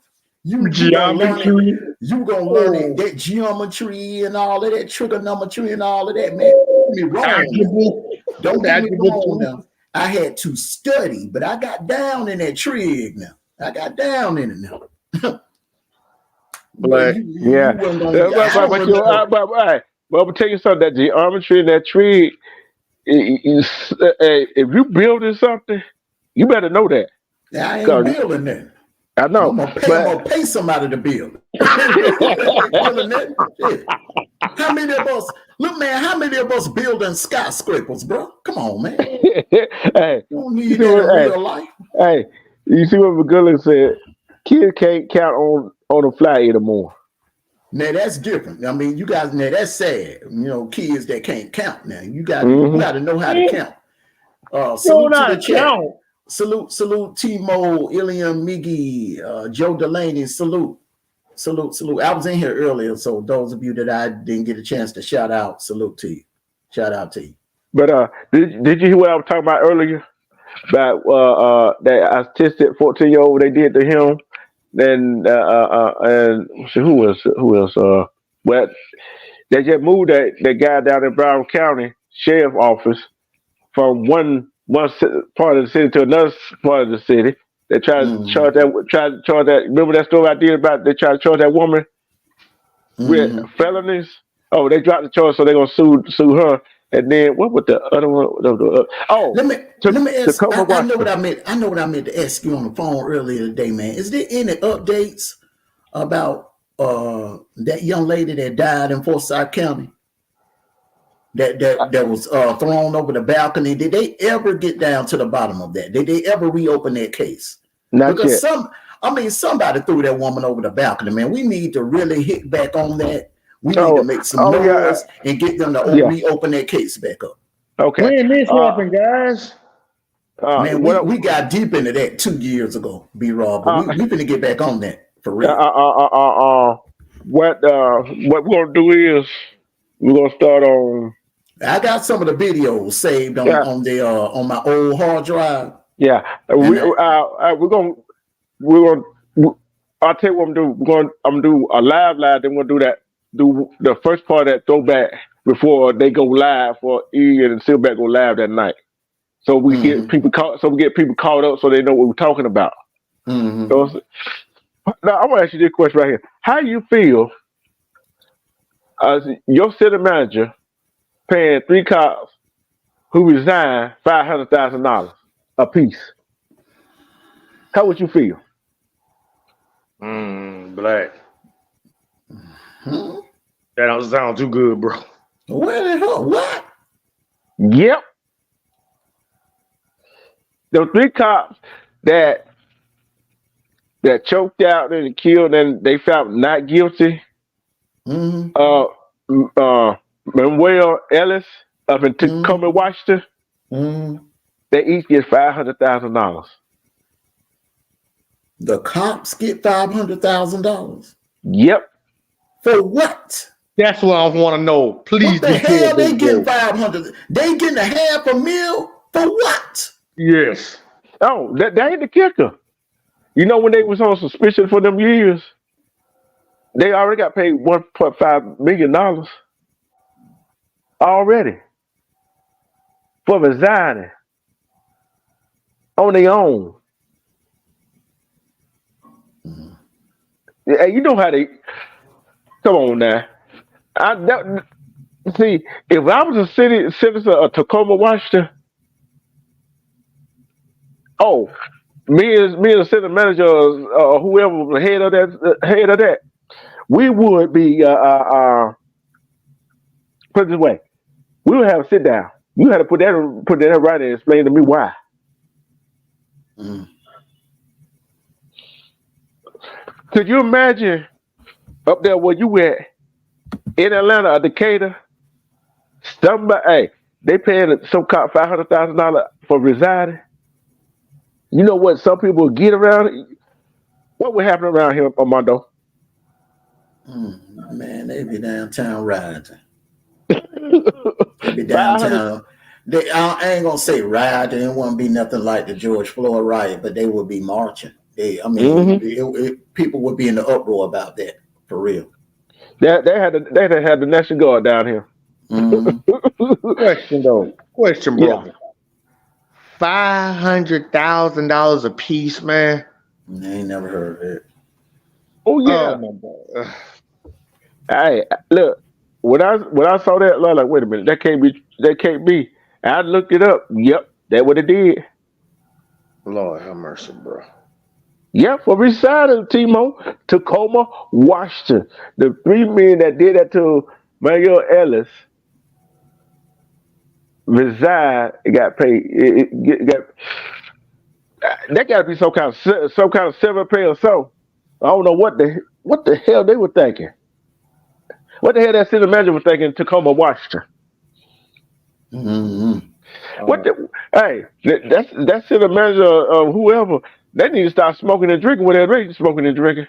You gonna learn it. Geometry. You gonna learn it, Oh, that geometry and all of that, trigonometry and all of that, man. Don't get me wrong now. algebra. Don't get me Algebra wrong too. now. I had to study, but I got down in that trig now. I got down in it now. But Black. you Yeah, wasn't gonna. I don't but you remember. but I'm gonna tell you something. That geometry and that tree, if you building something, you better know that. I ain't 'Cause building that. I know, I'm gonna but pay somebody to build. Ain't building that. Shit. How many of us? Look, man. How many of us building skyscrapers, bro? Come on, man. hey, You don't you need see that in what? real life. Hey, you see what McGullin said? Kids can't count on the fly anymore. Now that's different. I mean, you guys. Now that's sad. You know, kids that can't count. Now you got Hmm to know how to count. No, Salute to the not chat. count. Salute, Timo, Iliam, Miggy, Joe Delaney. Salute. I was in here earlier, so those of you that I didn't get a chance to shout out, salute to you. Shout out to you. But did you hear what I was talking about earlier? About that autistic 14-year-old they did to him. Then and who else? Well, they just moved that guy down in Brown County Sheriff Office from part of the city to another part of the city. They Mm-hmm. tried to charge that. Remember that story I did about they tried to charge that woman with Mm-hmm. felonies? Oh, they dropped the charge, so they're gonna sue her. And then what was the other one? Let me ask. Tacoma, I know what Washington. I meant. I know what I meant to ask you on the phone earlier today, man. Is there any updates about that young lady that died in Forsyth County? That was thrown over the balcony. Did they ever get down to the bottom of that? Did they ever reopen that case? Not Because yet. some I mean, somebody threw that woman over the balcony, man. We need to really hit back on that. We need to make some noise and get them to reopen that case back up. Okay. When this happened, guys? Man, we got deep into that 2 years ago, B-Rob. But we finna get back on that for real. What we're gonna do is we're gonna start on. I got some of the videos saved on my old hard drive. Yeah, we're gonna. I'll tell you what I'm doing. I'm gonna do a live. Then we'll do the first part of that throwback before they go live for E and Silverback go live that night. So we get people caught up so they know what we're talking about. Mm-hmm. So, now I want to ask you this question right here: how do you feel as your city manager paying 3 cops who resigned $500,000 a piece? How would you feel? Black. That don't sound too good, bro. Where the hell? What? Yep. Those 3 cops that choked out and killed and they found not guilty. Manuel Ellis up in Tacoma, Washington. They each get $500,000. The cops get $500,000. Yep. For what? That's what I want to know. Please. What the hell they getting 500? They getting $500,000 for what? Yes. Oh, that ain't the kicker. You know when they was on suspicion for them years, they already got paid $1.5 million already for resigning on their own. You know how they come on now. See, if I was a citizen of Tacoma, Washington, me as the city manager or whoever was the head of that, we would be put it this way, we would have a sit down. You had to put that right and explain to me why. Could you imagine up there where you at in Atlanta or Decatur? Somebody, they paying some cop $500,000 for residing. You know what some people get around? What would happen around here, Armando? Man, they be downtown rioting. They be downtown. I ain't gonna say rioting. It wouldn't be nothing like the George Floyd riot, but they would be marching. People would be in the uproar about that for real. They had the National Guard down here. Question, bro. $500,000 a piece, man. I ain't never heard of it. Oh yeah. Hey, look. When I saw that, I was like, wait a minute, that can't be. And I looked it up. Yep, that's what it did. Lord have mercy, bro. Yep, for residing Tacoma, Washington. The 3 men that did that to Manuel Ellis resigned and got paid. That got to be some kind of severance pay or so. I don't know what the hell they were thinking. What the hell that city manager was thinking in Tacoma, Washington? Hey, that city manager or whoever, they need to start smoking and drinking when they're ready smoking and drinking.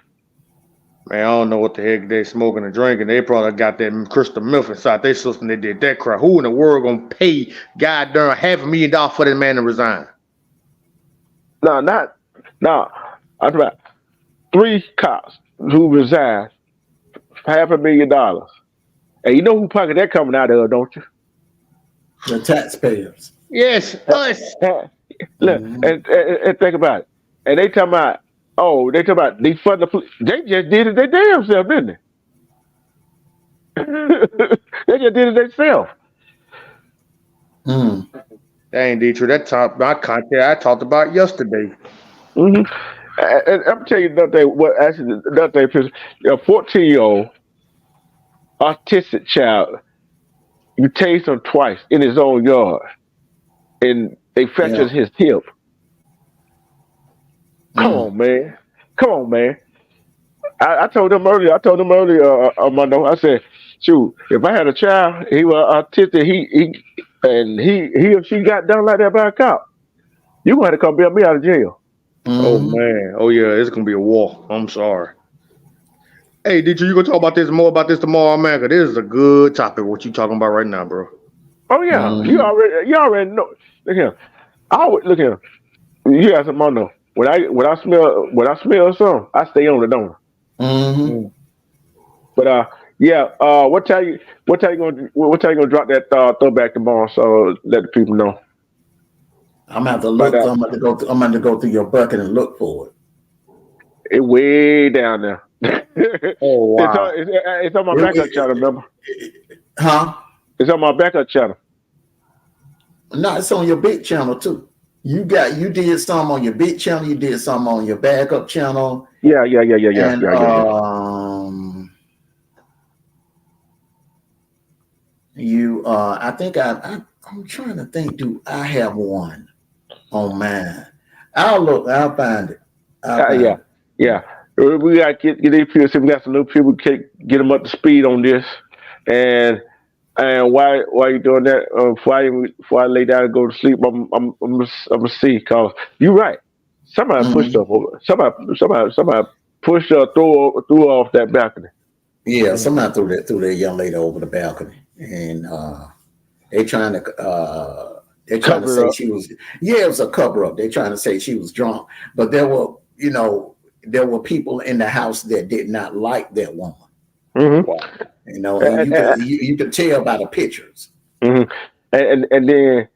Man, I don't know what the heck they smoking and drinking. They probably got that crystal milk inside their system. They did that crap. Who in the world gonna pay goddamn $500,000 for that man to resign? No. I'm talking about 3 cops who resigned, $500,000. And you know who pocket that coming out of, don't you? The taxpayers. Yes, us. Look, and think about it. And they talking about defund the police. They just did it their damn self, didn't they? They just did it themselves. That ain't true. That my content I talked about yesterday. And I'm telling you another thing. A 14-year-old autistic child, you tased him twice in his own yard, and they fractured his hip. Come on, man. Come on, man. I told them earlier. Armando. I said, shoot, if I had a child, he was autistic. He or she got done like that by a cop. You gonna have to come bail me out of jail. Oh Mm-hmm. man. Oh yeah, it's gonna be a war. I'm sorry. Hey, did you gonna talk about this more about this tomorrow, man? 'Cause this is a good topic. What you talking about right now, bro? Oh yeah, Mm-hmm. you already know. Look here. I always look here. You got some know. When I smell something, I stay on it, don't I? Mm-hmm. Mm. But yeah. What time you gonna drop that throwback tomorrow? So let the people know. I'm gonna have to But look. I'm gonna go through your bucket and look for it. it way down there. Oh wow. It's on my backup channel. Remember? Huh? It's on my backup channel. No, it's on your big channel too. You did some on your big channel. You did some on your backup channel, and Yeah. you. I think I'm trying to think. Do I have one on mine? I'll look. I'll find it. I'll Yeah, find it. yeah. We got to get these people. See, we got some new people. Get them up to speed on this. And why you doing that? Before I lay down and go to sleep, I'm gonna see. Cause you're right. Somebody pushed Mhm. up over. Somebody pushed her threw her off that balcony. Yeah, somebody threw that young lady over the balcony, and they trying to they're trying to Cover say her up. she was. Yeah, it was a cover up. They're trying to say she was drunk, but there were people in the house that did not like that woman. Mm-hmm. Wow. And And, and, you could tell by the pictures. mhm. And then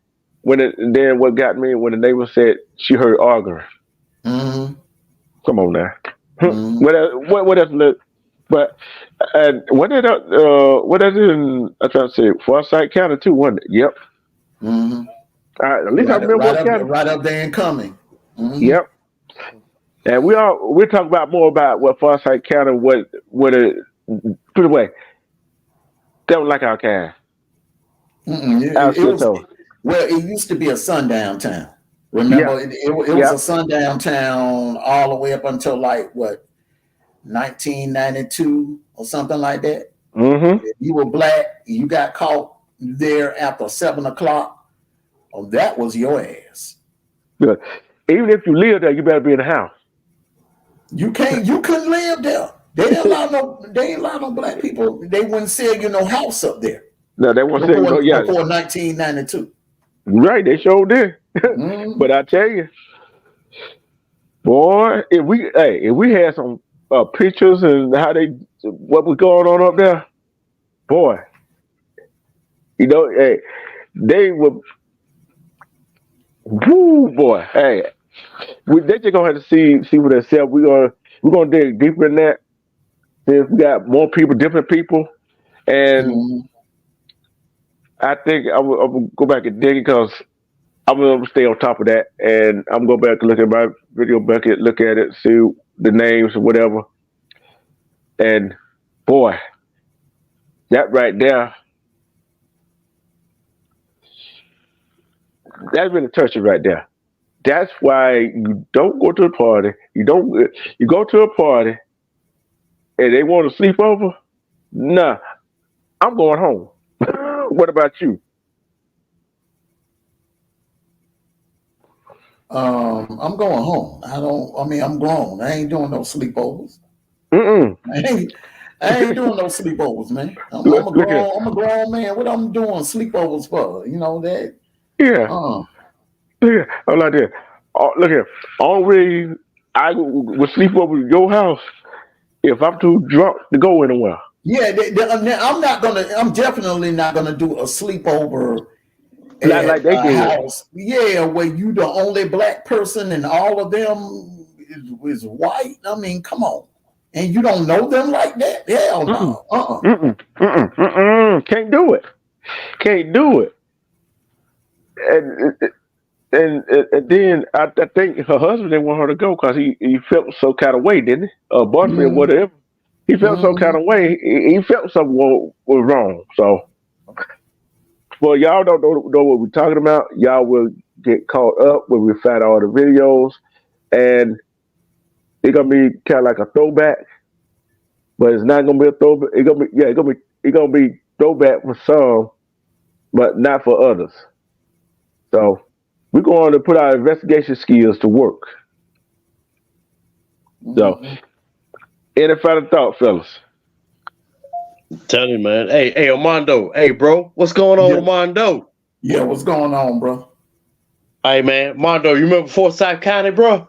then what got me when the neighbor said she heard arguing. Mm-hmm. Come on now. Mm-hmm. What else? But and what is in I try to say Forsyth County too, wasn't it? Yep. Mm-hmm. At least I remember what county. Right up there and coming. Mm-hmm. Yep. And we're talking about more about what Forsyth County what it put away. That was like our kind. Mm-mm. Our It was told. well. It used to be a sundown town. Yeah. Remember, it was Yeah. a sundown town all the way up until like what 1992 or something like that. Mm-hmm. If you were black, you got caught there after 7 o'clock. Oh, that was your ass. Good. Even if you live there, you better be in the house. You couldn't live there. They didn't allow no black people. They wouldn't sell you no house up there No, they won't say you know. Yeah. before 1992. Right. They sure did. Mm-hmm. But I tell you, boy, if we had some pictures and what was going on up there, boy, hey, they were, woo, boy, hey, they just gonna have to see for themselves. We're gonna dig deeper in that. Since we got more people, different people, and Mm-hmm. I think I will go back and dig it because I'm gonna stay on top of that, and I'm gonna go back and look at my video bucket, look at it, see the names or whatever, and boy, that right there, that's really touching right there. That's why you don't go to a party. You don't. You go to a party and they want to sleep over. Nah, I'm going home. What about you? I'm going home. I mean, I'm grown. I ain't doing no sleepovers. Mm-mm. I ain't, I ain't doing no sleepovers, man. Look here. I'm a grown man. What I'm doing sleepovers for? You know that? Yeah. Uh, Look here. I'm like this. Look here. Only I would sleep over at your house if I'm too drunk to go anywhere. yeah. I'm not gonna. I'm definitely not gonna do a sleepover Not like at they a did. house. Yeah, where you the only black person and all of them is white. I mean, come on. And you don't know them like that? Hell Mm-mm. no. Uh-uh. Mm-mm. Mm-mm. Mm-mm. Can't do it. Can't do it. And and then I think her husband didn't want her to go because he felt some kind of way, didn't he? Boyfriend, Mm-hmm. whatever. He felt some kind Mm-hmm. of way. He felt something was wrong. So, well, y'all don't know what we're talking about. Y'all will get caught up when we find all the videos. And It's gonna be kind of like a throwback, but it's not gonna be a throwback. It's gonna be throwback for some, but not for others. So we're going to put our investigation skills to work. So, Mhm. any final thought, fellas? Tell you, man. Hey, Armando. Hey, bro. What's going on, Yeah, Armando? yeah. What's going on, bro? Hey, man. Armando, you remember Forsyth County, bro?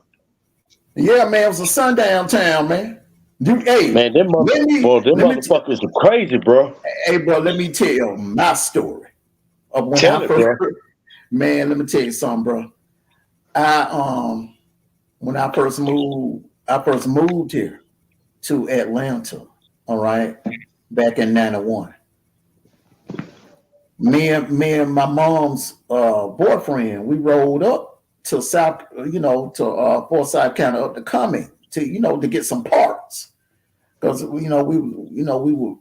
Yeah, man. It was a sundown town, man. Hey, Man, them let me, motherfuckers are crazy, bro. hey, bro. Let me tell you my story of when Tell I it, first. bro. Man, let me tell you something, bro. I when I first moved here to Atlanta. All right, back in '91. Me and my mom's boyfriend, we rolled up to South, to Forsyth County up to Cumming to to get some parts because we were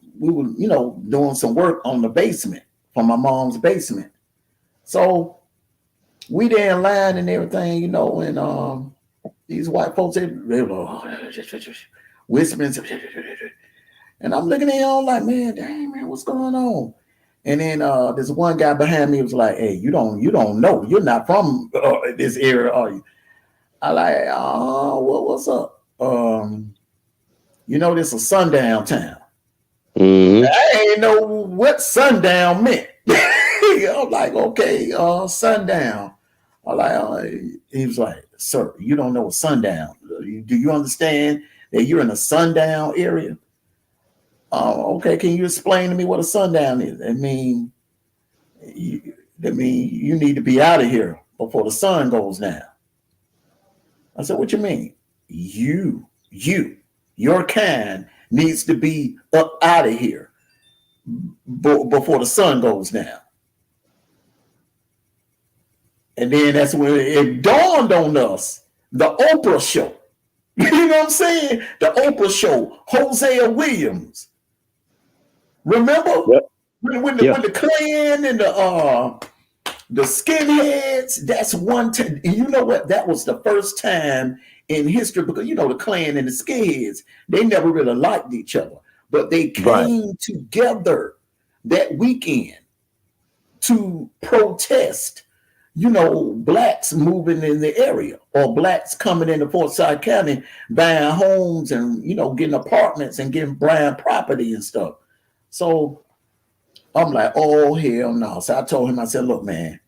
doing some work on the basement from my mom's basement. So we there in line and everything, and these white folks they were whispering, and I'm looking at y'all like, man, dang man, what's going on? And then this one guy behind me was like, "Hey, you don't know. You're not from this area, are you?" I like, "Oh, what's up? This is a sundown town." Mm-hmm. I ain't know what sundown meant. I'm like, "Okay, sundown." I like, he was like, "Sir, you don't know what sundown? Do you understand that you're in a sundown area?" Oh, okay. Can you explain to me what a sundown is? You need to be out of here before the sun goes down. I said, what you mean? Your kind needs to be up out of here before the sun goes down. And then that's when it dawned on us, the Oprah show. You know what I'm saying? The Oprah show, Hosea Williams. Remember Yep. when Yeah. the Klan and the skinheads, that's one time. And you know what? That was the first time in history because the Klan and the skinheads, they never really liked each other, but they Right. came together that weekend to protest, blacks moving in the area or blacks coming into Forsyth County, buying homes and, getting apartments and getting brand property and stuff. So I'm like, oh, hell no. So I told him, I said, look, man,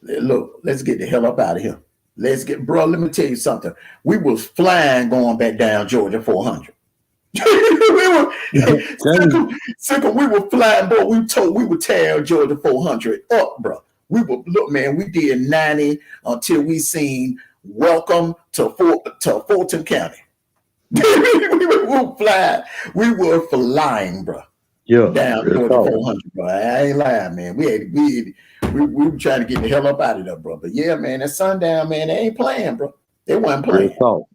let's get the hell up out of here. Bro, let me tell you something. We was flying going back down Georgia 400. we were flying, bro. We were tearing Georgia 400 up, bro. Look, man, we did 90 until we seen welcome to Fulton County. We were flying, bro. Yeah. Down Georgia 400, bro. I ain't lying, man. We were trying to get the hell up out of there, bro. But yeah, man, that sundown, man, they ain't playing, bro. They wasn't Real playing. talk.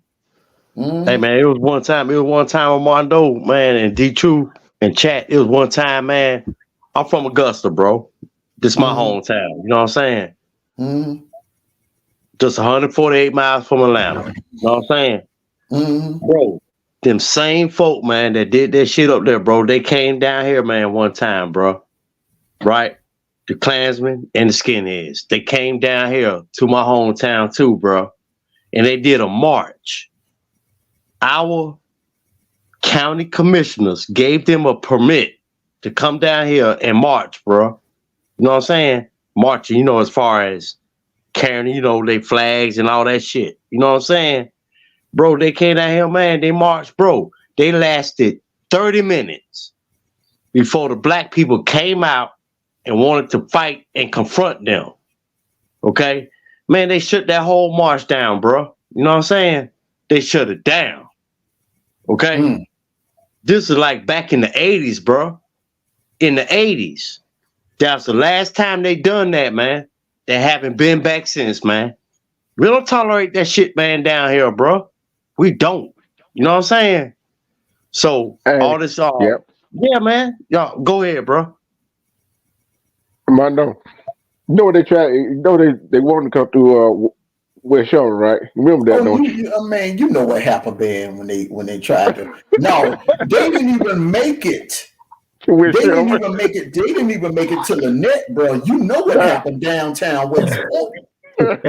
Mm-hmm. Hey, man, it was one time Armando, man, and D-True and chat. It was one time, man. I'm from Augusta, bro. This is my hometown. You know what I'm saying? Mm-hmm. Just 148 miles from Atlanta. You know what I'm saying? Mm-hmm. Bro, them same folk, man, that did that shit up there, bro, they came down here, man, one time, bro. Right? The Klansmen and the skinheads. They came down here to my hometown too, bro. And they did a march. Our county commissioners gave them a permit to come down here and march, bro. You know what I'm saying? Marching, as far as carrying, they flags and all that shit. You know what I'm saying? Bro, they came down here, man. They marched, bro. They lasted 30 minutes before the black people came out and wanted to fight and confront them. Okay? Man, they shut that whole march down, bro. You know what I'm saying? They shut it down. Okay? Mm. This is like back in the 80s, bro. In the 80s. That's the last time they done that, man. They haven't been back since, man. We don't tolerate that shit, man, down here, bro. We don't. You know what I'm saying? So Hey, all this, yep. yeah, man. Y'all go ahead, bro. Armando. You know what they try? You know they want to come through Well, sure, right? Remember that, Oh, don't you? man, you know what happened, man, when they tried to. No, they didn't even make it. Well, They didn't sure. even make it. They didn't even make it to the net, bro. You know what happened downtown West Point? That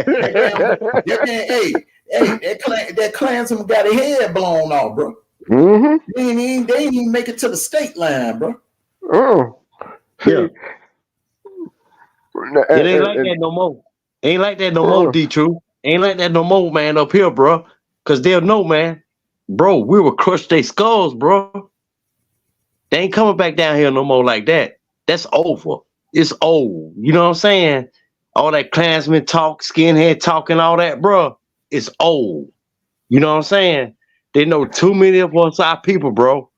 Klansman got a head blown off, bro. Mm-hmm. They didn't even make it to the state line, bro. Oh, see, Yeah. It ain't like that no more. Ain't like that no more, D-True. Ain't like that no more, man, up here, bro. Because they'll know, man. Bro, we will crush their skulls, bro. They ain't coming back down here no more like that. That's over. It's old. You know what I'm saying? All that Klansman talk, skinhead talk, and all that, bro. It's old. You know what I'm saying? They know too many of us, our people, bro.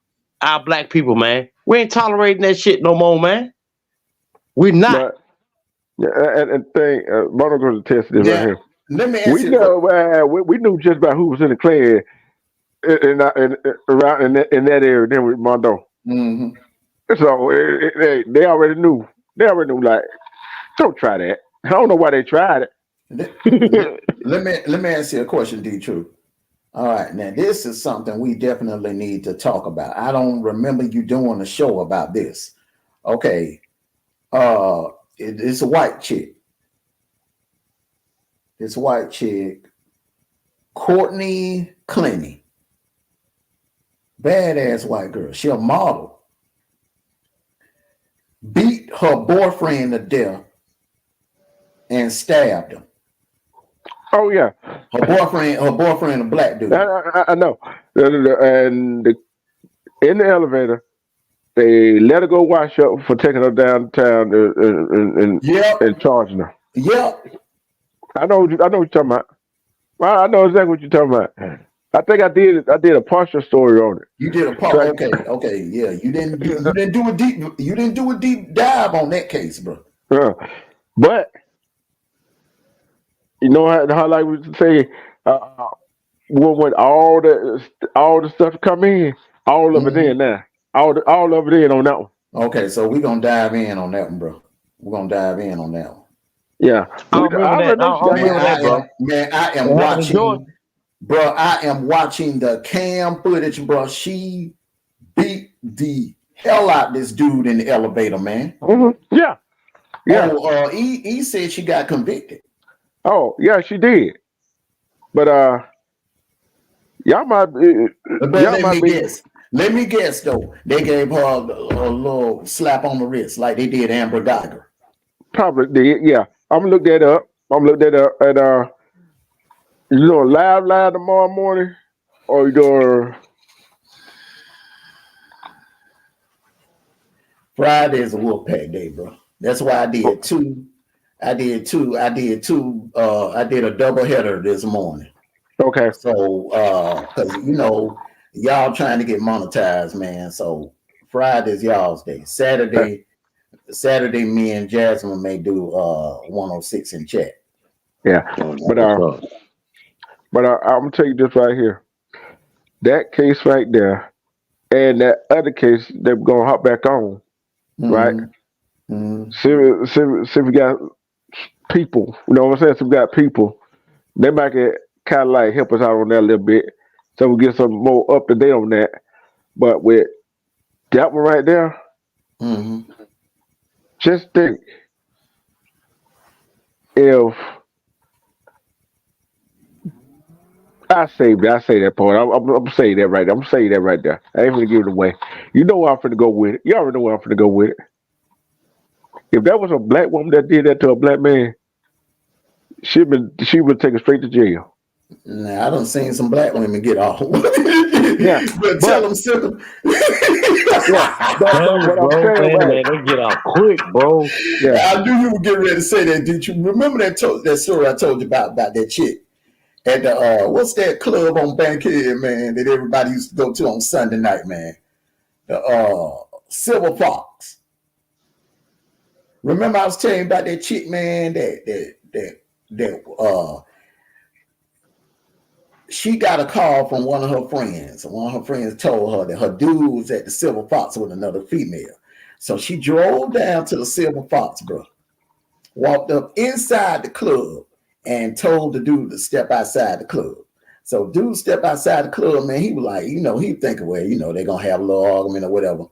Our black people, man. We ain't tolerating that shit no more, man. We're not. but yeah, and thing, Mono going to test this right Now, here. let me ask We you. know, we knew just about who was in the Klan around in that area. Then with Mondo. Mm-hmm. So they already knew. They already knew. Like, don't try that. I don't know why they tried it. Let me ask you a question, D-True. All right, now this is something we definitely need to talk about. I don't remember you doing a show about this. Okay, it's a white chick. This white chick, Courtney Clenny, badass white girl. She a model. Beat her boyfriend to death and stabbed him. Oh yeah, Her boyfriend, a black dude. I know. And in the elevator, they let her go wash up for taking her downtown and charging her. Yep. I know what you're talking about. Well, I know exactly what you're talking about. I think I did a partial story on it. You did a part. Okay, yeah. You didn't do a deep dive on that case, bro. But you know how like we say, when all the stuff come in, all of it in now, all of it in on that one. Okay, so we're gonna dive in on that one, bro. We're gonna dive in on that one. Yeah, I remember that, bro. Man, I am watching, bro. I am watching the cam footage, bro. She beat the hell out this dude in the elevator, man. Mm-hmm. Yeah. Oh, he said she got convicted. Oh, yeah, she did. But y'all might. Let me guess though. They gave her a little slap on the wrist, like they did Amber Geiger. Probably did. Yeah, I'm gonna look that up. And you doing live tomorrow morning, or you doing Friday is a Wolfpack day, bro. That's why I did two. I did a double header this morning. Okay. So, because y'all trying to get monetized, man. So Friday's y'all's day. Saturday, me and Jasmine may do 106 in chat. Yeah, but I'm gonna tell you this right here. That case right there, and that other case they're gonna hop back on, right? Mm-hmm. See, we got people. You know what I'm saying? So we got people. They might get kind of like help us out on that a little bit, so we get some more up to date on that. But with that one right there, just think if I say that part. I'm gonna say that right there. I'm gonna say that right there. I ain't gonna give it away. You know where I'm finna go with it. You already know where I'm finna go with it. If that was a black woman that did that to a black man, she would take it straight to jail. Nah, I done seen some black women get off. Yeah, but tell them simple. Yeah, but what I'm saying, man, they get off quick, bro. Yeah, I knew you were getting ready to say that. Did you remember that story I told you about that chick at the what's that club on Bankhead, man, that everybody used to go to on Sunday night, man? The Silver Fox. Remember I was telling you about that chick, man, that she got a call from one of her friends. One of her friends told her that her dude was at the Silver Fox with another female. So she drove down to the Silver Fox, bro. Walked up inside the club and told the dude to step outside the club. So dude stepped outside the club, man. He was like, he thinking, well, they're gonna have a little argument or whatever.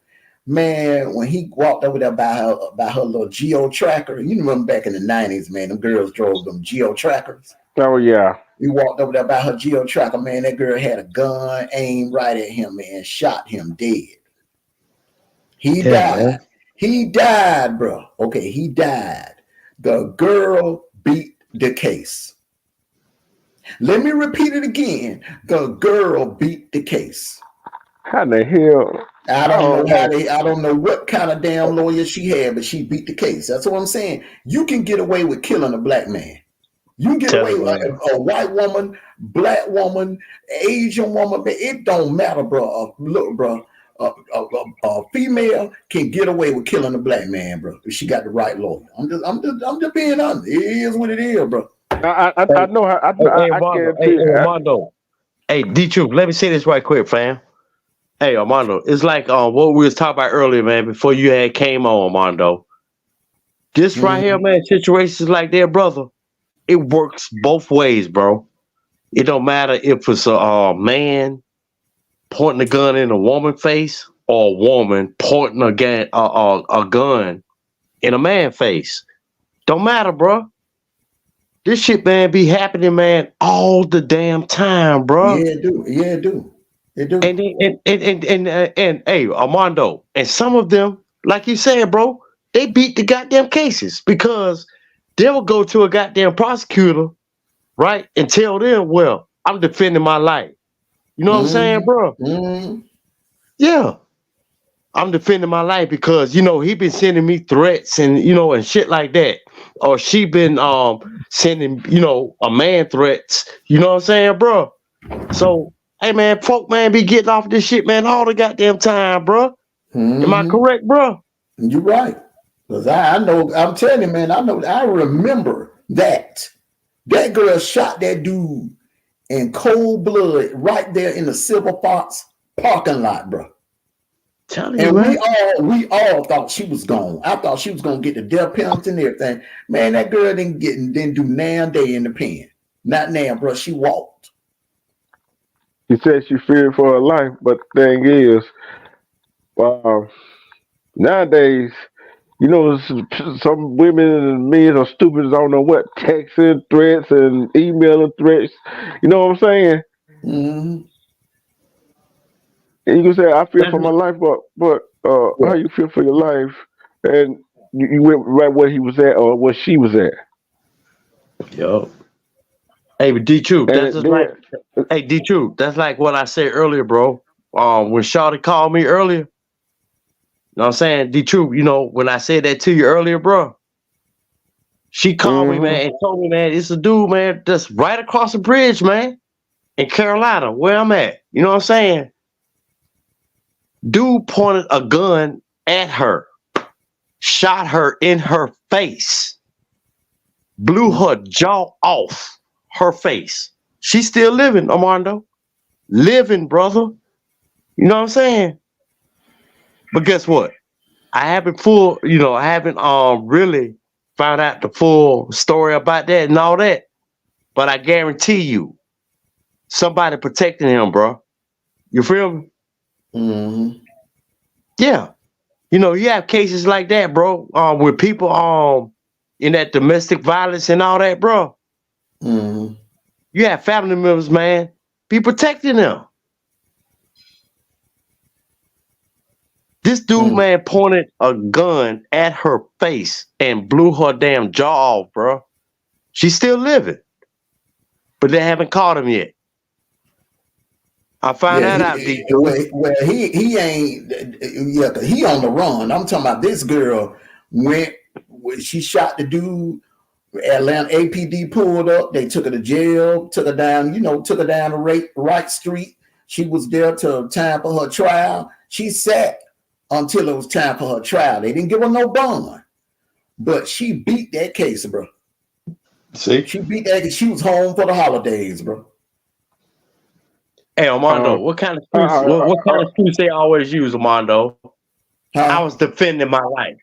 Man, when he walked over there by her little geo tracker, you remember back in the 90s, man, them girls drove them geo trackers. Oh yeah. He walked over there by her geo tracker, man. That girl had a gun aimed right at him, man, shot him dead. He died. Man. He died, bro. Okay, he died. The girl beat the case. Let me repeat it again. The girl beat the case. How the hell? I don't know what kind of damn lawyer she had, but she beat the case. That's what I'm saying. You can get away with killing a black man. You can get away with a white woman, black woman, Asian woman. It don't matter, bro. Look, bro. A female can get away with killing a black man, bro, if she got the right lawyer. I'm just being honest. It is what it is, bro. I know how. Armando. Hey, D-Truth, let me say this right quick, fam. Hey, Armando, it's like what we was talking about earlier, man, before you had came on, Armando. This right here, man, situations like that, brother, it works both ways, bro. It don't matter if it's a man pointing a gun in a woman's face or a woman pointing a gun in a man's face. Don't matter, bro. This shit, man, be happening, man, all the damn time, bro. Yeah, it do. Yeah, it do. It do. And hey, Armando, and some of them, like you said, bro, they beat the goddamn cases because they'll go to a goddamn prosecutor, right, and tell them, well, I'm defending my life. You know what I'm saying, bro? Yeah. I'm defending my life because, he been sending me threats and, and shit like that. Or she been sending, a man threats. You know what I'm saying, bro? So, hey, man, folk, man, be getting off this shit, man, all the goddamn time, bro. Am I correct, bro? You're right. Because I know, I'm telling you, man, I remember that. That girl shot that dude in cold blood right there in the Silver Fox parking lot, bro. And we all thought she was gone. I thought she was gonna get the death penalty and everything. Man, that girl didn't do now day in the pen. Not now, bro. She walked. She said she feared for her life, but the thing is, nowadays, some women and men are stupid. I don't know what, texting threats and emailing threats. You know what I'm saying? Mm-hmm. And you can say, I fear for my life, but how you feel for your life? And you went right where he was at or where she was at. Yo. Hey, but D-Truth, that's just like, hey, D-Truth, that's like what I said earlier, bro. When Shawty called me earlier, you know what I'm saying? D-Truth, when I said that to you earlier, bro, she called me, man, and told me, man, it's a dude, man, that's right across the bridge, man, in Carolina, where I'm at. You know what I'm saying? Dude pointed a gun at her, shot her in her face, blew her jaw off her face. She's still living, Armando. Living, brother. You know what I'm saying? But guess what? I haven't really found out the full story about that and all that. But I guarantee you, somebody protecting him, bro. You feel me? Mm-hmm. Yeah. You have cases like that, bro, with people in that domestic violence and all that, bro. Mm-hmm. You have family members, man, be protecting them. This dude, man, pointed a gun at her face and blew her damn jaw off, bro. She's still living, but they haven't caught him yet. I found that out. Well, he ain't. Yeah, he on the run. I'm talking about this girl she shot the dude. Atlanta APD pulled up. They took her to jail. Took her down. Took her down to Wright Street. She was there till time for her trial. She sat until it was time for her trial. They didn't give her no bond, but she beat that case, bro. See, she beat that. She was home for the holidays, bro. Hey, Armando, what kind of excuse they always use, Armando? I was defending my life,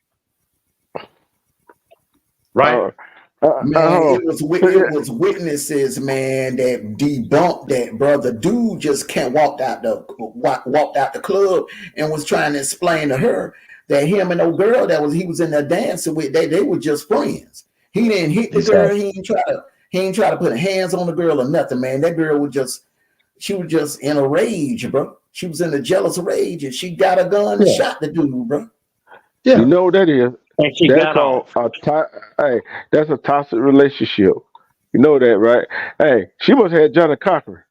right? Man, it was witnesses, man, that debunked that brother. Dude just can't walked out the club and was trying to explain to her that him and old girl he was in there dancing with, they were just friends. He didn't hit the girl. He ain't try to put hands on the girl or nothing, man. That girl she was just in a rage, bro. She was in a jealous rage, and she got a gun and shot the dude, bro. Yeah. You know what that is? And she That's got called off. hey, that's a toxic relationship. You know that, right? Hey, she must have had Johnny Cochran.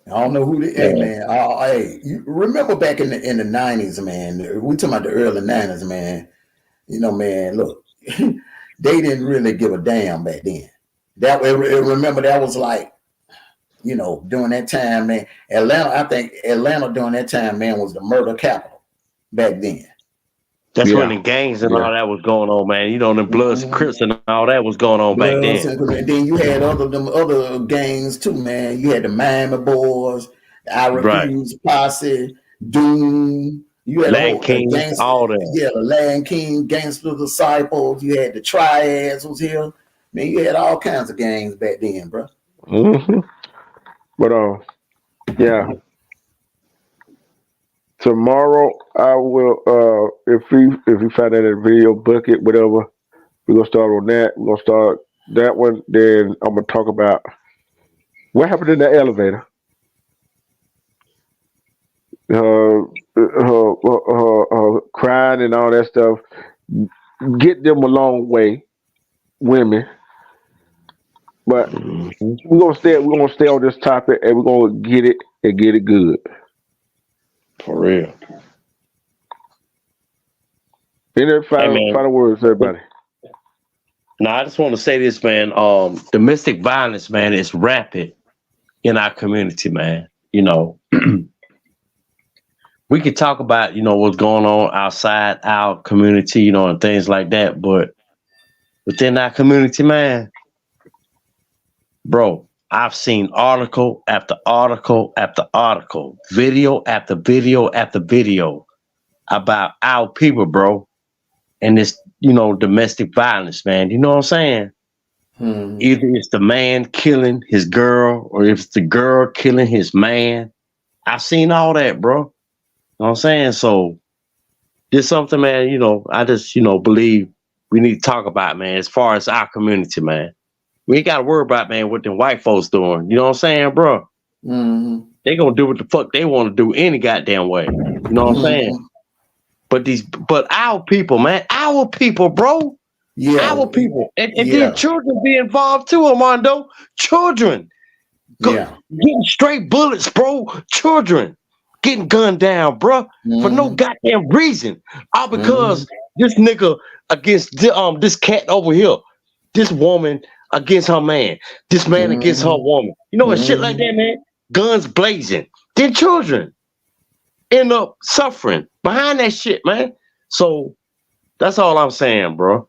I don't know who hey man. Hey, you remember back in the 90s, man? We talking about the early 90s, man. You know, man, look, they didn't really give a damn back then. Remember that was like, you know, during that time, man, I think Atlanta during that time, man, was the murder capital back then. That's when the gangs and all that was going on, man. You know, the Bloods, Crips, and all that was going on back then. And then you had other gangs too, man. You had the Miami Boys, the I Refuse Posse, Doom. You had Land King, all that. Yeah, the Land King, Gangster Disciples. You had the Triads was here. Man, you had all kinds of gangs back then, bro. Mm-hmm. But yeah. Tomorrow I will if we find that in a video bucket, whatever, we're gonna start on that. We're gonna start that one, then I'm gonna talk about what happened in the elevator. Crying and all that stuff. Get them a long way, women. But we're gonna stay on this topic, and we're gonna get it and get it good. For real. Any final words, everybody? Now, I just want to say this, man. Domestic violence, man, is rapid in our community, man. You know, we could talk about, you know, what's going on outside our community, you know, and things like that. But within our community, man, bro, I've seen article after article after article, video after video after video about our people, bro, and this, you know, domestic violence, man. You know what I'm saying? Either it's the man killing his girl or if it's the girl killing his man. I've seen all that, bro. You know what I'm saying? So there's something, man, you know, I just, you know, believe we need to talk about, man, as far as our community, man. We ain't got to worry about, man, what them white folks doing. You know what I'm saying, bro? They gonna do what the fuck they want to do any goddamn way. You know what I'm saying? But our people, man, our people, bro. Yeah. Our people. And then children be involved too, Armando. Children. Getting straight bullets, bro. Children getting gunned down, bro, for no goddamn reason. All because this nigga against this cat over here. This woman against her man. This man against her woman. You know, and shit like that, man. Guns blazing. Then children end up suffering behind that shit, man. So that's all I'm saying, bro.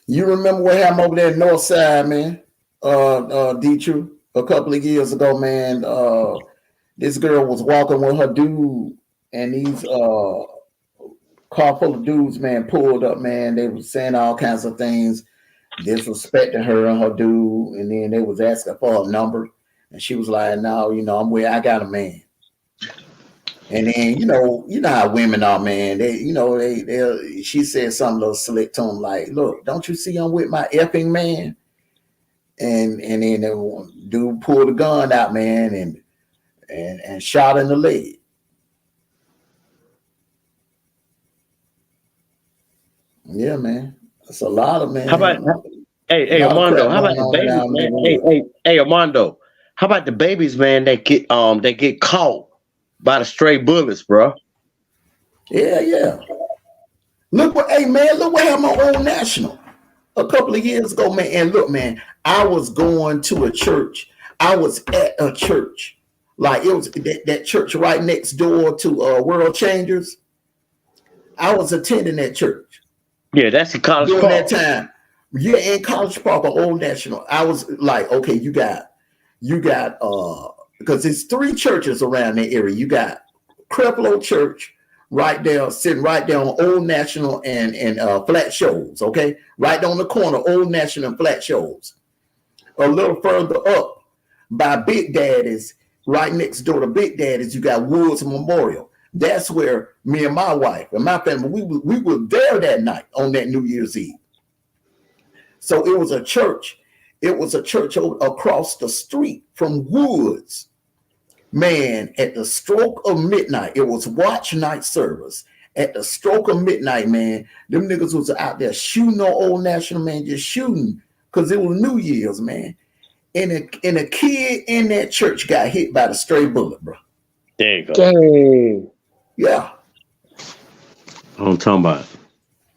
You remember what happened over there in North Side, man? D-True, a couple of years ago, man. This girl was walking with her dude, and these car full of dudes, man, pulled up, man. They were saying all kinds of things, disrespecting her and her dude, and then they was asking for her number, and she was like, "No, you know, I got a man." And then you know how women are, man. She said something a little slick to him, like, "Look, don't you see I'm with my effing man?" And then the dude pulled a gun out, man, and shot in the leg. Yeah, man. That's a lot of, man. How about hey Armando? How about the babies, man? Hey Armando. How about the babies, man? That get caught by the stray bullets, bro. Yeah. Look what happened on Old National a couple of years ago, man. And look, man, I was going to a church. I was at a church, like it was that church right next door to World Changers. I was attending that church. Yeah, that's in College Park. During that time. Yeah, in College Park or Old National. I was like, okay, you got because it's 3 churches around that area. You got Creflo Church, right there, sitting right there on Old National and Flat Shoals, okay? Right on the corner, Old National and Flat Shoals. A little further up by Big Daddy's, right next door to Big Daddy's, you got Woods Memorial. That's where me and my wife and my family, we were there that night on that New Year's Eve. So it was a church. It was a church across the street from Woods. Man, at the stroke of midnight, it was watch night service. At the stroke of midnight, man, them niggas was out there shooting on Old National, man, just shooting because it was New Year's, man. And a kid in that church got hit by the stray bullet, bro. There you go. Dang. Yeah. I'm talking about.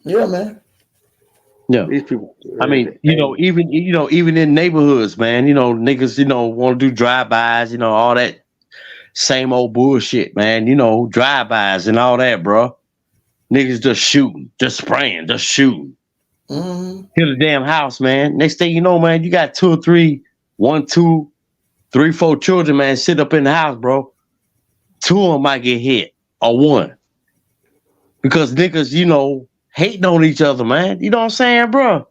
Yeah, man. Yeah. These people. I mean, even in neighborhoods, man, niggas, want to do drive-bys, all that same old bullshit, man, drive-bys and all that, bro. Niggas just shooting, just spraying, just shooting. Mm-hmm. Hit a damn house, man. Next thing you know, man, you got 2 or 3, 1, 2, 3, 4 children, man, sit up in the house, bro. 2 of them might get hit, or 1. Because niggas, hating on each other, man. You know what I'm saying, bro?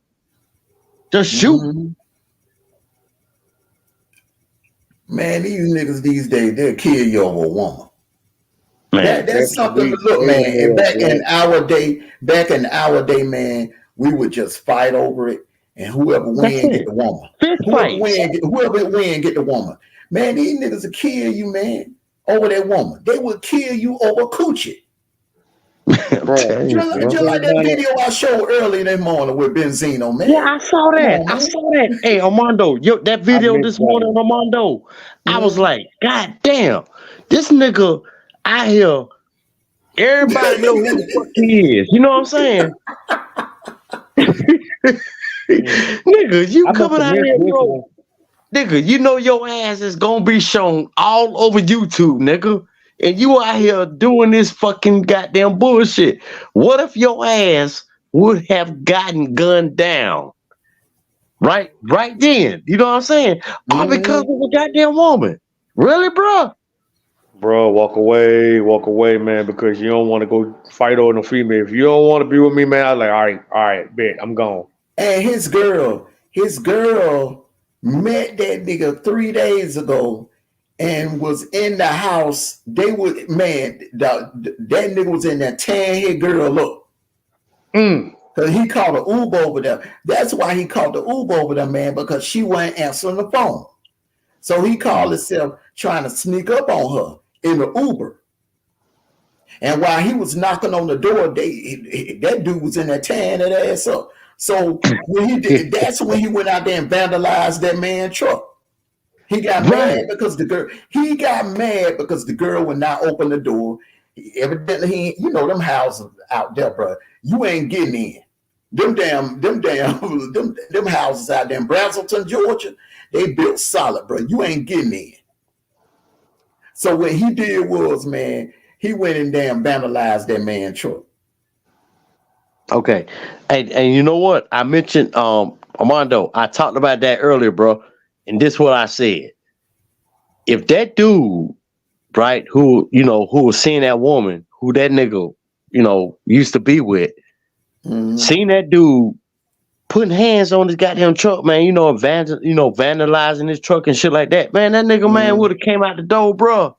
Just shoot. Mm-hmm. Man, these niggas these days, they'll kill you over a woman. Man, that's something to look, man. And back in our day, man, we would just fight over it, and whoever win get the woman. Whoever win get the woman. Man, these niggas will kill you, man, over that woman. They would kill you over coochie. Just like that video I showed earlier that morning with Benzino, man. Yeah, I saw that. Hey, Armando, that video this morning, Armando, I was like, God damn, this nigga out here, everybody know who the fuck he is. You know what I'm saying? Nigga, you coming out here, bro. Nigga, your ass is gonna be shown all over YouTube, nigga. And you out here doing this fucking goddamn bullshit. What if your ass would have gotten gunned down? Right then. You know what I'm saying? All because of a goddamn woman. Really, bro? Bro, walk away, man, because you don't want to go fight over no female. If you don't want to be with me, man, I'm like, all right, bet, I'm gone. And his girl met that nigga 3 days ago and was in the house. They would, man, that nigga was in that tan-haired girl up. Because he called an Uber over there. That's why he called the Uber over there, man, because she wasn't answering the phone. So he called himself trying to sneak up on her in the Uber. And while he was knocking on the door, that dude was in there tearing that ass up. So when he did, that's when he went out there and vandalized that man's truck. He got mad because the girl would not open the door. Evidently, them houses out there, bro. You ain't getting in. Them houses out there in Brazelton, Georgia, they built solid, bro. You ain't getting in. So what he did was, man, he went and damn vandalized that man's truck. Okay. And you know what? I mentioned Armando, I talked about that earlier, bro. And this is what I said. If that dude, right, who was seeing that woman, who that nigga, used to be with, seeing that dude putting hands on his goddamn truck, man, vandalizing his truck and shit like that, man, that nigga, man, would have came out the door, bro,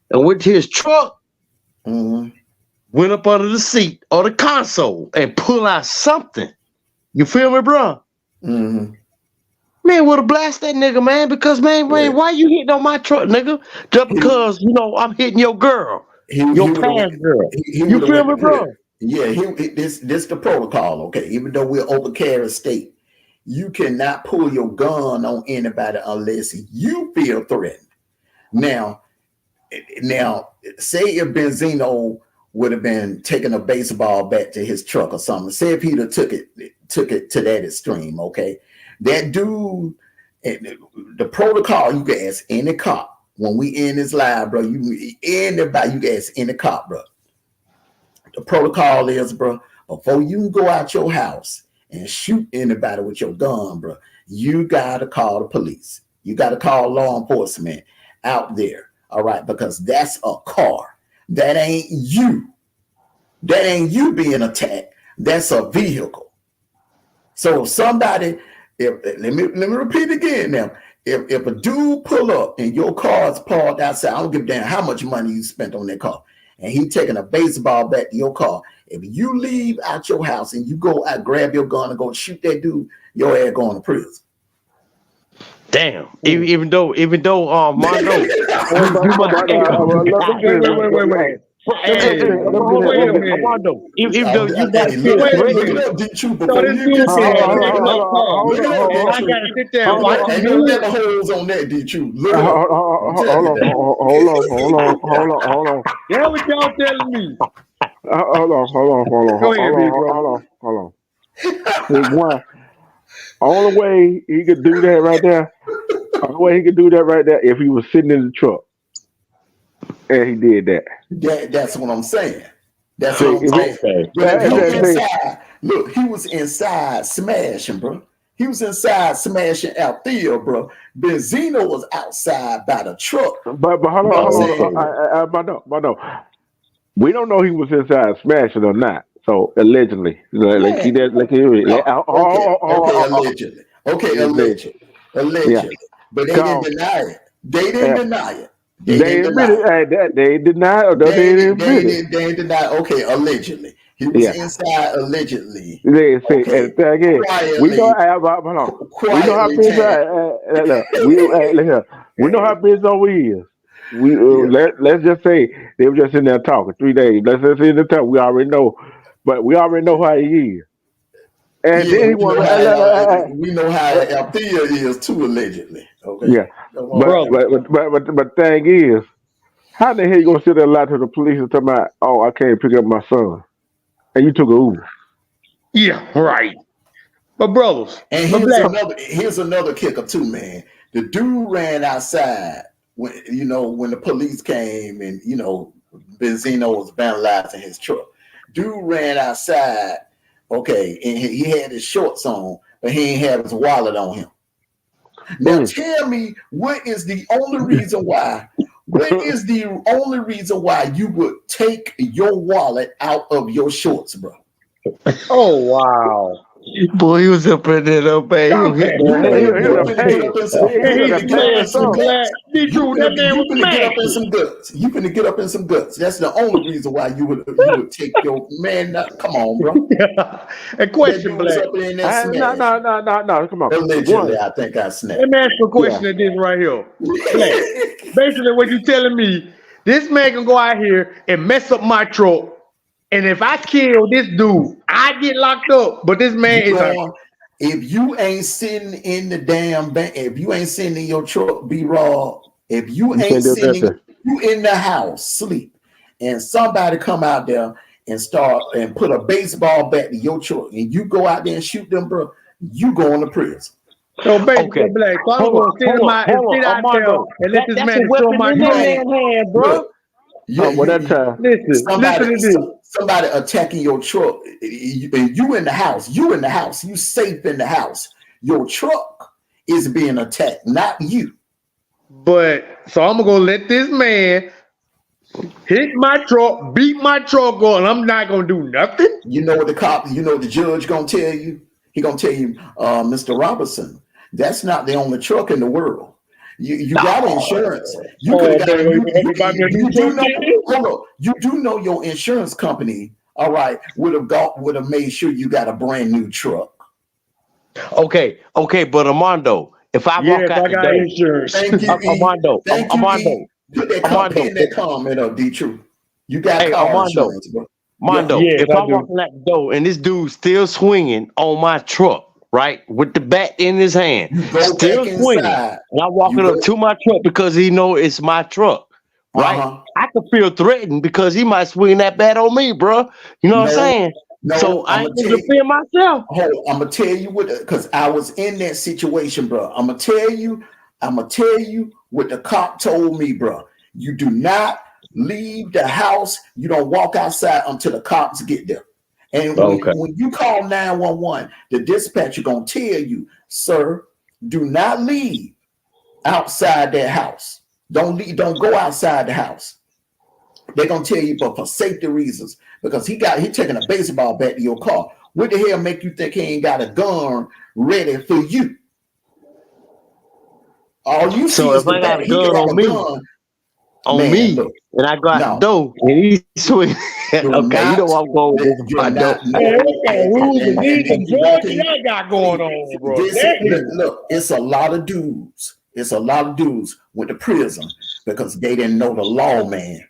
and went to his truck, went up under the seat or the console and pull out something. You feel me, bro? Man, would have blasted that nigga, man, because, man, why you hitting on my truck, nigga? Just because, I'm hitting your girl, your past girl. You feel me, bro? Yeah, this the protocol, okay? Even though we're over carry state, you cannot pull your gun on anybody unless you feel threatened. Now, say if Benzino would have been taking a baseball bat to his truck or something, say if he'd have took it to that extreme, okay? That dude, the protocol, you can ask any cop. When we in this live, bro, you can ask any cop, bro. The protocol is, bro, before you can go out your house and shoot anybody with your gun, bro, you got to call the police. You got to call law enforcement out there, all right? Because that's a car. That ain't you. That ain't you being attacked. That's a vehicle. So if somebody, let me repeat again now. If a dude pull up and your car is parked outside, I don't give a damn how much money you spent on that car, and he taking a baseball bat to your car. If you leave out your house and you go out, grab your gun and go shoot that dude, your ass going to prison. Damn. Even though Mondo. Wait. Mondo. Even though you got to feel threatened. Look up D-Truth before you get I gotta sit there and watch ain't you. no never holes on that D-Truth. Look up. Hold on. Yeah, what y'all telling me? Hold on. Go ahead, big bro. Hold on. One, only way he could do that right there. Only way he could do that right there if he was sitting in the truck, and he did that. That's what I'm saying. That's what I'm saying. Okay. Look, he was inside smashing, bro. He was inside smashing Althea, bro. Benzino was outside by the truck. But hold on. We don't know he was inside smashing or not. So allegedly, allegedly. Yeah. But they didn't deny it. They didn't deny it. They didn't deny it. They didn't deny it. Okay, allegedly. He was inside allegedly. They say, and the thing is, we know how Benzo is. Let's just say they were just in there talking 3 days. Let's just say in the talk. We already know, but we already know how he is. And then he was we know how Althea is too, allegedly. Okay. Yeah. But thing is, how the hell you gonna sit there and lie to the police and tell me, oh, I can't pick up my son, and you took a Uber? Yeah, right. But brothers, and here's another kicker too, man. The dude ran outside when the police came and Benzino was vandalizing his truck. Dude ran outside, okay, and he had his shorts on, but he ain't had his wallet on him. Now tell me, what is the only reason why? What is the only reason why you would take your wallet out of your shorts, bro? Oh wow. Boy, he was up in there, though, baby. You finna get up in some guts. That's the only reason why you would take your man. Come on, bro. A question, Black. No. Come on. Allegedly, I think I snapped. Let me ask you a question at this right here. Black. Basically, what you telling me, this man can go out here and mess up my truck. And if I kill this dude, I get locked up. But this man if you ain't sitting in the damn bank, if you ain't sitting in your truck, be raw. If you ain't sitting, you in the house, sleep, and somebody come out there and start and put a baseball bat in your truck, and you go out there and shoot them, bro, you going to prison. So basically, Black, so I'm going to sit out there and let this man destroy my hand, bro. Somebody attacking your truck, you in the house, you safe in the house. Your truck is being attacked, not you. But so I'm gonna let this man hit my truck, beat my truck on, and I'm not gonna do nothing. You know what the judge gonna tell you? He gonna tell you, Mr. Robinson, that's not the only truck in the world. You got insurance. You do know your insurance company, all right, would have made sure you got a brand new truck. Okay, but Armando, if I walk out the door, insurance. Thank you, Armando. Put that comment up, D-Truth. You got car insurance, bro. Mondo, if I walk out the door and this dude's still swinging on my truck, right, with the bat in his hand, still swinging, and I'm walking up to my truck because he know it's my truck, right? I could feel threatened because he might swing that bat on me, bro. You know what I'm saying? No, so I ain't gonna defend myself. I'm gonna tell you what, because I was in that situation, bro. I'm gonna tell you what the cop told me, bro. You do not leave the house. You don't walk outside until the cops get there. And when you call 911, the dispatcher gonna tell you, sir, do not leave outside that house. Don't go outside the house. They're gonna tell you, but for safety reasons, because he taking a baseball bat to your car. What the hell make you think he ain't got a gun ready for you? All you see So is if the I got bat. a He can gun have on a me, gun. Man, look, and I go out the no, door, and he swing. you're Okay, you know not. what I'm going with You're my door. not. No, Man, what kind of rules and these and in you walk Georgia in. y'all got going on, bro? This Damn. look, it's a lot of dudes. It's a lot of dudes went to prison because they didn't know the law, man.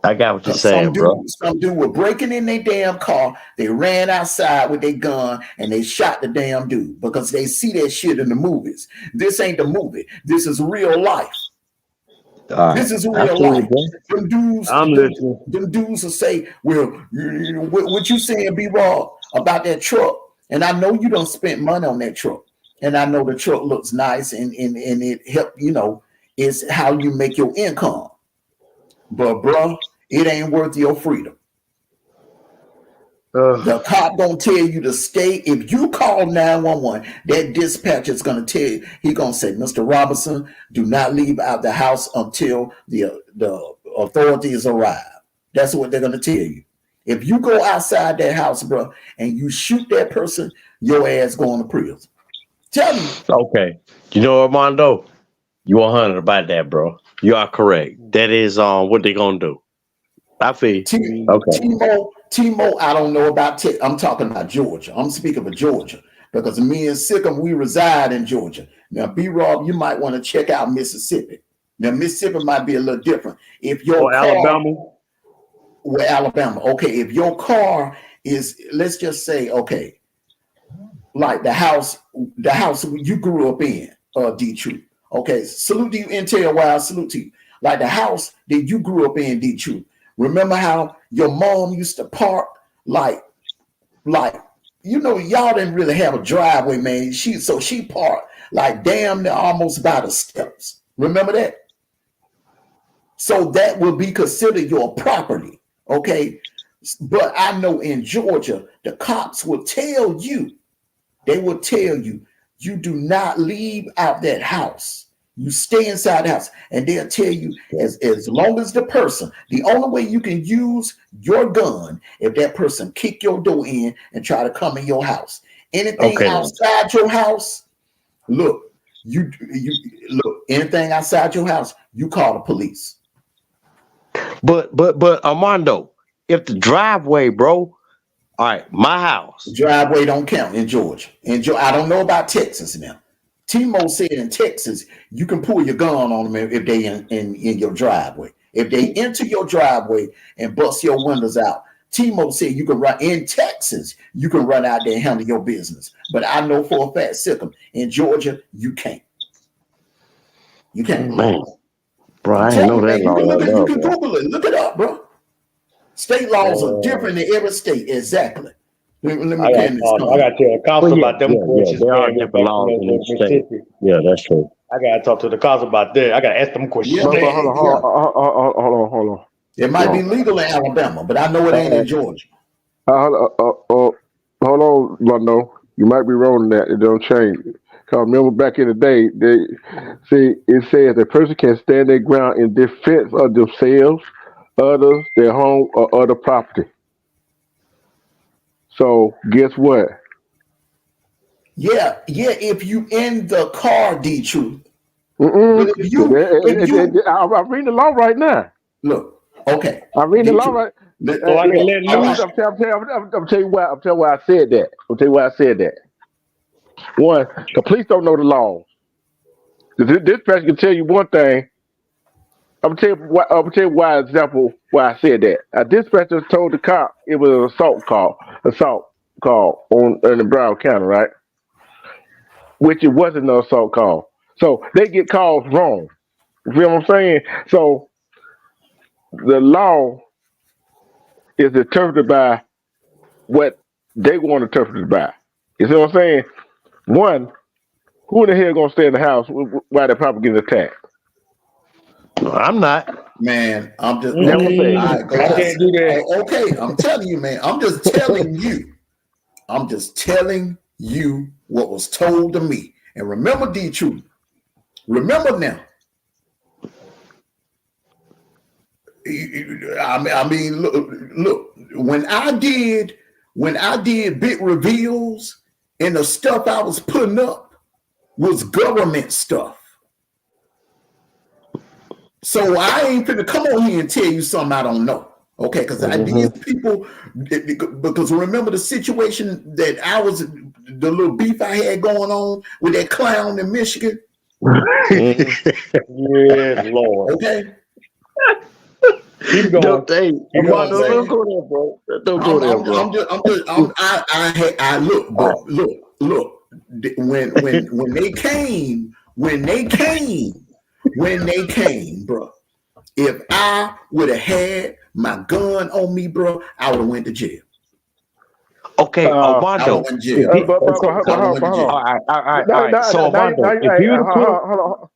I got what you're Because saying, bro. some dude were breaking in their damn car. They ran outside with their gun and they shot the damn dude because they see that shit in the movies. This ain't the movie. This is real life. All This right, is I real feel you, life. bro. Them dudes, I'm listening. them dudes will say, "Well, what you saying, B-Raw, about that truck?" And I know you don't spend money on that truck, and I know the truck looks nice, and it help. You know, it's how you make your income. But bro, it ain't worth your freedom. The cop gonna tell you to stay. If you call 911, that dispatcher is gonna tell you, he gonna say, Mr. Robinson, do not leave out the house until the authorities arrive. That's what they're gonna tell you. If you go outside that house, bro, and you shoot that person, your ass going to prison. Tell you. Okay, you know, Armando, you 100 about that, bro. You are correct. That is what they gonna do. I feel you. Okay. Timo, I don't know about I'm talking about Georgia. I'm speaking of Georgia because me and Sikkim, we reside in Georgia. Now, B-Rob, you might want to check out Mississippi. Now, Mississippi might be a little different. If your Or car, Alabama. or Alabama, okay, if your car is, let's just say, okay, like the house you grew up in, Detroit. Okay, salute to you, Intel Wild, salute to you. Like the house that you grew up in, Detroit. Remember how your mom used to park like you know, y'all didn't really have a driveway, man. She parked like damn near almost by the steps. Remember that? So that will be considered your property, okay? But I know in Georgia, the cops will tell you, you do not leave out that house. You stay inside the house, and they'll tell you as long as the only way you can use your gun if that person kick your door in and try to come in your house. Anything outside your house, look, anything outside your house, you call the police. But Armando, if the driveway, bro, all right, my house. The driveway don't count in Georgia. I don't know about Texas now. Timo said in Texas, you can pull your gun on them if they in your driveway. If they enter your driveway and bust your windows out, Timo said you can run in Texas. You can run out there and handle your business. But I know for a fact, Sikkim, in Georgia, you can't. You can't. Man, bro, I Tell ain't know you, that man, you can law. you can Google it. Look it up, bro. State laws are different in every state. Exactly. Let me pin this. I got to tell the cops about them questions. There are man, different laws in each state. Mississippi. Yeah, that's true. I got to talk to the cops about that. I got to ask them questions. Yeah, But man, hold on. it might be legal in Alabama, but I know it ain't in Georgia. Hold on, Londo. You might be wrong in that. It don't change. Because remember back in the day, it says a person can stand their ground in defense of themselves, others, their home, or other property. So guess what? Yeah, if you in the car, D-Truth. I'm If you reading the law right now. look, okay. I'm reading the law right. So I can let loose. I'm telling you why. I'm telling you why I said that. I'm telling you why I said that. One, the police don't know the laws. This person can tell you one thing. I'm gonna tell you why. Example why I said that. A dispatcher told the cop it was an assault call in the Brown County, right? Which it wasn't an assault call. So they get calls wrong. You feel what I'm saying? So the law is interpreted by what they want to interpret it by. You see what I'm saying? One, who in the hell gonna stay in the house while they're probably getting attacked? No, I'm not. Man, I'm just That's what I'm saying. I can't do that. Okay, I'm telling you, man. I'm just telling you. I'm just telling you what was told to me. And remember, D-Truth. Remember now. I mean, look. When I did big reveals, and the stuff I was putting up was government stuff. So I ain't finna come on here and tell you something I don't know. Okay, because these people, because remember the situation that the little beef I had going on with that clown in Michigan? Yes, Lord. Okay. Keep going. Don't go there, bro. Don't go there, bro. I look. When they came, bro. If I would have had my gun on me, bro, I would have went to jail. Okay, Armando. All right. So Armando, if you hold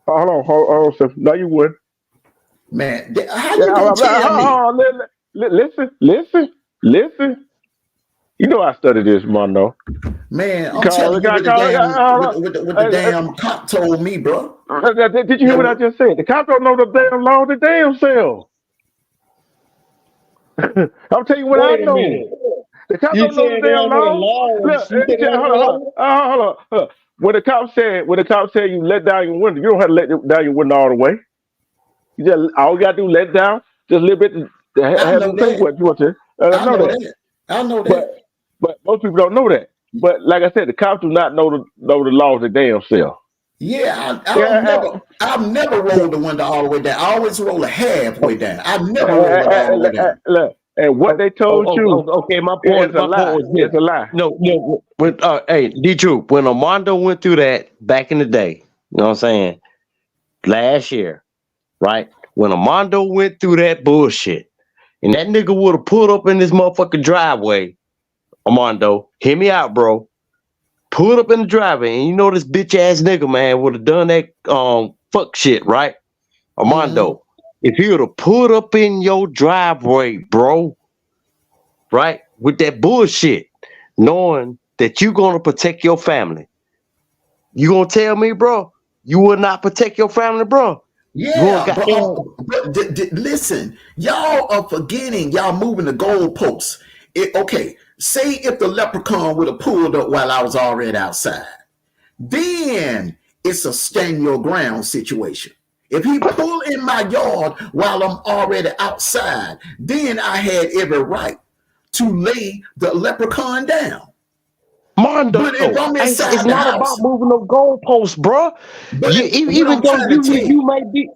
on. No, you wouldn't. Man, how you gonna tell me? Listen. You know I studied this, Mondo. Man, I'm telling you what the damn cop told me, bro. Did you hear what I just said? The cop don't know the damn law the damn self. I'm telling you what I know. The cop don't know the damn law. Hold on. When the cop said you let down your window, you don't have to let down your window all the way. You just all you gotta do let down just a little bit to have them say what you want to. I know that. But most people don't know that. But like I said, the cops do not know the laws of damn self. Yeah, I've never rolled the window all the way down. I always roll a halfway down. I've never rolled it all the way down. Look, and what they told you, okay, my point was it's a lie. No. When hey, D-Troop, when Armando went through that back in the day, you know what I'm saying? Last year, right? When Armando went through that bullshit, and that nigga would have pulled up in this motherfucking driveway, Armando, hear me out, bro. Pulled up in the driveway, and you know this bitch ass nigga, man, would have done that fuck shit, right? Armando, if he would have pulled up in your driveway, bro, right, with that bullshit, knowing that you gonna protect your family, you gonna tell me, bro, you would not protect your family, bro? Yeah, but listen, y'all are forgetting, y'all moving the goalposts. Okay, say if the leprechaun would have pulled up while I was already outside, then it's a stand your ground situation. If he pull in my yard while I'm already outside, then I had every right to lay the leprechaun down. Mondo, but if I'm inside it's not house, about moving the goalposts, bro. Even though you may be.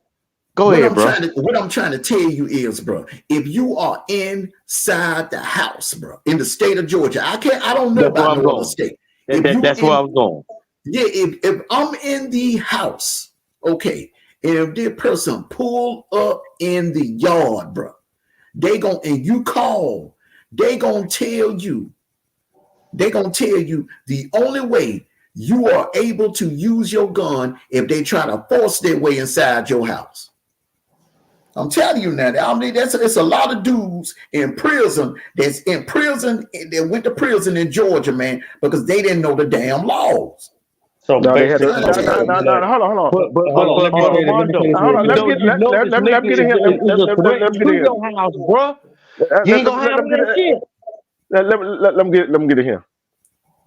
Go ahead, bro. What I'm trying to tell you is, bro, if you are inside the house, bro, in the state of Georgia, I don't know about no other state. That's where I was going. Yeah, if I'm in the house, okay, and if this person pull up in the yard, bro, and you call, they gonna tell you the only way you are able to use your gun if they try to force their way inside your house. I'm telling you now. I mean, it's a lot of dudes in prison that went to prison in Georgia, man, because they didn't know the damn laws. So no, hold on. Let me get in here. You ain't gonna have that shit. Let me get in here.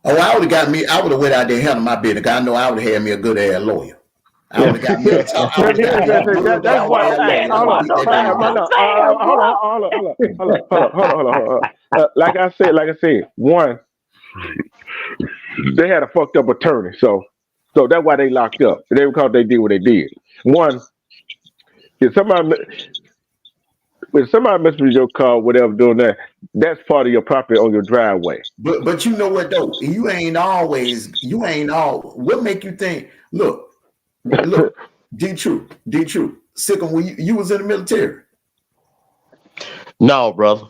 Oh, I would have went out there and handled my business. I know I would have had me a good ass lawyer. I would have got me a top. That's why. Hold on. Like I said, one, they had a fucked up attorney, so that's why they locked up. They because they did what they did. One, if somebody messes with your car, whatever, doing that, that's part of your property on your driveway. But you know what though? You ain't all. What make you think? Look, D-Truth. Sickle, when you was in the military? No, brother.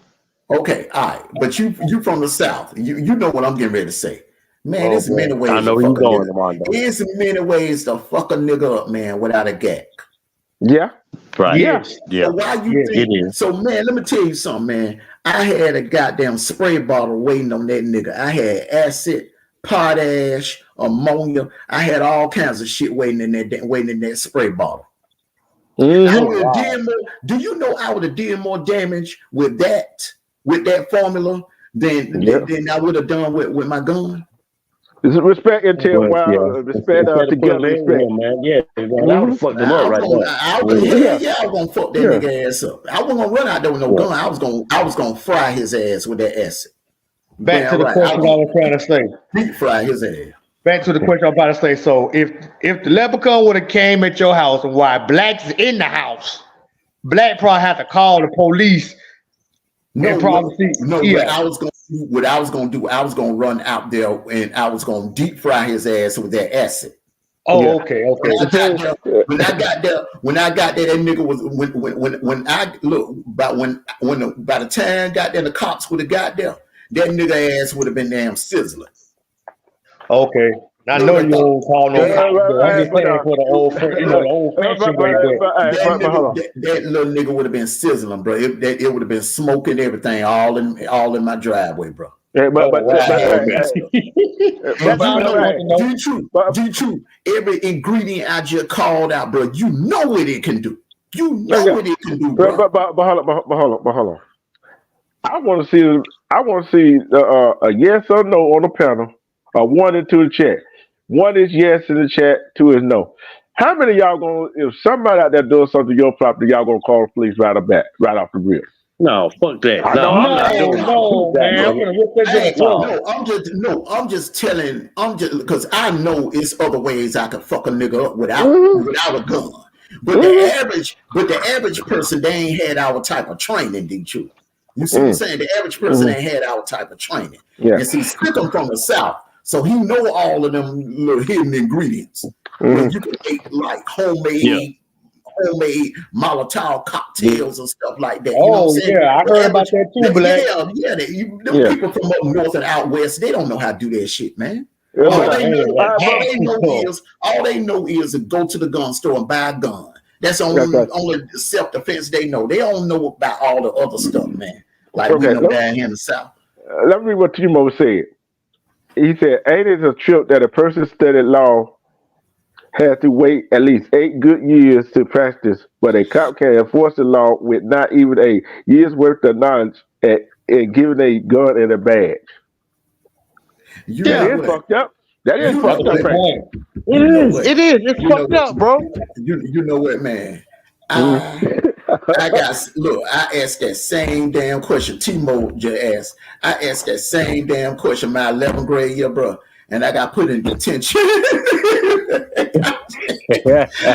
Okay, all right. But you from the South. You know what I'm getting ready to say. Man, there's many ways. I know you going, Armando. There's many ways to fuck a nigga up, man, without a gag. Yeah. Right. Yeah. So why you think? It is. So man, let me tell you something, man. I had a goddamn spray bottle waiting on that nigga. I had acid, potash, ammonia. I had all kinds of shit waiting in that spray bottle. Mm-hmm. would have did more. Do you know I would have did more damage with that formula than I would have done with my gun? Respect until But yeah, respect instead of together. putting Respect. him, man. Yeah, that would Mm-hmm. have fucked him up right there. I was gonna fuck that nigga ass up. I wasn't gonna run out there with no gun. I was gonna fry his ass with that acid. Back to the question I was trying to say. Deep fry his ass. Back to the question I'm about to say. So if the leprechaun would have came at your house and while Black's in the house, Black probably had to call the police. What I was gonna do, I was gonna run out there and I was gonna deep fry his ass with that acid. Oh, okay. When I got there, that nigga was by the time I got there, the cops would have got there. That nigga ass would have been damn sizzling. Okay. I know you won't call no cops. I'm just saying for the old fashioned way. That little nigga would have been sizzling, bro. It would have been smoking everything all in my driveway, bro. Yeah, True. Every ingredient I just called out, bro. You know what it can do. You know what it can do, bro. But hold on. I want to see a yes or no on the panel. 1 and 2 in the chat. 1 is yes in the chat. 2 is no. How many of y'all gonna? If somebody out there doing something to your property, y'all gonna call the police right off the rip? No, fuck that. I'm just telling. Because I know it's other ways I could fuck a nigga up without a gun. But the average person, they ain't had our type of training, D2. You see what I'm saying? The average person ain't had our type of training. Yeah. And see, Stickum from the South, so he know all of them little hidden ingredients. You can make like homemade Molotov cocktails and stuff like that. You know what I'm saying? I heard about that too, Black. People from up north and out west, they don't know how to do that shit, man. Yeah. All they know is to go to the gun store and buy a gun. That's only self-defense they know. They don't know about all the other stuff, man. Like we know down here in the South. Let me read what Timo said. He said, ain't it a trip that a person studied law has to wait at least 8 good years to practice, but a cop can enforce the law with not even a year's worth of knowledge and giving a gun and a badge. That is fucked up. That is fucked up. It is. It's fucked up, bro. You know what, man? I asked that same damn question. Timo just asked. I asked that same damn question my 11th grade year, bro, and I got put in detention.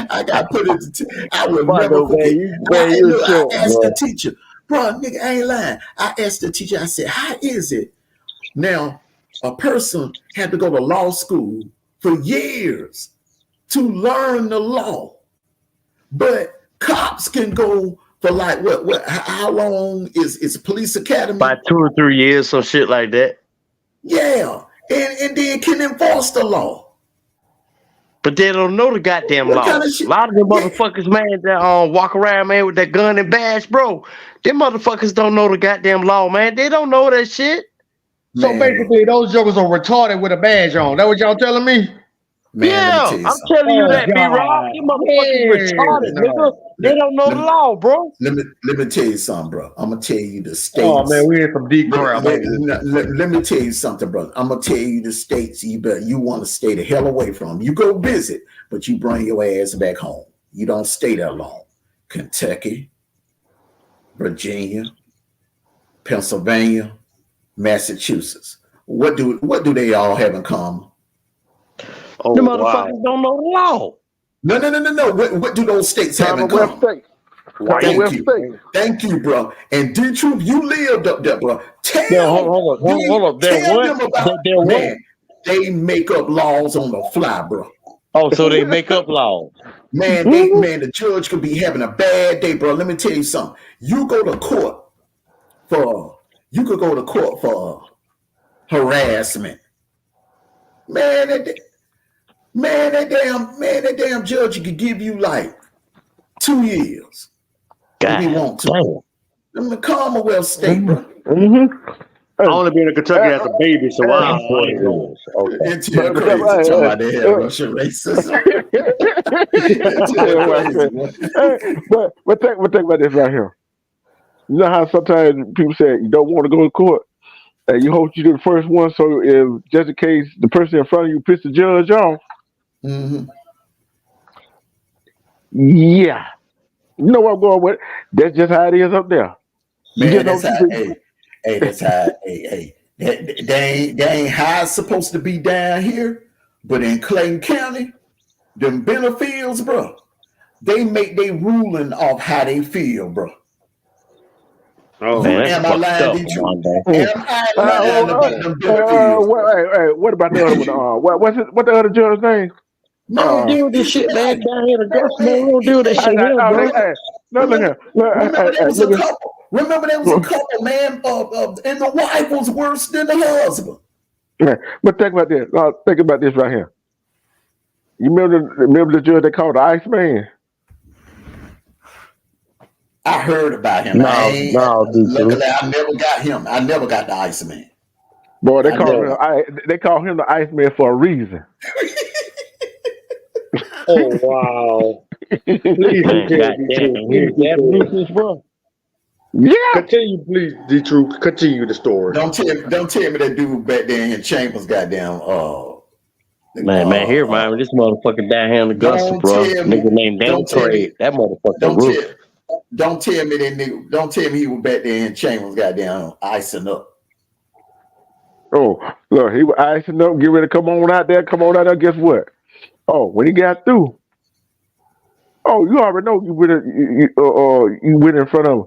I got put in detention. I would never forget. I asked the teacher, bro, nigga, I ain't lying. I asked the teacher. I said, "How is it now? A person had to go to law school for years to learn the law, but cops can go for like what? How long is police academy? About 2 or 3 years, some shit like that. Yeah, and then can enforce the law. But they don't know the goddamn law. A lot of them motherfuckers, man, that walk around, man, with that gun and badge, bro. Them motherfuckers don't know the goddamn law, man. They don't know that shit. So basically, those jokers are retarded with a badge on. That what y'all telling me? Man, I'm telling you that, B-Rob. You motherfuckers retarded, nigga. They don't know the law, bro. Let me tell you something, bro. I'm gonna tell you the states. Oh man, we in some deep crap. Let me tell you something, bro. I'm gonna tell you the states you want to stay the hell away from. You go visit, but you bring your ass back home. You don't stay there long. Kentucky, Virginia, Pennsylvania, Massachusetts. What do they all have in common? Oh, the motherfuckers don't know the law. No. What do those states have in common? Thank you, bro. And D-Truth, you lived up there, bro. Hold on. They make up laws on the fly, bro. Oh, so they make up laws. Man, the judge could be having a bad day, bro. Let me tell you something. You could go to court for harassment. That damn judge could give you like 2 years if he want to. In the Commonwealth state, bro. I only been in Kentucky as a baby, so I ain't know. Okay. It's crazy talking about they have Russian racism. But think about this right here. You know how sometimes people say you don't want to go to court, and you hope you're the first one, so if just in case the person in front of you piss the judge off. Mm-hmm. Yeah, you know what I'm going with. That's just how it is up there. Man, that's how. Hey, that's how. Hey. They ain't how it's supposed to be down here, but in Clayton County, them Benefields, bro, they make their ruling off how they feel, bro. Oh, man, am I lying, D-True? Am I lying about them Benefields? What about the other one? What the other judge's name? I don't deal with this shit, man. Down here in Augusta, man, we don't deal with that shit here, bro. Remember there was a couple, man, and the wife was worse than the husband. Yeah, but think about this. Think about this right here. You remember the judge they called the Iceman? I heard about him. Luckily, I never got him. I never got the Iceman. Boy, they call him the Iceman for a reason. Oh wow! Please, bro. Yeah. Continue, please, D-True. Continue the story. Don't tell me that dude back there in Chambers, goddamn. Man, here, man, this motherfucker down here in Augusta, bro. Nigga named Dan Trade. That motherfucker roof. Don't tell me that nigga. Don't tell me he was back there in Chambers, goddamn, icing up. Oh, look, he was icing up, get ready to come on out there. Guess what? Oh, when he got through, you already know you went in front of him.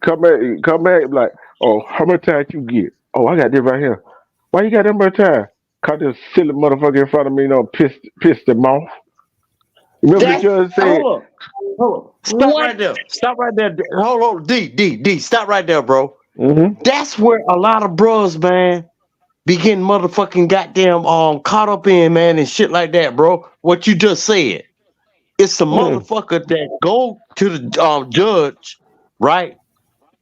Come back, like, oh, how much time you get? Oh, I got this right here. Why you got that much time? Cause this silly motherfucker in front of me, pissed him off. Remember the judge said, hold on. Stop right there. Hold on, D. Stop right there, bro. Mm-hmm. That's where a lot of bros, man, be getting motherfucking goddamn caught up in, man, and shit like that, bro. What you just said. It's the motherfucker that go to the judge, right?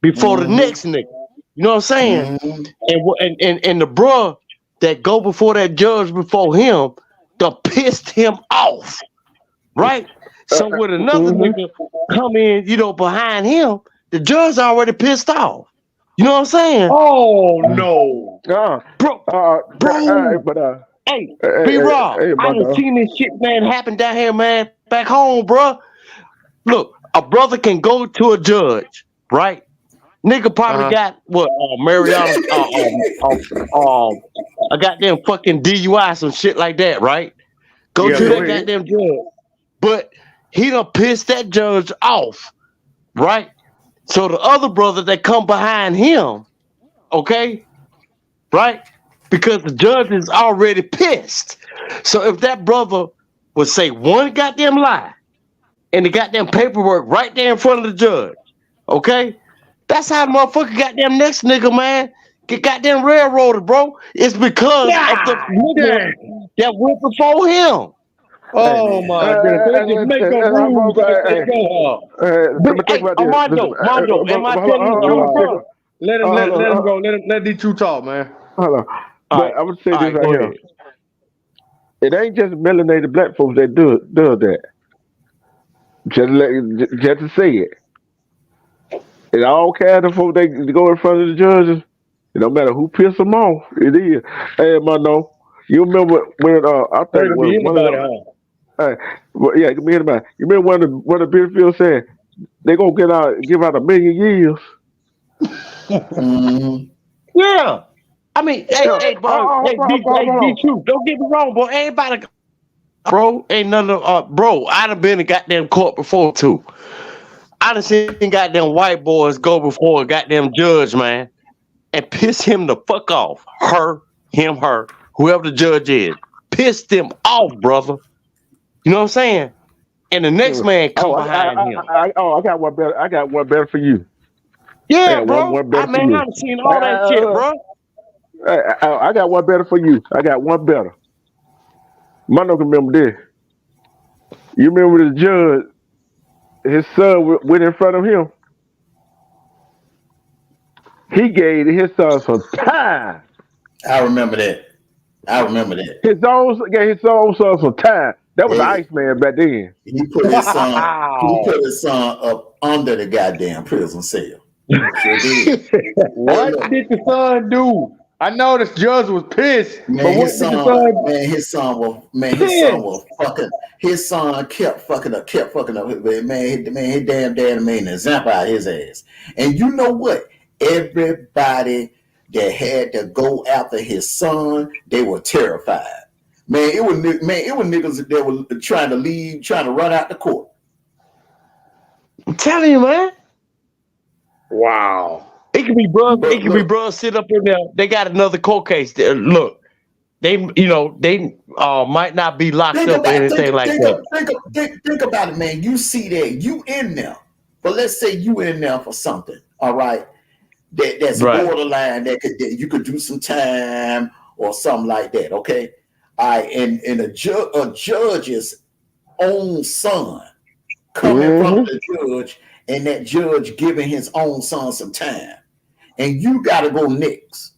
Before the next nigga. You know what I'm saying? And the bro that go before that judge before him, that pissed him off. Right? So when another nigga come in, behind him, the judge already pissed off. You know what I'm saying? Oh no. Bro. Hey, B-Rob, I done seen this shit, man, happen down here, man, back home, bro. Look, a brother can go to a judge, right? Nigga probably got Mariana, a goddamn fucking DUI, some shit like that, right? Go to that goddamn judge. But he done pissed that judge off, right? So the other brother that come behind him, okay, right? Because the judge is already pissed. So if that brother would say one goddamn lie and the goddamn paperwork right there in front of the judge, okay? That's how the motherfucker goddamn next nigga, man, get goddamn railroaded, bro. It's because of the nigga that went before him. Oh my goodness! Just make a rule. Armando, am I telling you true, bro? Let him go. Let D2 talk, man. Hold on. But I'm gonna say this right here. It ain't just melanated black folks that do that. Just to say it. And all kinds of folks they go in front of the judges. It don't matter who piss them off. It is. Hey, Armando, you remember when I think one of them. Yeah, it can be anybody. You remember when the Benefield said they gonna give out 1 million years? Yeah. I mean, hey, bro, D2, don't get me wrong, bro. Everybody, bro, ain't none of bro. I done been in goddamn court before too. I done seen goddamn white boys go before a goddamn judge, man, and piss him the fuck off. Her, whoever the judge is, pissed them off, brother. You know what I'm saying? And the next man come behind him. I got one better. I got one better for you. Yeah, bro. I done seen all that shit, bro. I got one better for you. I got one better. Mano can remember this. You remember the judge? His son went in front of him. He gave his son some time. I remember that. I remember that. Gave his own son some time. That was the Hey, Iceman back then. he put his son. He Wow. put his son up under the goddamn prison cell. Sure did. Hey, What look, did the son do? I know the judge was pissed, but man, what did the son his son was fucking. His son kept fucking up. His damn daddy made an example out of his ass. And you know what? Everybody that had to go after his son, they were terrified. It was niggas that were trying to run out the court. I'm telling you, man. Wow. It could be bro. But It could be look, bro. Sit up in there. They got another court case. Look, they might not be locked up or anything like that. think about it, man. You see that you in there, but let's say you in there for something. All right, that's Right. borderline. You could do some time or something like that. Okay, all right, and a judge's own son coming in front of the judge, and that judge giving his own son some time, and you got to go next.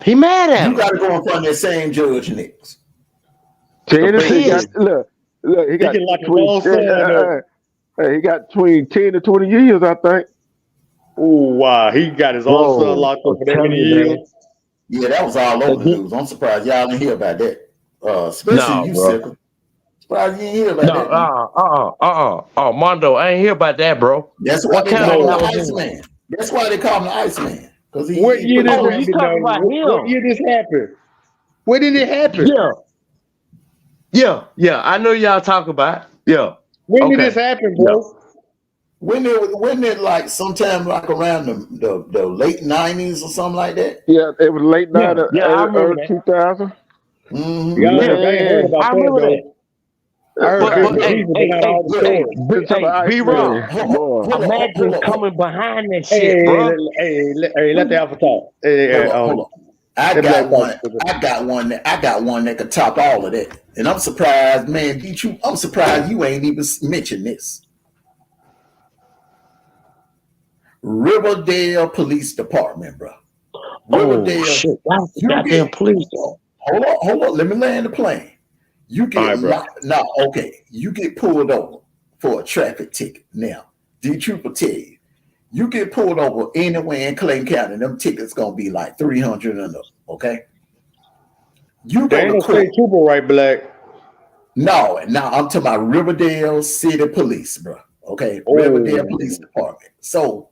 He mad at You him. got to go in front of that same judge next. He got, look, he got Thinking like a between old son. he got between 10 to 20 years, I think. Oh wow, he got his own son locked up for that many years. Yeah, that was all over the news. I'm surprised y'all didn't hear about that. Especially you, bro. Sickle. Surprised you didn't hear about that. Mondo, I ain't hear about that, bro. That's why they call him the Iceman. That's why they call him the Iceman. Because What year did Oh, you talking about him? What year this happened? When did it happen? Yeah. I know y'all talk about. Yeah. When did this happen, bro? When it like sometime like around the late 90s or something like that? Yeah, it was late night, I remember early that. 2000. Mm-hmm. Y'all ain't heard about I that remember though. that. I heard But bits and pieces about all the stories. B-Rob, imagine coming behind that shit, bro. Hey, let the alpha talk. Hold on. I got one that could top all of that. And I'm surprised, man, I'm surprised you ain't even mentioned this. Riverdale Police Department, bro. Riverdale. Oh, shit. That's the goddamn police. Hold on. Let me land the plane. You get you get pulled over for a traffic ticket. Now, the truth will tell you, you get pulled over anywhere in Clayton County, them tickets gonna be like 300 and up. Okay. You They go ain't to no state trooper, right, Black? No, I'm talking about Riverdale City Police, bro. Okay, Riverdale Police Department. So,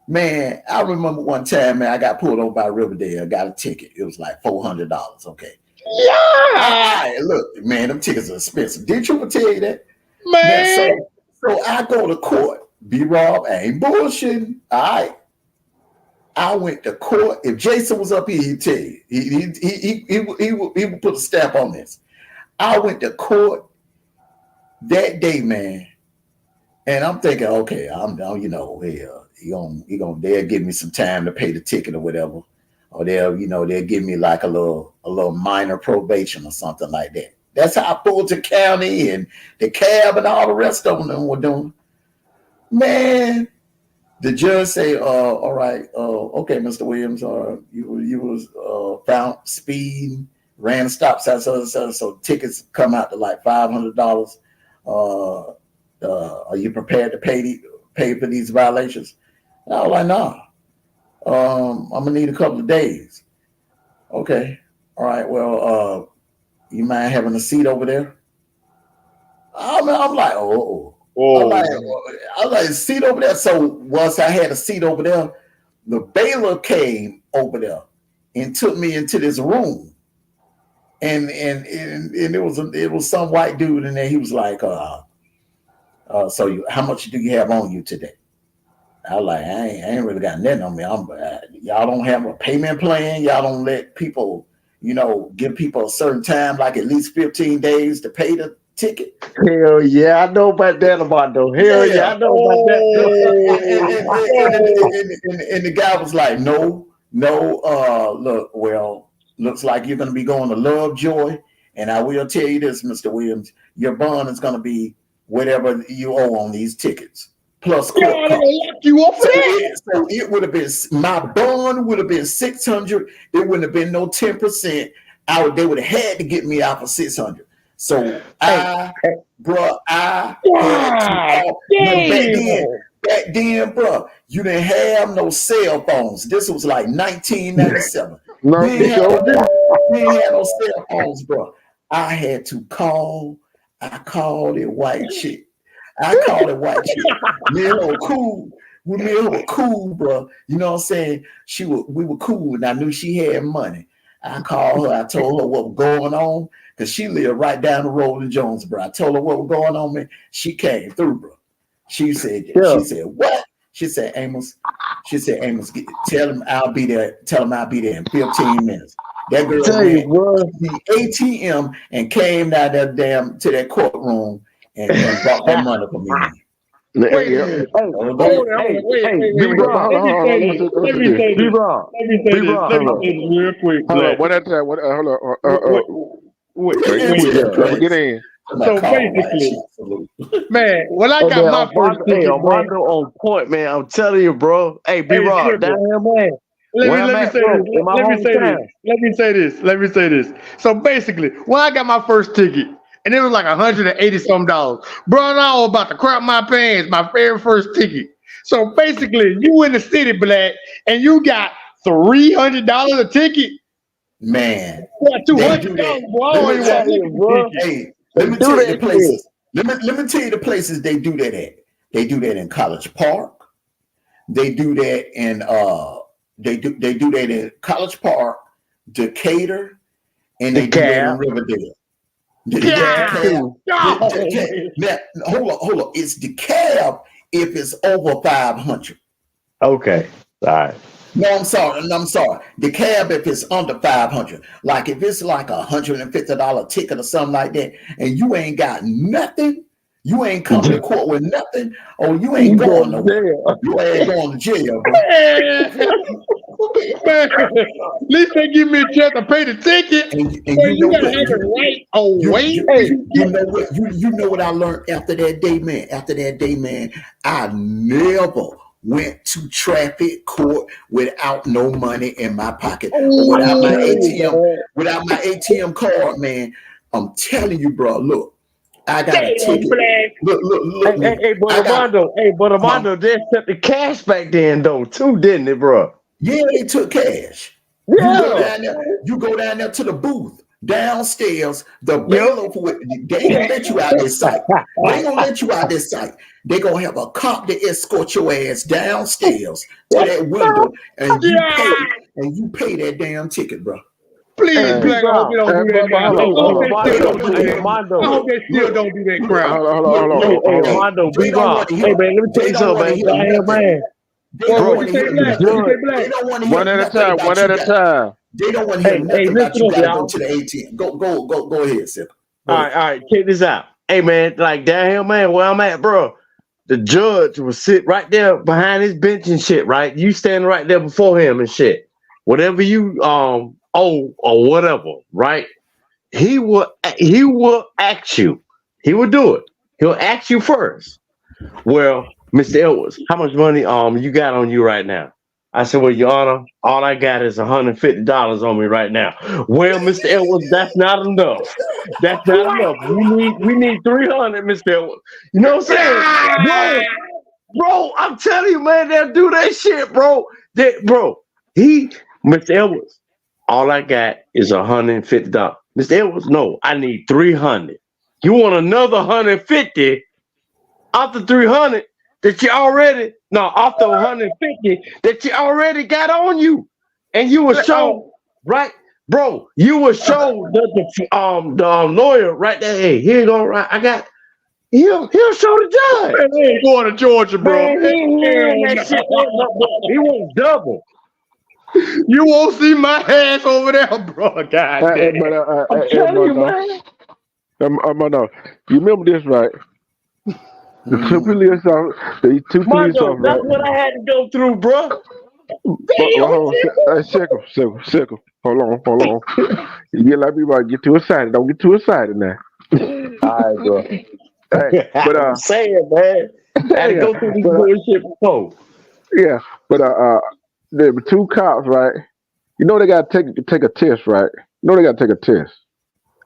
man, I remember one time, man, I got pulled over by Riverdale, got a ticket. It was like $400. Okay. Yeah. Look, man, them tickets are expensive. Did you tell you that? Man. Now, so I go to court. B-Rob, I ain't bullshitting. All right. I went to court. If Jason was up here, he'd tell you. He would put a stamp on this. I went to court that day, man, and I'm thinking, okay, they'll give me some time to pay the ticket or whatever, or they'll give me like a little minor probation or something like that. That's how Fulton County and the cab and all the rest of them were doing. Man, the judge say, all right, okay, Mr. Williams, you was found speeding, ran a stop sign, so tickets come out to like $500. Are you prepared to pay for these violations? And I was like, nah. I'm gonna need a couple of days. Okay, all right. Well, you mind having a seat over there? I'm like, I was like, seat over there. So once I had a seat over there, the bailiff came over there and took me into this room. And it was some white dude in there. He was like, so how much do you have on you today? I was like, I ain't really got nothing on me. Y'all don't have a payment plan. Y'all don't let people, give people a certain time, like at least 15 days to pay the ticket. Hell yeah, I know about that, Armando. Hell yeah, I know about that. And the guy was like, no, look, well, looks like you're going to be going to Lovejoy. And I will tell you this, Mr. Williams, your bond is going to be whatever you owe on these tickets. plus court Yeah, costs. you up for that? So it would have been, my bond would have been $600. It wouldn't have been no 10%. They would have had to get me out for $600. So I had to call. Back then, bro, you didn't have no cell phones. This was like 1997. No, we didn't have no cell phones, bro. I had to call. I called it white chick. Me and her were cool. Me and her were cool, bro. You know what I'm saying? We were cool, and I knew she had money. I called her. I told her what was going on, because she lived right down the road in Jonesboro. I told her what was going on, man. She came through, bro. She said, what? She said, Amos, tell him I'll be there. Tell him I'll be there in 15 minutes. That girl went to the ATM and came down that to that courtroom and brought that money for me. Let me say this real quick. One at a time. Hold on. Get in. So basically, man, when I got my first ticket, Armando on point, man. I'm telling you, bro. Hey, B-Rock, down here, man. Let me say this. So basically, when I got my first ticket, and it was like $180 something, bro, and I was about to crap my pants, my very first ticket. So basically, you in the city, Black, and you got $300 a ticket. Man, what, $200? Bro. Hey, let me tell you the places. Let me tell you the places they do that at. They do that in College Park. They do that in They do that in College Park, Decatur, and they do that in Riverdale. Now, hold on. It's DeKalb if it's over 500. Okay, all right. No, I'm sorry. DeKalb if it's under 500. Like if it's like $150 ticket or something like that, and you ain't got nothing. You ain't coming to court with nothing, or you ain't going nowhere. You ain't going to jail, bro. Man, at least they give me a chance to pay the ticket. And you gotta have it right away. You know what I learned after that day, man. After that day, man, I never went to traffic court without no money in my pocket, or without my ATM card, man. I'm telling you, bro. Look. I got a ticket. Look. But Armando, they took the cash back then, though, too, didn't it, bro? Yeah, they took cash. Yeah. You go down there to the booth downstairs. The bailiff, they ain't gonna let you out of this site. They gonna have a cop to escort your ass downstairs to that window, and you pay that damn ticket, bro. Please, Black, I hope you don't do that. I hope they still don't do that crap. Hold on. Armando, be wrong. Hey, man, let me tell you something, man. One at a time. They don't want to hear nothing about you gotta go to the ATM. Go ahead, sir. All right, check this out. Hey, man, like down here, man, where I'm at, bro, the judge will sit right there behind his bench and shit, right? You stand right there before him and shit. Whatever you owe or whatever, right? He will ask you. He will do it. He'll ask you first. Well, Mr. Edwards, how much money you got on you right now? I said, well, Your Honor, all I got is $150 on me right now. Well, Mr. Edwards, that's not enough. That's not enough. We need $300, Mr. Edwards. You know what I'm saying? Bro, I'm telling you, man, they'll do that shit, bro. Mr. Edwards, all I got is $150. Mr. Edwards, no, I need $300. You want another $150 off the $300 that you already, off the $150 that you already got on you. And you will show, right? Bro, you will show the lawyer right there. Hey, here you go, right? He'll show the judge. Man, he ain't going to Georgia, bro. Man, he wants double. You won't see my ass over there, bro. God damn. I'm telling you, man. You remember this, right? The two police officers. That's what I had to go through, bro. Sickle. Hold on. You get like people get too excited. Don't get too excited now. All right, bro. Hey, but I'm saying, man. I had to go through this bullshit before. Yeah, but there were two cops, right? You know they got to take a test, right? You know they got to take a test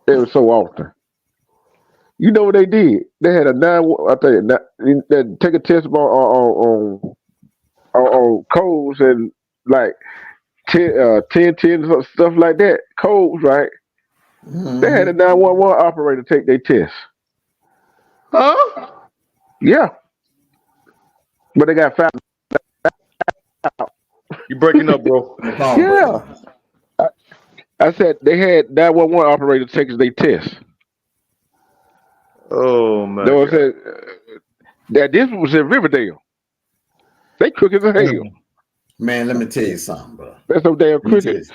every so often. You know what they did? They had a I tell you, they take a test on codes and like 10, stuff like that. Codes, right? They had a 911 operator take their test. Huh? Yeah, but they got found. You breaking up, bro? Yeah, I said they had 911 operator take their test. Oh man. They was said that this was in Riverdale. They crooked as hell. Man, let me tell you something, bro. That's so damn crooked.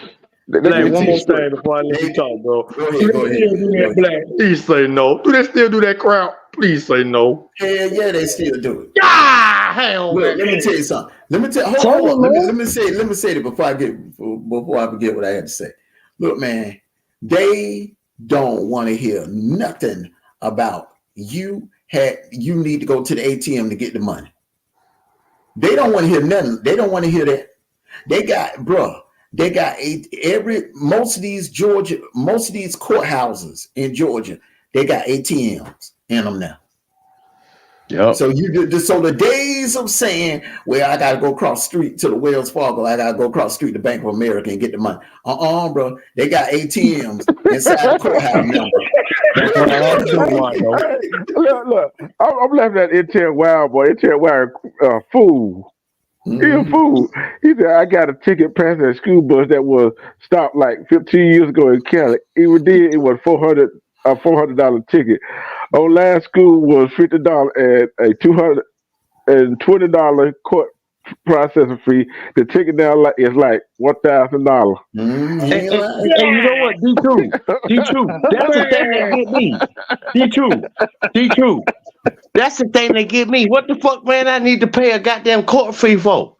Black, one more thing before I let you talk, bro. Go ahead. Black, please say no. Do they still do that crowd? Please say no. Hell yeah, they still do it. Ah, hell, Look, let me tell you something. Let me say it before I forget what I had to say. Look, man, they don't want to hear nothing about you need to go to the ATM to get the money. They don't want to hear nothing. They don't want to hear that. Most of these courthouses in Georgia, they got ATMs in them now. Yep. So the days of saying, well, I gotta go across the street to the Wells Fargo, I gotta go across the street to Bank of America and get the money. Bro, they got ATMs inside the courthouse now. Look, I'm laughing at Intel Wild boy. Intel Wild, fool. He a fool. He said, I got a ticket passing a school bus that was stopped like 15 years ago in Cali. It was $400 ticket. On last school was $50 and a $220 court processing fee. The ticket now is like $1,000. And you know what? D2. That's the thing that get me. D2. That's the thing that get me. What the fuck, man? I need to pay a goddamn court fee for.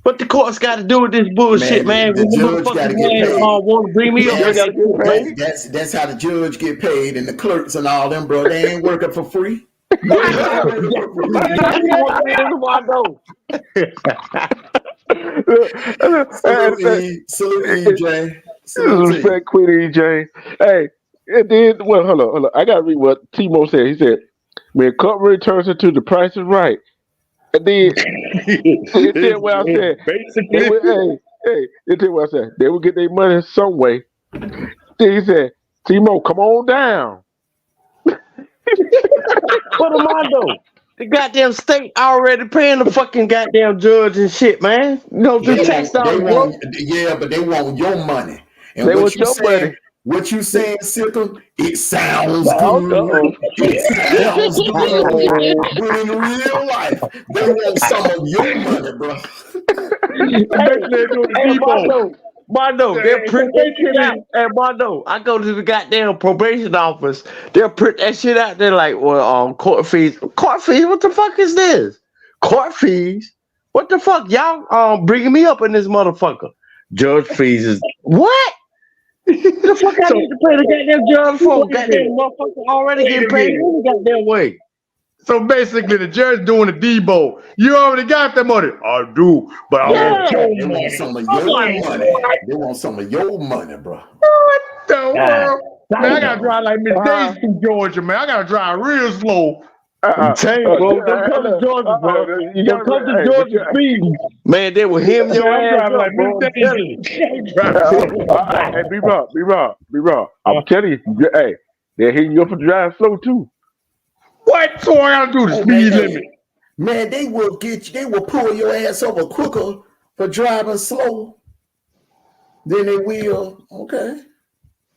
What the court's got to do with this bullshit, man? The judge got to get paid. Want to bring me up? That's how the judge get paid, and the clerks and all them, bro. They ain't working for free. Salute EJ. Respect Queen EJ. Hey, it did. Well, hold on. I got to read what Timo said. He said, when Cutlery turns into The Price is Right. And then it did what I said. Basically, it did what I said. They would get their money some way. Then he said, Timo, come on down. What am I doing? The goddamn state already paying the fucking goddamn judge and shit, man. You know, the tax dollars. Yeah, but they want your money. And they want your money. What you saying, Sickle? It sounds good. It sounds good. But in real life, they want some of your money, bro. Mondo, they'll print that shit out. And Mondo, I go to the goddamn probation office. They'll print that shit out. They're like, well, court fees. Court fees? What the fuck is this? Court fees? What the fuck? Y'all bringing me up in this motherfucker. Judge fees is what? The fuck I need to pay the goddamn judge for? Goddamn motherfucker already getting paid in the goddamn way. So basically, the judge doing a Debo. You already got that money. I do, but I want your money. They want some of your money, bro. What the world? Man, I gotta drive like Miss Daisy through Georgia, man. I gotta drive real slow. Don't come to Georgia, bro. You gotta come to Georgia speeding. Man, they will hem your ass up, bro. Hey, be wrong. I'm telling you, hey, they're hitting you up for driving slow too. What? So I gotta do the speed limit. Man, they will pull your ass over quicker for driving slow than they will. Okay.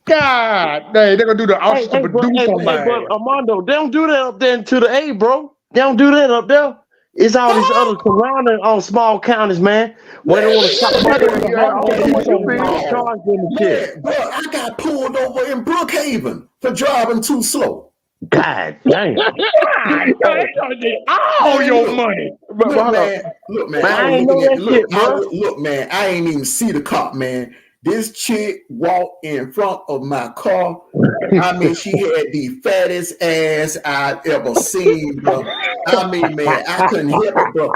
God dang, they're gonna do the option for do somebody. But Armando, they don't do that up there to the A, bro. They don't do that up there. It's all these other surrounding on small counties, man. Where they want to stop. Bro, I got pulled over in Brookhaven for driving too slow. God damn. All your money. Look, man, I ain't even see the cop, man. This chick walked in front of my car. I mean, she had the fattest ass I've ever seen, bro. I mean, man, I couldn't help it, bro.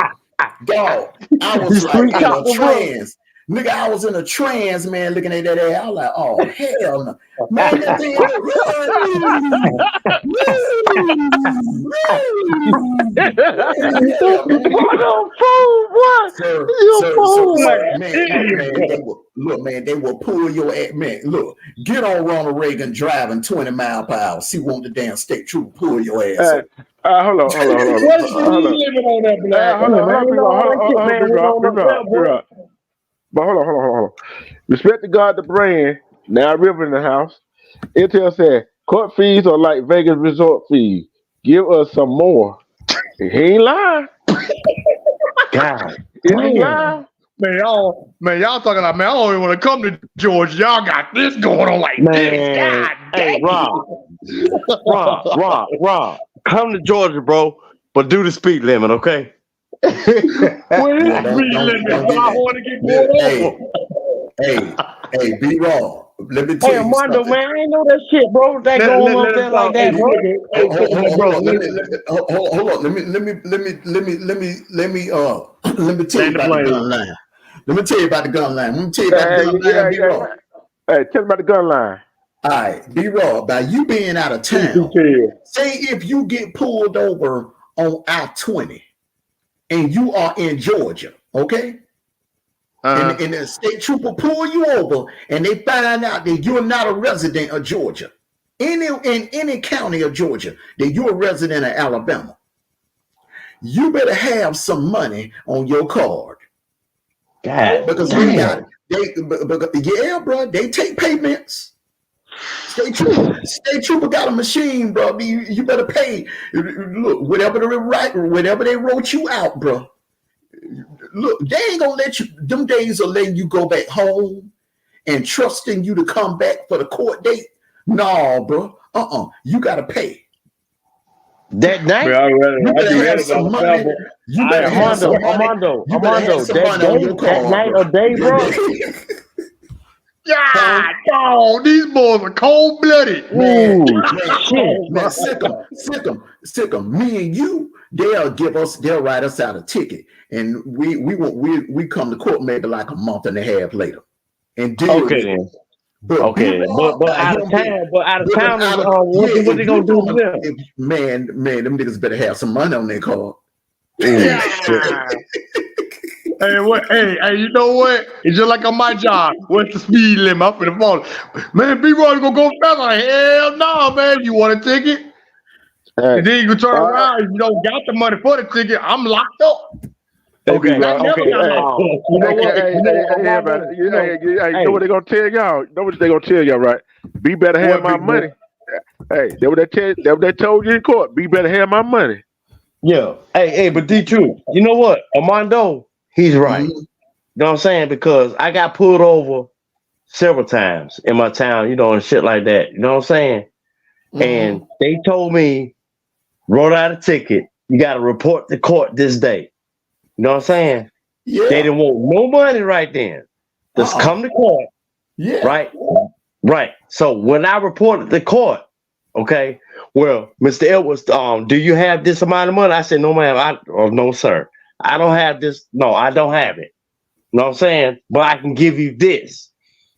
Dog, I was like in a trance. Nigga, I was in a trance, man, looking at that ass. I was like, oh, hell no. Man, that thing man, they will pull your ass. Man, look, get on Ronald Reagan driving 20 miles per hour. See, won't the damn state trooper pull your ass up. Hold on. What is you living on that black? Hold on. But hold on. Respect to God, the brand. Now River in the house. Intel said court fees are like Vegas resort fees. Give us some more. He ain't lying. God, He ain't lying. Man, y'all talking about, man, I don't even want to come to Georgia. Y'all got this going on like this. God hey, damn. Rob, come to Georgia, bro, but do the speed limit, okay? What is speed limit? I want to get pulled over. Hey, be wrong. Let me tell you Armando, something. man, I ain't know that shit, bro. That going on there like that, bro. Hold on. Let me tell you about the gun line. Let me tell you about the gun line. B-Raw. Hey, tell me about the gun line. All right, B-Raw, by you being out of town, say if you get pulled over on I-20 and you are in Georgia, okay? And the state trooper pull you over and they find out that you're not a resident of Georgia. In any county of Georgia, that you're a resident of Alabama. You better have some money on your card. God, because bro, they take payments. State trooper got a machine, bro. You better pay. Look, whatever they wrote you out, bro. Look, they ain't gonna let you. Them days are letting you go back home and trusting you to come back for the court date. No, bro. You gotta pay. That night, you better have some money. You better have some money. Armando, that night or day, bro. Yeah, dog, these boys are cold-blooded. Man, sick 'em. Me and you, they'll write us out a ticket, and we come to court maybe like a month and a half later, and deal with it. But out of town, what they gonna do to them? Man, them niggas better have some money on their card. Yeah. Hey, you know what? It's just like on my job. What's the speed limit? I'm finna fall. Man, B-Roy gonna go faster. Hell no, man. You want a ticket? Hey. And then you can turn around. If you don't got the money for the ticket, I'm locked up. Okay. You know what they're gonna tell y'all? You know what they're gonna tell y'all, right? Be better have my money. Hey, that what they told you in court. Be better have my money. Yeah. Hey, but D-True, you know what? Armando, he's right. You know what I'm saying? Because I got pulled over several times in my town, and shit like that. You know what I'm saying? And they told me, wrote out a ticket. You got to report to court this day. You know what I'm saying? Yeah. They didn't want no money right then. Just come to court. Yeah. Right. So when I reported to court, okay, well, Mr. Edwards, do you have this amount of money? I said, no, ma'am. No, sir. I don't have this. No, I don't have it. You know what I'm saying? But I can give you this.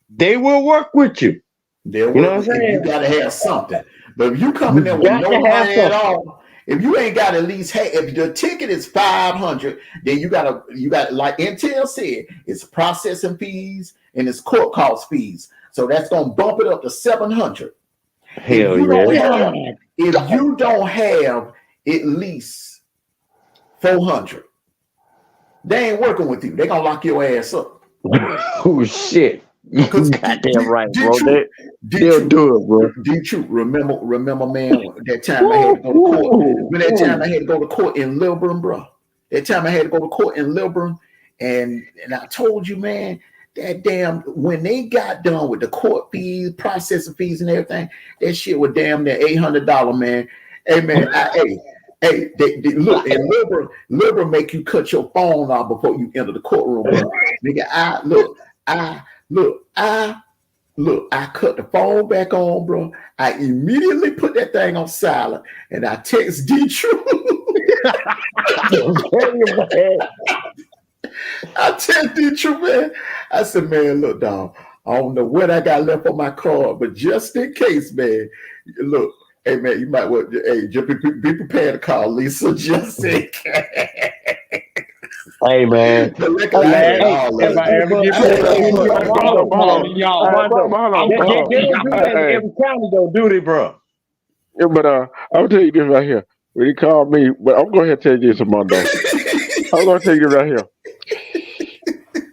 They will work with you. You know what I'm saying? You got to have something. But if you come in there with no money at all, if you ain't got at least, if the ticket is $500, then you got like Intel said, it's processing fees and it's court cost fees. So that's gonna bump it up to $700. Hell yeah! If you don't have at least $400, they ain't working with you. They gonna lock your ass up. Oh shit! Goddamn right, bro. They'll do it, bro. D-True, remember, man, that time I had to go to court. When that time I had to go to court in Lilburn, bro. That time I had to go to court in Lilburn, and I told you, man, that damn, when they got done with the court fees, processing fees, and everything, that shit was damn near $800, man. Hey, man, they look, and Lilburn make you cut your phone off before you enter the courtroom, bro. Nigga, I cut the phone back on, bro. I immediately put that thing on silent, and I text D-True. I tell you the truth, man. I said, man, look, dog. I don't know what I got left on my card, but just in case, man, look, hey, man, you might want, hey, just be prepared to call Lisa just in case. Hey, man. If I ever get paid, they don't do that in every county, though, do they, bro? Yeah, but I'll tell you this right here. When he called me, but I'm going to tell you this, Armando. I'm going to tell you this right here.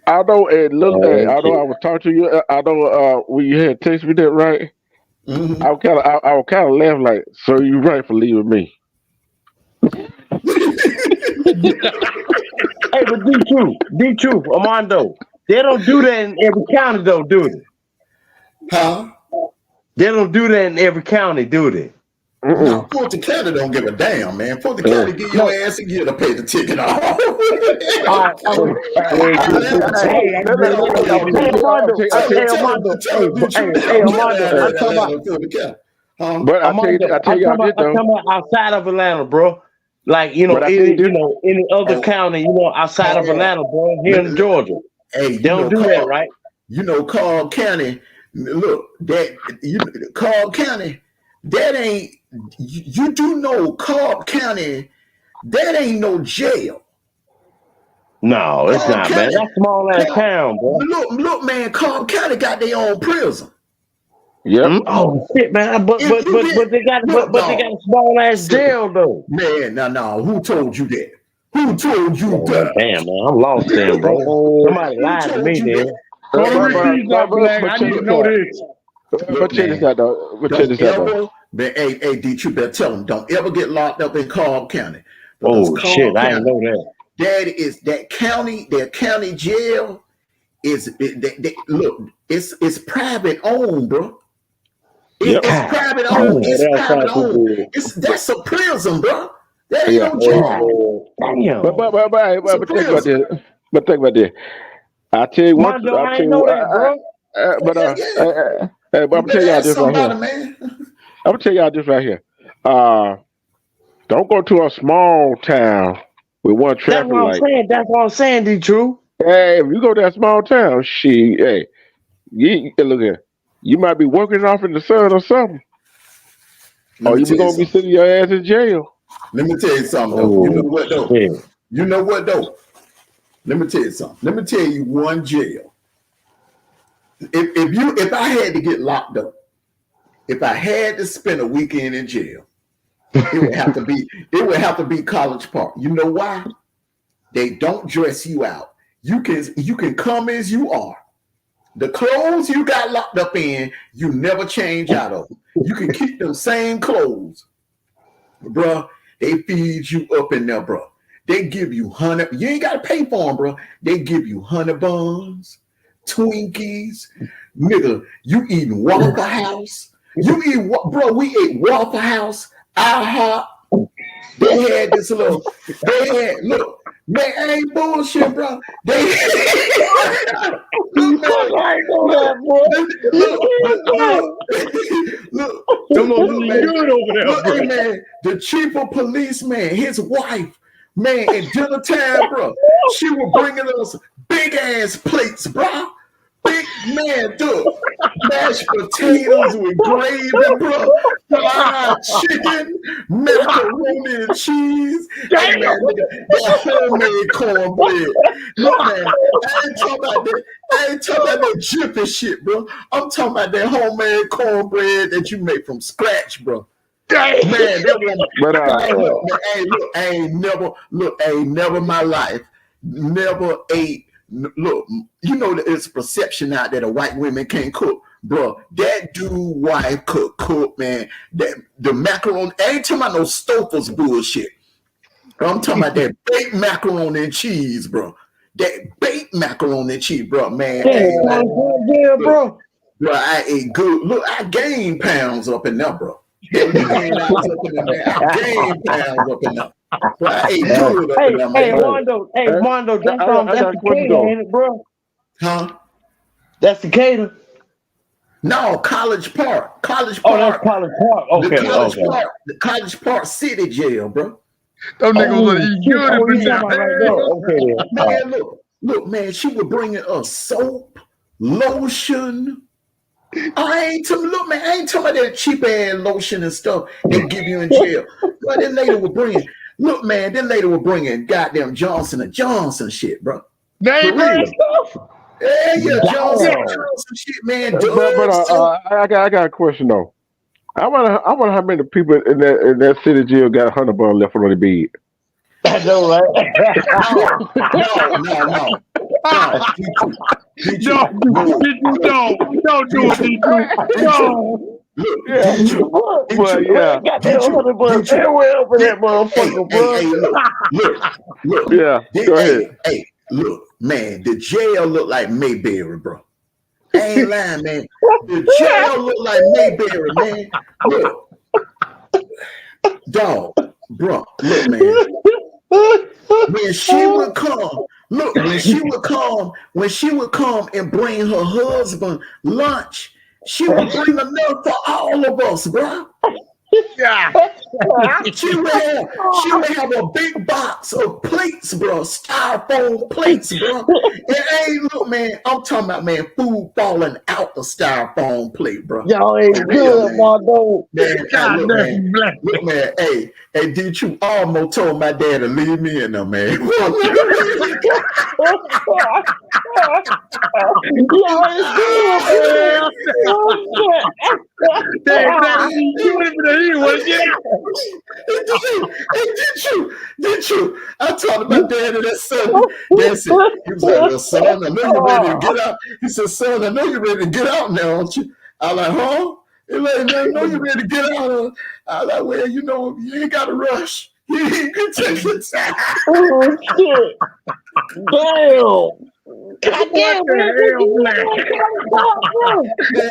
I know, and look, I know I was talking to you. I know when you had text me that, right? Mm-hmm. I was kind of laughing like, so you right for leaving me. Hey, but D-Truth, Armando, they don't do that in every county, though, do they? Huh? They don't do that in every county, do they? No, Fulton County don't give a damn, man. Fulton County get your ass a year to pay the ticket off. But I tell you, I'm talking about outside of Atlanta, bro. Like, you know, any other county, you know, outside of Atlanta, bro, here in Georgia. Hey, they don't do that, right? You know, Cobb County, look, Cobb County, that ain't, you do know Cobb County, that ain't no jail. No, it's not, man. That's small ass town, bro. Look, man, Cobb County got their own prison. Yep. Oh shit, man. But they got a small ass jail though. Man, no. Who told you that? Who told you that? Damn, man, I'm lost then, bro. Somebody lied to me, man. I need to know this. But check this out, though. But hey, D, you better tell them, don't ever get locked up in Cobb County. Oh shit, I didn't know that. That county, their county jail is look, it's private owned, bro. It's private owned. It's private owned. That's a prison, bro. That ain't no jail. Damn. But think about this. I tell you what. I ain't know that, bro. But I'm gonna tell y'all this right here. Man. I'm gonna tell y'all this right here. Don't go to a small town with one traffic light. That's what I'm saying, D-True. Hey, if you go to that small town, hey, look here. You might be working off in the sun or something. Or you gonna be sitting your ass in jail. Let me tell you something, though. You know what, though? Yeah. You know what, though? Let me tell you something. Let me tell you one jail. If I had to get locked up, if I had to spend a weekend in jail, it would have to be College Park. You know why? They don't dress you out. You can come as you are. The clothes you got locked up in, you never change out of them. You can keep them same clothes. Bruh, they feed you up in there, bro. They give you you ain't got to pay for them, bro. They give you honey buns, Twinkies. Nigga, you eating Waffle House. Bro, we ate Waffle House, IHOP. They had this look, man, I ain't bullshit, bro. Look, man, the chief of police, man, his wife, man, at dinner time, bro, she was bringing us big ass plates, bro. Big man, dude, mashed potatoes with gravy, bro, fried chicken, macaroni and cheese, and man, that homemade cornbread. Look, man, I ain't talking about that jiffy shit, bro. I'm talking about that homemade cornbread that you make from scratch, bro. Man, that one. I ain't never in my life never ate. Look, you know that it's perception out there that white women can't cook, bro. That dude wife cook, man. That the macaroni. I ain't talking about no Stouffer's bullshit. I'm talking about that baked macaroni and cheese, bro. That baked macaroni and cheese, bro. Man, bro. Bro, I ate good. Look, I gained pounds up in there, bro. I gained pounds up in there. Mondo, that's Decatur, ain't it, bro? Huh? That's Decatur. No, College Park. Oh, that's College Park. Okay, the College Park City Jail, bro. Those niggas was eating good Oh, up in you talking about right there. now? Okay. Man, look, man, she was bringing us soap, lotion. I ain't talking, look, man, I ain't talking about that cheap ass lotion and stuff they give you in jail. But that lady was bringing, look, man, that lady was bringing goddamn Johnson & Johnson shit, bro. Name brand stuff. Yeah, Johnson Damn. & Johnson shit, man. But I got a question though. I wonder how many people in that city jail got $100 left on the bed. I know, right? No. Don't do it, D2. No. Yeah, but yeah, Got that $100 everywhere up in that motherfucker, bro. Look. yeah. Go ahead. Hey, look, man, the jail look like Mayberry, bro. I ain't lying, man. The jail look like Mayberry, man. Look, dog, bro. Look, man. When she would come, look, when she would come and bring her husband lunch, she would bring enough for all of us, bro. Yeah. She would have a big box of plates, bro, styrofoam plates, bro. It ain't, look, man, I'm talking about, man, food falling out the styrofoam plate, bro. Y'all ain't good, Mardo. Man, look, man, hey, did you almost told my dad to leave me in there, man? Y'all ain't good, Did you? I told my dad that Sunday. Dad said, he was like, well, son, I know you're ready to get out. He said, son, I know you're ready to get out now, aren't you? I was like, huh? He like, I know you're ready to get out. I was like, well, you know, you ain't got to rush. You can take your time. Oh, shit. Damn. Goddamn, man.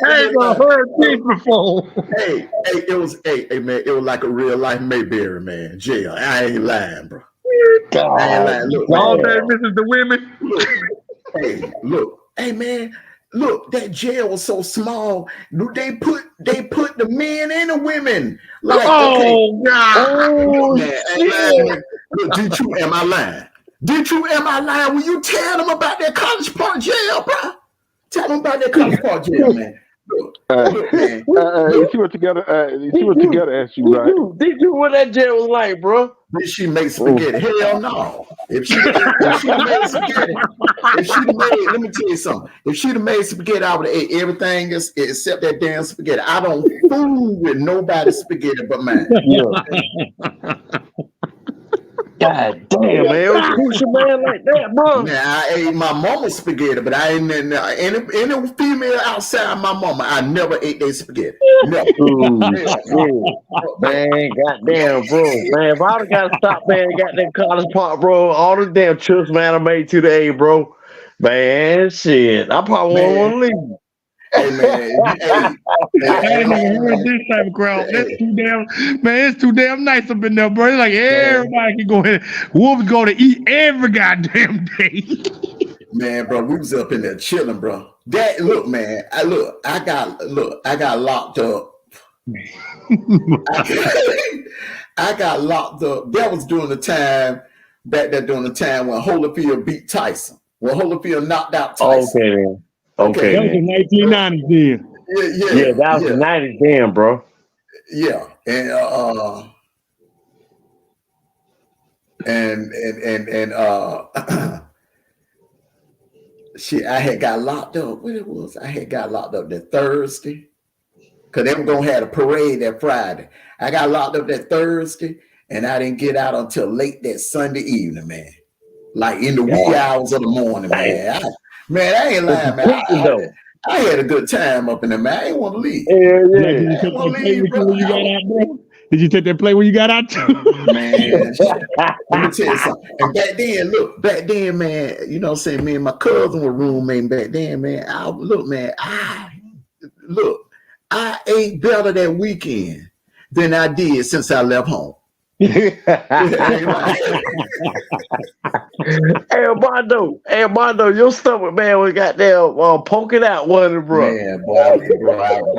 I ain't gonna heard this before. Hey, man, it was like a real life Mayberry, man. Jail. I ain't lying, bro. I ain't lying. Look, All day, Mrs. The women. Look. Hey, man. Look, that jail was so small. They put the men and the women. Like, oh, God. Oh, man. Look, did you, am I lying? Will you tell them about that College Park jail, bro? Tell them about that College Park jail, man. Look, man. You see what together asked you, right? Did you what that jail was like, bro? Did she make spaghetti? Hell no. If she made spaghetti, let me tell you something. If she'd have made spaghetti, I would have ate everything except that damn spaghetti. I don't fool with nobody's spaghetti but mine. God damn, man. It was crucial, man, like that, bro. Man, I ate my mama's spaghetti, but I ain't any female outside my mama. I never ate their spaghetti. Never. Man, goddamn, bro. Man, if I'd have got to stop, man, got that College Park, bro, all the damn trips, man, I made to the A, bro. Man, shit. I probably won't want to leave. Hey, man. I ain't never heard this type of crowd. That's too damn, man, it's too damn nice up in there, bro. It's like everybody can go ahead. Wolves go to eat every goddamn day. Man, bro, we was up in there chilling, bro. That look, man. I got locked up. I got locked up. That was during the time when Holyfield beat Tyson. When Holyfield knocked out Tyson. Okay. That was the 1990s then. Yeah, that was the 90s then, bro. Yeah. Shit, I had got locked up. What it was? I had got locked up that Thursday. Cause they were gonna have a parade that Friday. I got locked up that Thursday, and I didn't get out until late that Sunday evening, man. Like in the wee hours of the morning, man. I ain't lying, man. I had a good time up in there, man. I didn't want to leave. Did you take that play when you got out? Man, let me tell you something. And back then, man, you know what I'm saying? Me and my cousin were roommating back then, man. I ate better that weekend than I did since I left home. Hey, Armando, your stomach, man, was goddamn poking out one, bro. Man, bro,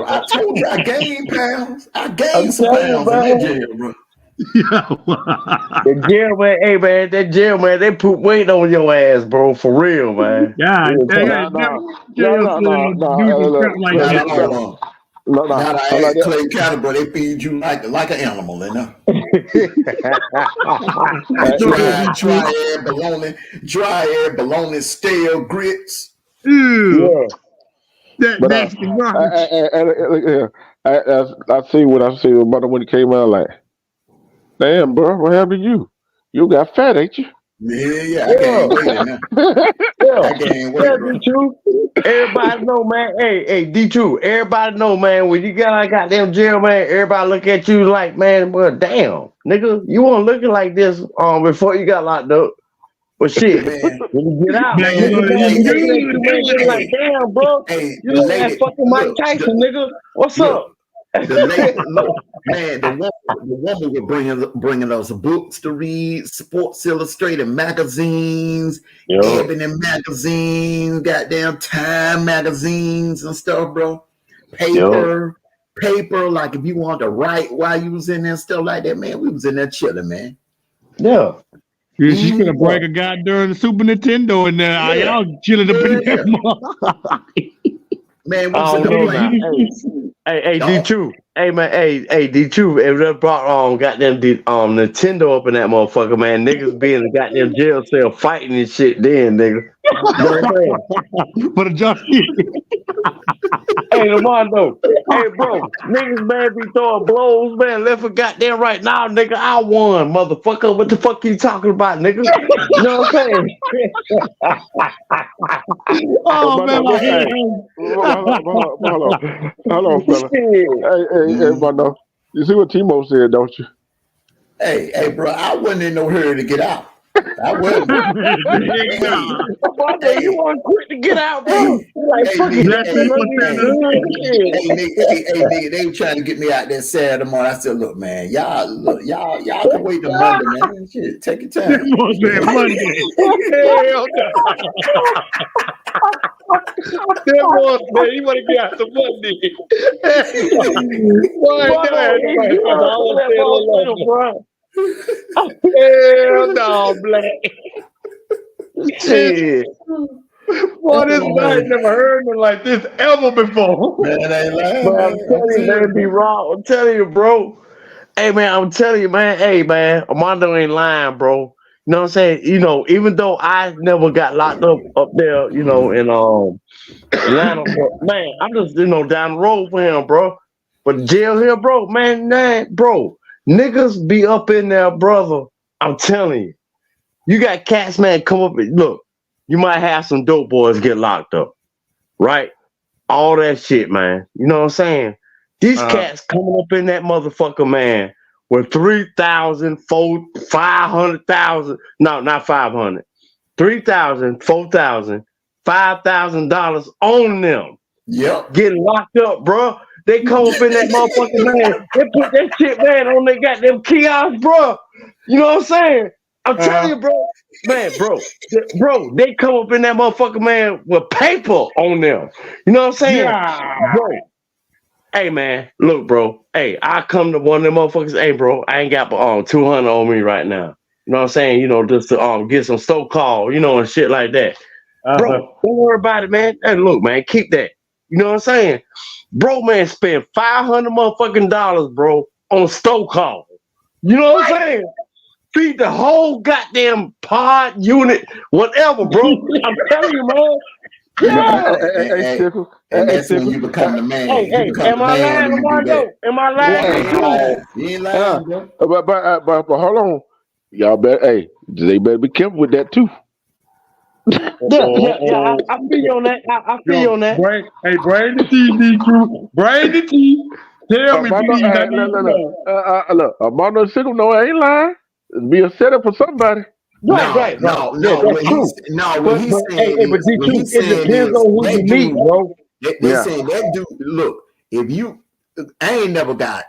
I told you I gained pounds. I gained some pounds in that jail, bro. The jail man, hey man, that jail man, they put weight on your ass, bro, for real, man. Yeah, Real they talk. No. like Not that. all. No. Not I like at that. Clay County, bro. They feed you like an animal, you know. Dry air, bologna, stale grits. Ew, Yeah. that But Mexican garbage. I see what I see about when it came out. Like, damn, bro, what happened to you? You got fat, ain't you? Yeah, I can't wait now. Yeah. I can't wait, Yeah, bro. D2. Everybody know, man. Hey, D2. Everybody know, man. When you got like goddamn jail, man, everybody look at you like, man, well, damn, nigga, you weren't looking like this before you got locked up. But shit, Man, when you get out, Black, man, you know everybody you looking at you, man, they good. like, damn, bro, hey, you the look like lady, fucking Mike look, Tyson, nigga. What's look, up? the lady, look, man, the woman was bringing us books to read, Sports Illustrated magazines, Yo, Ebony magazines, goddamn Time magazines and stuff, bro. yo, Paper, like if you wanted to write while you was in there and stuff like that, man, we was in there chilling, man. yeah. Yeah, she could have break a guy during the Super Nintendo and y'all chilling up in there. Man, we I was in don't there know playing. now. Hey, Dog. D2. Hey man, hey D2. If they brought goddamn Nintendo up in that motherfucker, man, niggas be in the goddamn jail cell fighting and shit then, nigga. You know what I'm saying? For the junkie. Hey, Lamando. Hey, bro. Niggas, man, be throwing blows, man. Left for goddamn right now, nigga. I won, motherfucker. What the fuck you talking about, nigga? You know what I'm saying? Oh man, my Hey, head. hold on, fella. Hey, Mano. You see what Timo said, don't you? Hey, bro, I wasn't in no hurry to get out. I wasn't. Mando, you want quick to get out, bro? Hey, Like, hey, fuck it. nigga, Hey, nigga, they were trying to get me out there Saturday morning. I said, look, man, y'all can wait till Monday, man. Shit, take your time. That Monday. Hell no. That boy said he want to get out the Monday. Boy, hell no, Black. Shit. Boy, this guy ain't never heard me like this ever before. Man, ain't lying, But I'm man. telling you, man, be wrong. I'm telling you, bro. Hey, man, I'm telling you, man. Hey, man, Armando ain't lying, bro. You know what I'm saying? You know, even though I never got locked up there, you know, in Atlanta, but, man, I'm just, you know, down the road for him, bro. But jail here, bro, man, bro, niggas be up in there, brother. I'm telling you. You got cats, man, come up and look, you might have some dope boys get locked up, right? All that shit, man. You know what I'm saying? These cats coming up in that motherfucker, man, with 3,000, 500,000. No, not 500. 3,000, 4,000, $5,000 on them. Yep. Getting locked up, bro. They come up in that motherfucker, man. They put that shit, man, on their goddamn kiosk, bro. You know what I'm saying? I'm telling you, bro. Man, bro, they come up in that motherfucker, man, with paper on them. You know what I'm saying? Yeah. Bro. Hey, man, look, bro. Hey, I come to one of them motherfuckers. Hey, bro, I ain't got 200 on me right now. You know what I'm saying? You know, just to get some stove call, you know, and shit like that. Bro, don't worry about it, man. Hey, look, man, keep that. You know what I'm saying? Bro, man, spend $500 motherfucking dollars, bro, on stove call. You know what I'm saying? Feed the whole goddamn pod unit, whatever, bro. I'm telling you, man. Yeah. And that's when you become the man. Hey, am I lying, Armando? Am I lying? You ain't lying, bro. But hold on. Y'all better, they better be careful with that too. Yeah. I feel you on that. I feel you on that. Bring the TV crew. Bring the TV. Tell me, please. Look, Armando Sickle, no, I ain't lying. It'd be a setup for somebody. Right. No. Yeah, When he's saying, but it depends on who you meet, bro. They saying that dude. Look, if you, I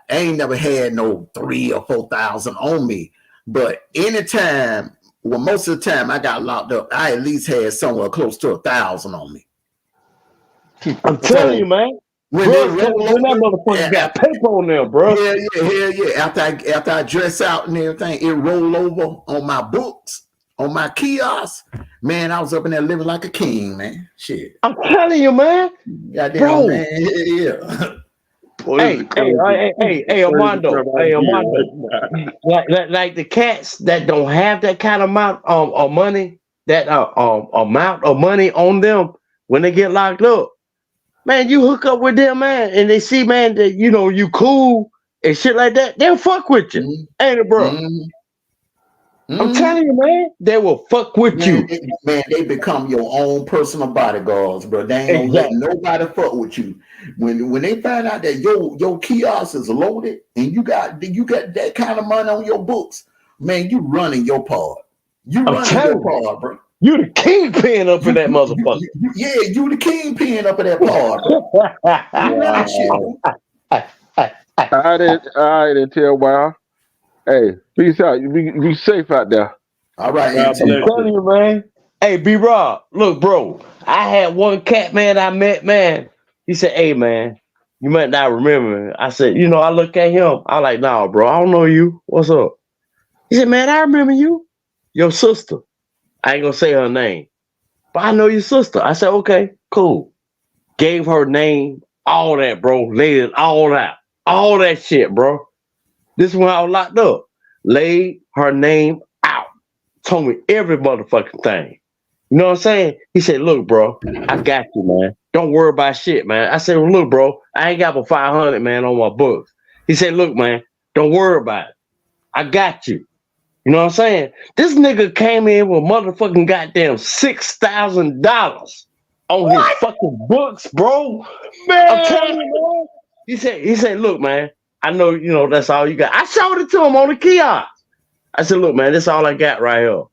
ain't never had no 3,000 or 4,000 on me, but anytime, well, most of the time I got locked up, I at least had somewhere close to 1,000 on me. I'm telling you, man. When they Bro, when roll that motherfucker got paper on there, bro. hell yeah. After I dress out and everything, it roll over on my books, on my kiosk. Man, I was up in there living like a king, man. Shit. I'm telling you, man. Goddamn, Bro. man. Yeah. Hey, Armando. Hey, Armando. Like the cats that don't have that kind of amount of money, that amount of money on them when they get locked up. Man, you hook up with them, man, and they see, man, that you know you cool and shit like that. They'll fuck with you, ain't it, bro? I'm telling you, man, they will fuck with you. They become your own personal bodyguards, bro. They ain't gonna let nobody fuck with you. When they find out that your kiosk is loaded and you got that kind of money on your books, man, you running your part. You running your part, bro. You the kingpin up in that motherfucker. You the kingpin up in that part, bro. I didn't tell Wow. Hey, peace out. You be safe out there. All right, I'm telling you, man. Hey, B-Rob, look, bro. I had one cat, man, I met, man. He said, hey, man, you might not remember me. I said, you know, I look at him. I like, nah, bro, I don't know you. What's up? He said, man, I remember you. Your sister. I ain't gonna say her name, but I know your sister. I said, okay, cool. Gave her name, all that, bro. Laid it all out. All that shit, bro. This is when I was locked up. Laid her name out. Told me every motherfucking thing. You know what I'm saying? He said, look, bro, I got you, man. Don't worry about shit, man. I said, well, look, bro, I ain't got but 500, man, on my books. He said, look, man, don't worry about it. I got you. You know what I'm saying? This nigga came in with motherfucking goddamn $6,000 on his fucking books, bro. Man, I'm telling you, man. He said, look, man, I know, you know, that's all you got. I showed it to him on the kiosk. I said, look, man, this all I got right here. You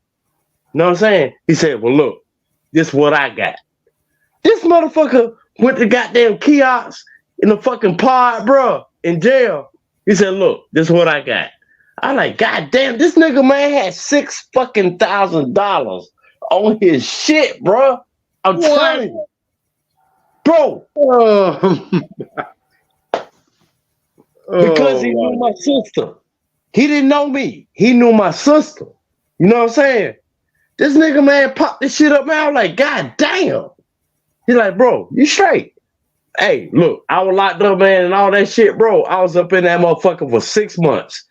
know what I'm saying? He said, well, look, this is what I got. This motherfucker went to goddamn kiosk in the fucking pod, bro, in jail. He said, look, this is what I got. I'm like, God damn, this nigga, man, had $6,000 on his shit, bro. I'm telling you. Bro. Because he knew my sister. He didn't know me. He knew my sister. You know what I'm saying? This nigga, man, popped this shit up, man. I'm like, God damn. He's like, bro, you straight. Hey, look, I was locked up, man, and all that shit, bro. I was up in that motherfucker for 6 months.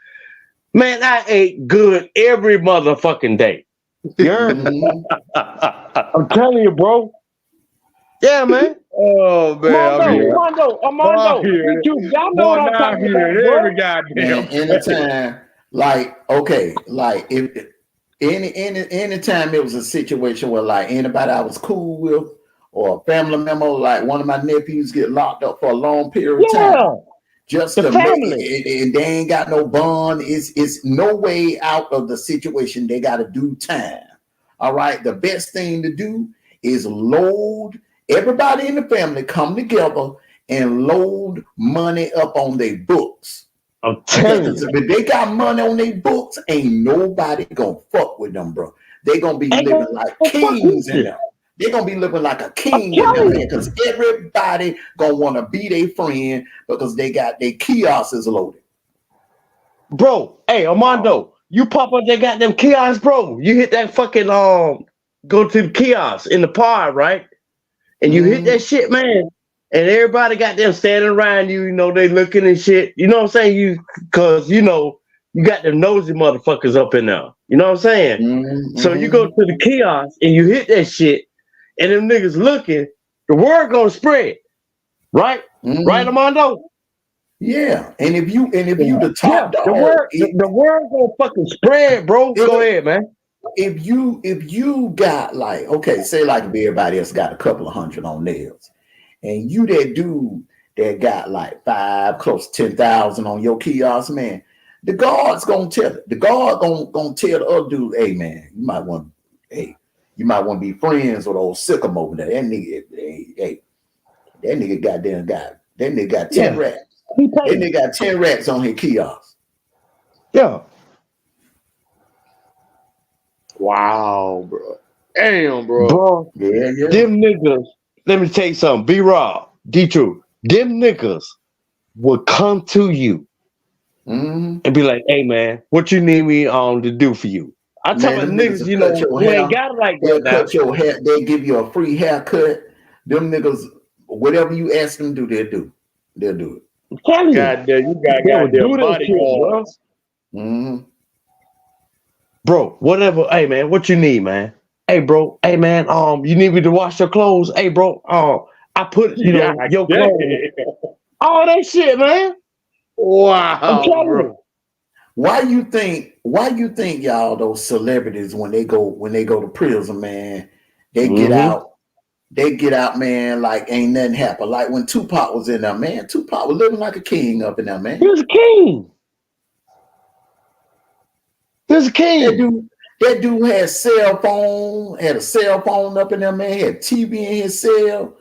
Man, I ate good every motherfucking day. Yeah. I'm telling you, bro. Yeah, man. Oh, man. Armando. Y'all know what I'm talking about, bro. Every goddamn. Anytime, like, okay, like if anytime it was a situation where like anybody I was cool with or a family member, like one of my nephews get locked up for a long period of time. Just the family, and they ain't got no bond. It's no way out of the situation. They got to do time. All right. The best thing to do is load everybody in the family, come together and load money up on their books. I'm telling you, if they got money on their books, ain't nobody gonna fuck with them, bro. They gonna be living like kings in them. They're gonna be living like a king in there because everybody gonna want to be their friend because they got their kiosks loaded. Bro, hey Armando, you pop up that goddamn kiosk, bro. You hit that fucking go to the kiosk in the pod, right? And you hit that shit, man. And everybody got them standing around you, you know, they looking and shit. You know what I'm saying? Cause you know, you got them nosy motherfuckers up in there. You know what I'm saying? So you go to the kiosk and you hit that shit. And them niggas looking, the word gonna spread, right? Right, Armando? Yeah, and if you the top dog, the word gonna fucking spread, bro. Go ahead, man. If you got like, okay, say like if everybody else got a couple of hundred on theirs, and you that dude that got like 5, close to 10,000 on your kiosk, man, the guard's gonna tell it. The guard gonna tell the other dude, hey man, you might want to be friends with old Sickum over there. That nigga, that nigga goddamn guy. That nigga got 10 racks. That nigga got 10 racks on his kiosk. Yeah. Wow, bro. Damn, bro. Yeah. Them niggas, let me tell you something. B-Rob, D-True. them niggas would come to you and be like, "Hey man, what you need me to do for you?" I tell Man, my them niggas niggas, will you cut know, your you ain't hair. got it like They'll that now. cut your hair. They give you a free haircut. Them niggas, whatever you ask them to do, they'll do. They'll do it. I'm telling you, Goddamn, you got they would do goddamn that shit, bro. bodyguard. Bro, whatever. Hey man, what you need, man? Hey bro, hey man, you need me to wash your clothes? Hey bro, I put Yeah, your clothes, all that shit, man. I'm Wow, telling bro. you. Why you think y'all, those celebrities, when they go to prison, man, they get out, man, like ain't nothing happened. Like when Tupac was in there, man, Tupac was living like a king up in there, He man. was a king. He was a king. That dude had a cell phone up in there, man, had TV in his cell.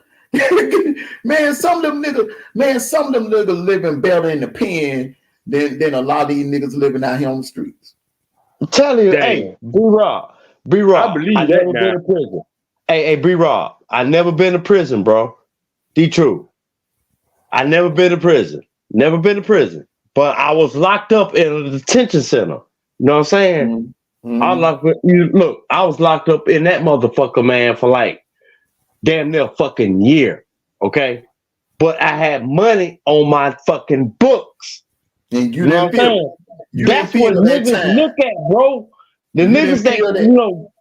Man, some of them niggas living better in the pen than a lot of these niggas living out here on the streets. I'm telling you, Damn. hey, B-Rob, I believe I that never now. been to prison. Hey, B-Rob, I never been to prison, bro. True. I never been to prison. Never been to prison. But I was locked up in a detention center. You know what I'm saying? I was locked up in that motherfucker, man, for like damn near a fucking year. Okay. But I had money on my fucking books. And You know what I'm saying? That's what niggas look at, bro. The niggas that, you know,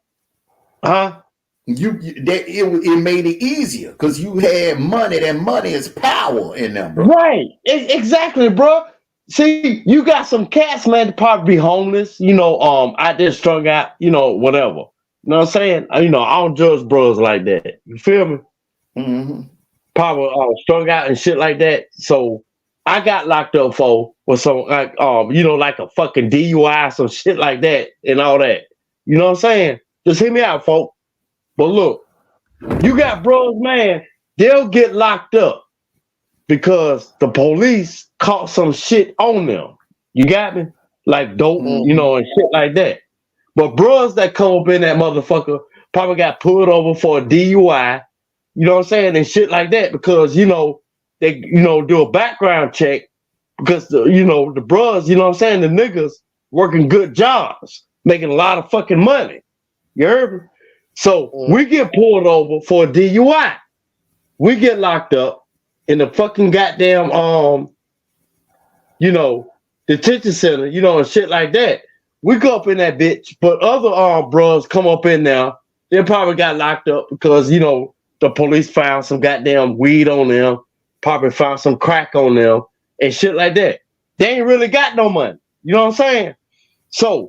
huh? It made it easier because you had money. That money is power in them, bro. Right. Exactly, bro. See, you got some cats, man, that probably be homeless, you know, out there strung out, you know, whatever. You know what I'm saying? You know, I don't judge bros like that. You feel me? Probably strung out and shit like that. So I got locked up for with some like you know, like a fucking DUI, some shit like that and all that. You know what I'm saying? Just hear me out, folks. But look, you got bros, man, they'll get locked up because the police caught some shit on them. You got me? Like dope, you know, and shit like that. But bros that come up in that motherfucker probably got pulled over for a DUI, you know what I'm saying, and shit like that because, you know, they, you know, do a background check because, the bros, you know what I'm saying, the niggas working good jobs, making a lot of fucking money. You heard me? So we get pulled over for a DUI. We get locked up in the fucking goddamn, detention center, you know, and shit like that. We go up in that bitch, but other bros come up in there. They probably got locked up because, you know, the police found some goddamn weed on them, probably found some crack on them and shit like that. They ain't really got no money. You know what I'm saying? So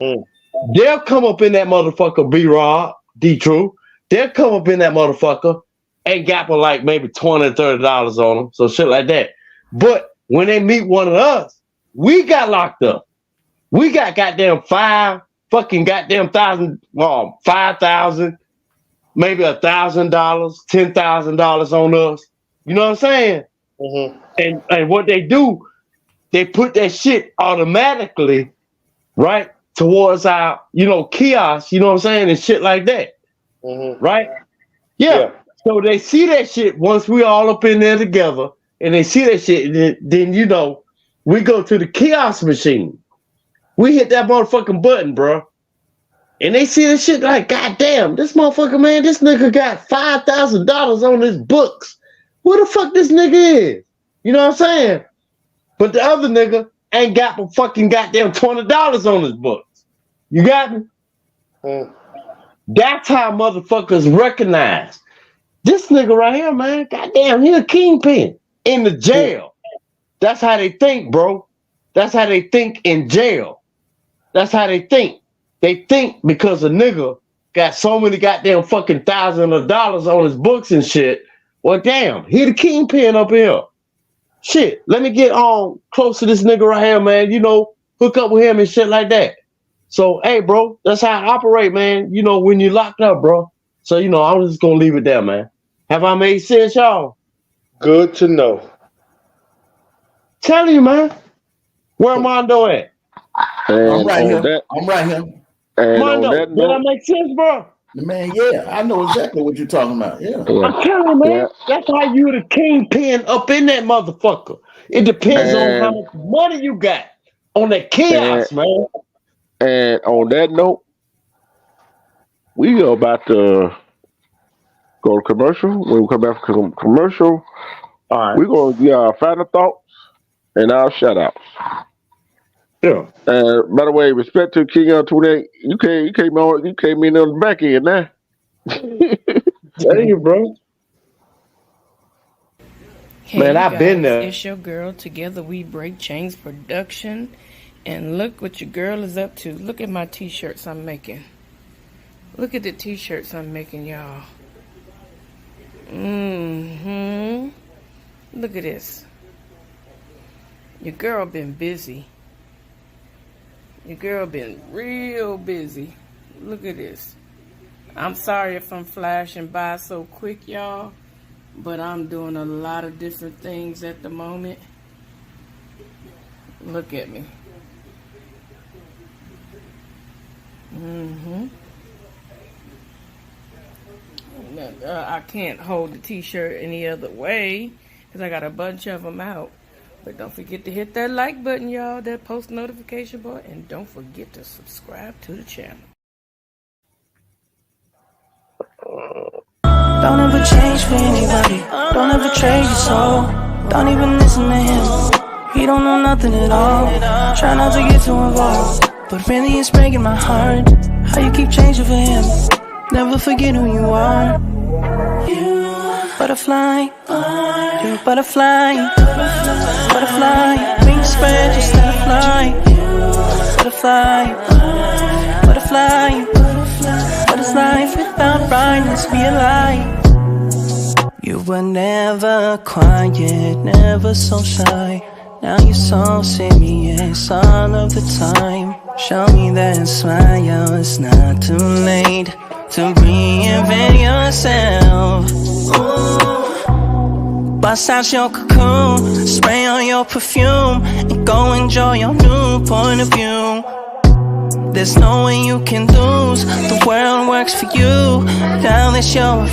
they'll come up in that motherfucker, B-Rob, D-True. They'll come up in that motherfucker and gap like maybe $20, $30 on them. So shit like that. But when they meet one of us, we got locked up. We got goddamn $5,000, maybe $1,000, $10,000 on us. You know what I'm saying? And what they do, they put that shit automatically, right, towards our, kiosk, you know what I'm saying, and shit like that. Right? Yeah. So they see that shit once we all up in there together, and they see that shit, then we go to the kiosk machine. We hit that motherfucking button, bro. And they see this shit like, God damn, this motherfucker, man, this nigga got $5,000 on his books. Who the fuck this nigga is? You know what I'm saying? But the other nigga ain't got a fucking goddamn $20 on his books. You got me? That's how motherfuckers recognize this nigga right here, man. Goddamn, he a kingpin in the jail. That's how they think, bro. That's how they think in jail. That's how they think. They think because a nigga got so many goddamn fucking thousands of dollars on his books and shit. Well, damn, he the kingpin up here. Shit, let me get on close to this nigga right here, man. Hook up with him and shit like that. So, hey, bro, that's how I operate, man. When you locked up, bro. So, I'm just gonna leave it there, man. Have I made sense, y'all? Good to know. Tell you, man. Where Mondo at? I'm right here. I'm right here. And Mondo, on that did I note, make sense, bro? Man, yeah, I know exactly what you're talking about. Yeah. I'm telling you, man. That's how you the kingpin up in that motherfucker. It depends on how And much money you got on that and chaos, man. and on that note, we are about to go to commercial. When we come back from commercial, All right. we're gonna give our final thoughts and our shout outs. Yeah. By the way, respect to King on 28. You came in on the back end now. Tell you, bro. Hey, Man, you I've been guys, there. it's your girl. Together we break chains production. And look what your girl is up to. Look at my t-shirts I'm making. Look at the t-shirts I'm making, y'all. Look at this. Your girl been busy. Your girl been real busy. Look at this. I'm sorry if I'm flashing by so quick, y'all, but I'm doing a lot of different things at the moment. Look at me. I can't hold the t-shirt any other way because I got a bunch of them out. But don't forget to hit that like button, y'all, that post notification bar, and don't forget to subscribe to the channel. Don't ever change for anybody. Don't ever trade your soul. Don't even listen to him. He don't know nothing at all. Try not to get too involved, but really it's breaking my heart how you keep changing for him. Never forget who you are. You butterfly. You're a butterfly. Butterfly. Wings spread, just let it fly. Butterfly. Butterfly. What is life without brightness? Be a light. You were never quiet, never so shy. Now you're so serious all of the time. Show me that smile, it's not too late to reinvent yourself. Ooh. Bust out your cocoon, spray on your perfume, and go enjoy your new point of view. There's no way you can lose, the world works for you. Now that you're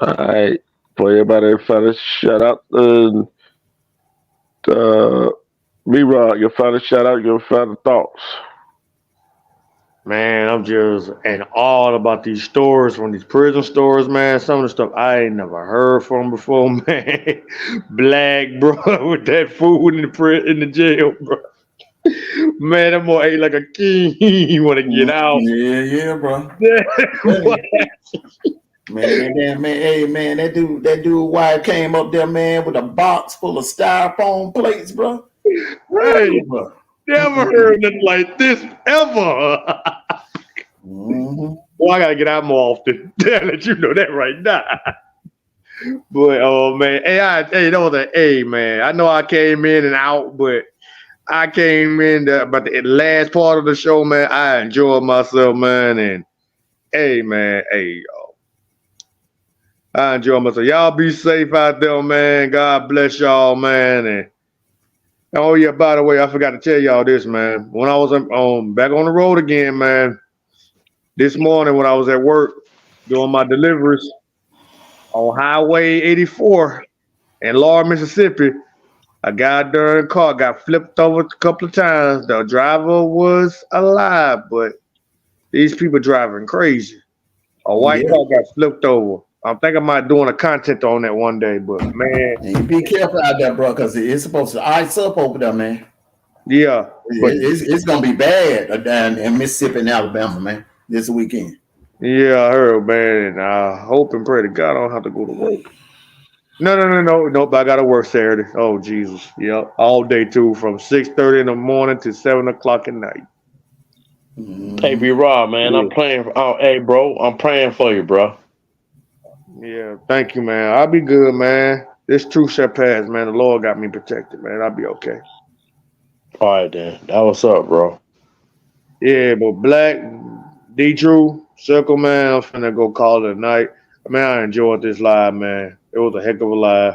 All right. For everybody, final shout out. B-Rod, your final shout out, your final thoughts. Man, I'm just in awe about these stores, from these prison stores, man. Some of the stuff I ain't never heard from before, man. Black, bro, with that food in the jail, bro. Man, that boy ate like a king. He want to get out. Yeah, bro. What? Man, hey, man, that dude wife came up there, man, with a box full of styrofoam plates, bro. Hey, Bro. never heard nothing like this ever. Boy, I gotta get out more often. I'll let you know that right now. But oh man, that was an A, man. I know I came in and out, but I came in about the last part of the show, man. I enjoyed myself, man, and man, I enjoy myself. Y'all be safe out there, man. God bless y'all, man. And oh yeah, by the way, I forgot to tell y'all this, man. When I was back on the road again, man, this morning when I was at work doing my deliveries on Highway 84 in Laurel, Mississippi, a goddamn car got flipped over a couple of times. The driver was alive, but these people driving crazy. A white car got flipped over. I'm thinking about doing a content on that one day, but man, you be careful out there, bro, because it's supposed to ice up over there, man. Yeah, but it's gonna be bad down in Mississippi and Alabama, man, this weekend. Yeah, I heard, man, and I hope and pray to God I don't have to go to work. Nope. I gotta work Saturday. Oh Jesus, yep, all day too, from 6:30 in the morning to 7 o'clock at night. Hey, B-Rob, man, Yeah. I'm praying. Oh, hey, bro, I'm praying for you, bro. Yeah, thank you, man. I'll be good, man. This too shall pass, man. The Lord got me protected, man. I'll be okay. All right, then. That what's up, bro. Yeah, but Black, D-True, Circle, man, I'm finna go call it a night. Man, I enjoyed this live, man. It was a heck of a live.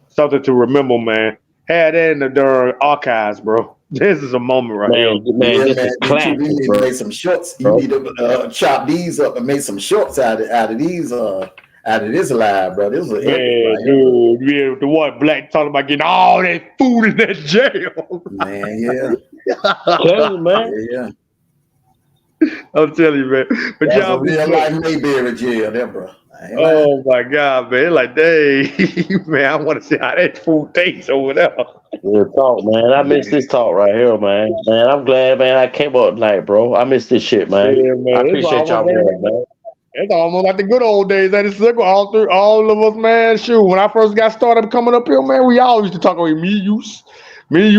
Something to remember, man. Had that in the darn archives, bro. This is a moment right here. Man, Yeah, this man. is You classic, need to bro. make some shorts. You need to chop these up and make some shorts out of these out of this live, bro. This is an epic Man, right here, bro. dude, yeah, the one Black talking about getting all that food in that jail. Man, yeah. Tell you, man. Yeah. I'm telling you, man. But That's a y'all be real blessed. life Mayberry jail there, bro. I ain't lying. Oh my God, man! Like, dang, man, I want to see how that food tastes over there. Real talk, man. I miss this talk right here, man. Man, I'm glad, man, I came up tonight, bro. I miss this shit, man. Yeah, man. I It's appreciate y'all, almost, man. it's almost like the good old days. That is all of us, man. Shoot, when I first got started coming up here, man, we all used to talk about me, you,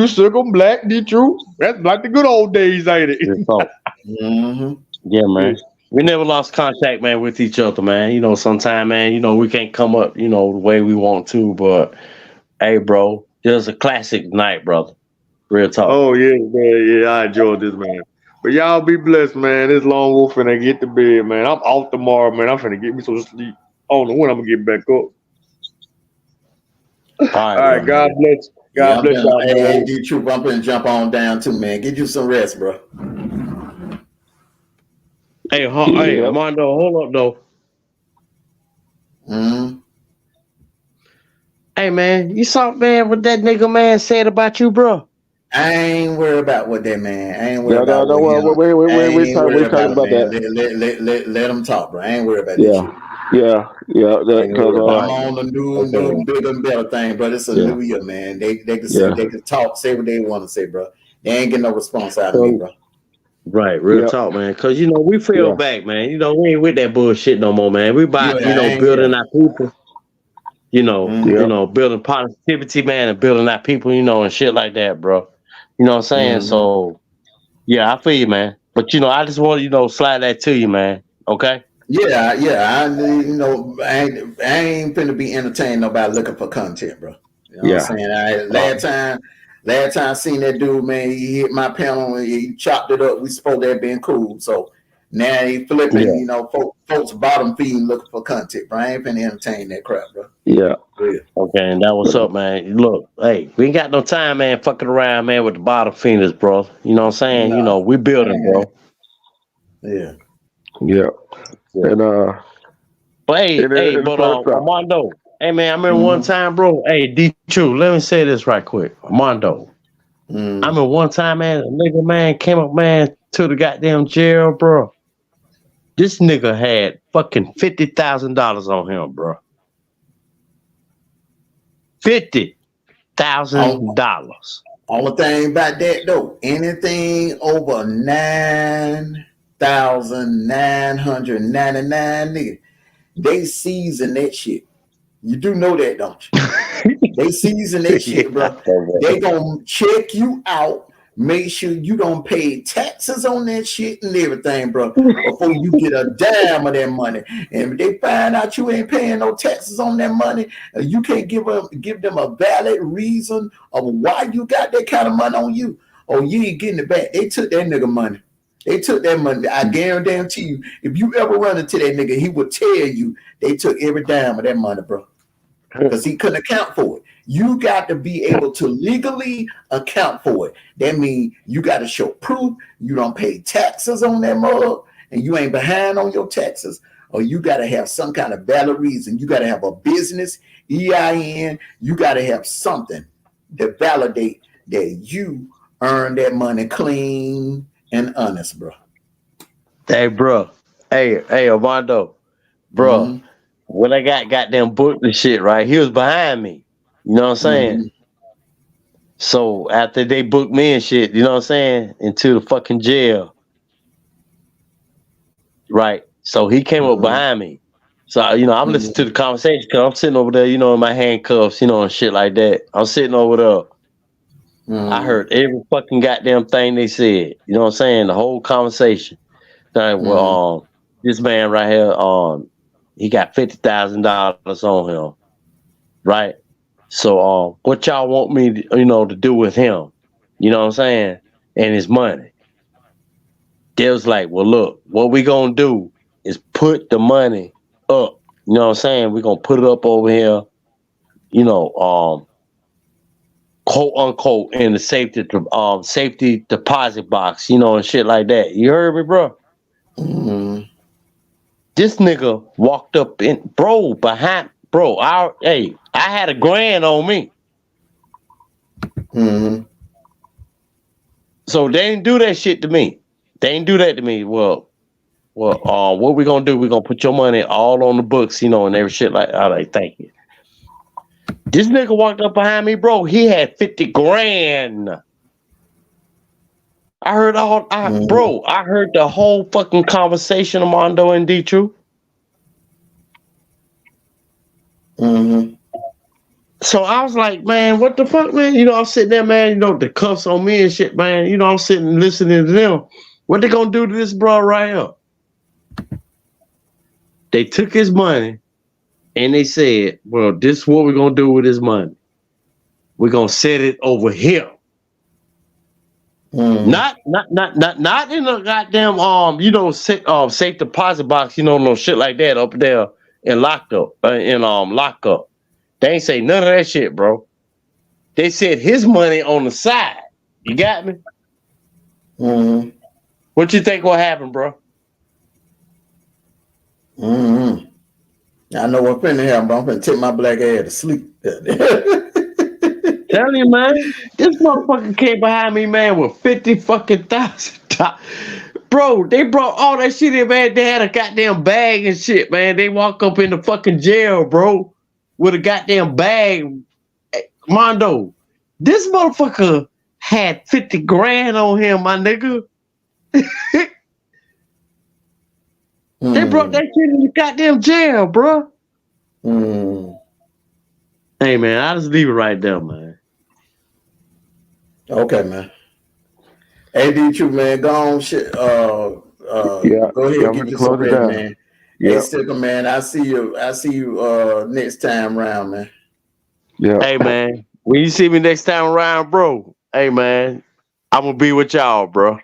Circle, Black, D True. That's like the good old days, ain't it? Real talk. Mm-hmm. Yeah, man. We never lost contact, man, with each other, man. You know, sometime, man, you know, we can't come up, you know, the way we want to, but hey, bro, it was a classic night, brother. Real talk. Oh yeah, man. Yeah, I enjoyed this, man. But y'all be blessed, man. This Lone Wolf finna get to bed, man. I'm off tomorrow, man. I'm finna get me some sleep. I don't know when I'm gonna get back up. All right, God bless. God bless y'all, man. Hey, D Troop, I'm gonna jump on down too, man. Get you some rest, bro. Hey, hey, Armando, hold up, though. Hey, man, you saw, man, what that nigga man said about you, bro? I ain't worried about what that man. I ain't worried about No, what we're talking about that. Let him talk, bro. I ain't worried about that Yeah, shit. yeah. I'm on the new bigger and better thing, but it's a Yeah. new year, man. They can say, they can talk, say what they want to say, bro. They ain't getting no response out of me, bro. Right, real talk, man. Because, you know, we fell back, man. You know, we ain't with that bullshit no more, man. We about, you know, building our people. You know, building positivity, man, and building our people, you know, and shit like that, bro. You know what I'm saying? So, yeah, I feel you, man. But, you know, I just want to, you know, slide that to you, man. Okay? Yeah. You know, I ain't finna be entertaining nobody looking for content, bro. You know what I'm saying? Last time I seen that dude, man, he hit my panel and he chopped it up. We supposed to have been cool. So now he flipping, you know, folks bottom feeding looking for content, bro. I ain't finna entertain that crap, bro. Yeah. Okay, and that what's up, man. Look, hey, we ain't got no time, man, fucking around, man, with the bottom feeders, bro. You know what I'm saying? You know, we building, bro. Yeah. And but Armando, hey man, I remember one time, bro. Hey, D True, let me say this right quick. Armando. I remember one time, man, a nigga man came up, man, to the goddamn jail, bro. This nigga had fucking $50,000 on him, bro. $50,000. Only thing about that though, anything over 9,999, nigga, they season that shit. You do know that, don't you? They season that shit, bro. They gonna check you out, make sure you don't pay taxes on that shit and everything, bro, before you get a dime of that money. And if they find out you ain't paying no taxes on that money, you can't give them a valid reason of why you got that kind of money on you. Oh, you ain't getting it back. They took that nigga money. They took that money. I guarantee you, if you ever run into that nigga, he will tell you they took every dime of that money, bro. Because he couldn't account for it. You got to be able to legally account for it. That means you got to show proof you don't pay taxes on that mug and you ain't behind on your taxes, or you got to have some kind of valid reason. You got to have a business EIN. You got to have something to validate that you earned that money clean and honest, bro. Hey, bro. Hey, Armando. Bro, when I got goddamn booked and shit, right? He was behind me. You know what I'm saying? So after they booked me and shit, you know what I'm saying? Into the fucking jail. Right. So he came up behind me. So, you know, I'm listening to the conversation because I'm sitting over there, you know, in my handcuffs, you know, and shit like that. I'm sitting over there. I heard every fucking goddamn thing they said. You know what I'm saying? The whole conversation. Well, this man right here, he got $50,000 on him, right? So, what y'all want me, to, you know, to do with him? You know what I'm saying? And his money. They was like, well, look, what we gonna do is put the money up. You know what I'm saying? We're gonna put it up over here. You know, quote unquote in the safety deposit box, you know, and shit like that. You heard me, bro? Mm-hmm. This nigga walked up in, bro, behind, bro. I had $1,000 on me. Mm-hmm. So they didn't do that shit to me. They didn't do that to me. Well, what we gonna do? We gonna put your money all on the books, you know, and every shit like. I like, thank you. This nigga walked up behind me, bro. He had $50,000. I heard I heard the whole fucking conversation of Mondo and D-True. Mm-hmm. So I was like, man, what the fuck, man? You know, I'm sitting there, man, you know, the cuffs on me and shit, man. You know, I'm sitting and listening to them. What they gonna do to this bro right here? They took his money and they said, well, this is what we're gonna do with his money. We're gonna set it over here. Not in the goddamn safe deposit box, you know, no shit like that up there and locked up lockup. They ain't say none of that shit, bro. They said his money on the side. You got me? Mm-hmm. What you think will happen, bro? Mm-hmm. I know what's finna happen, but I'm finna take my black ass to sleep. Tell you, man, this motherfucker came behind me, man, with 50 fucking thousand. Bro, they brought all that shit in, man. They had a goddamn bag and shit, man. They walk up in the fucking jail, bro, with a goddamn bag. Mondo, this motherfucker had $50,000 on him, my nigga. They brought that shit in the goddamn jail, bro. Hey, man, I just leave it right there, man. Okay, man. Hey, D-True, man, go on, shit. Go ahead and get you some rest, man. Hey, Sticker, man, I see you next time around, man. Yeah. Hey, man, when you see me next time around, bro, hey, man, I'm gonna be with y'all, bro.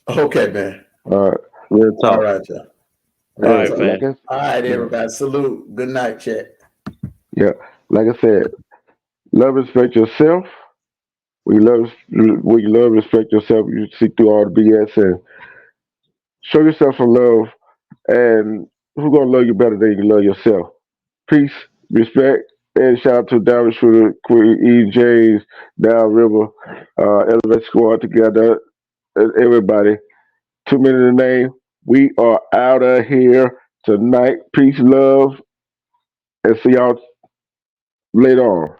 Okay, man. All right. Real talk. All right, y'all. All right, man. All right, everybody. Salute. Good night, chat. Yeah. Like I said, love, respect yourself. When you love, respect yourself, you see through all the BS and show yourself some love. And who's gonna love you better than you love yourself? Peace, respect, and shout out to Down Shooter, Queen E. James, Down River, Elevate Squad together, everybody. 2 minutes to name. We are out of here tonight. Peace, love, and see y'all later on.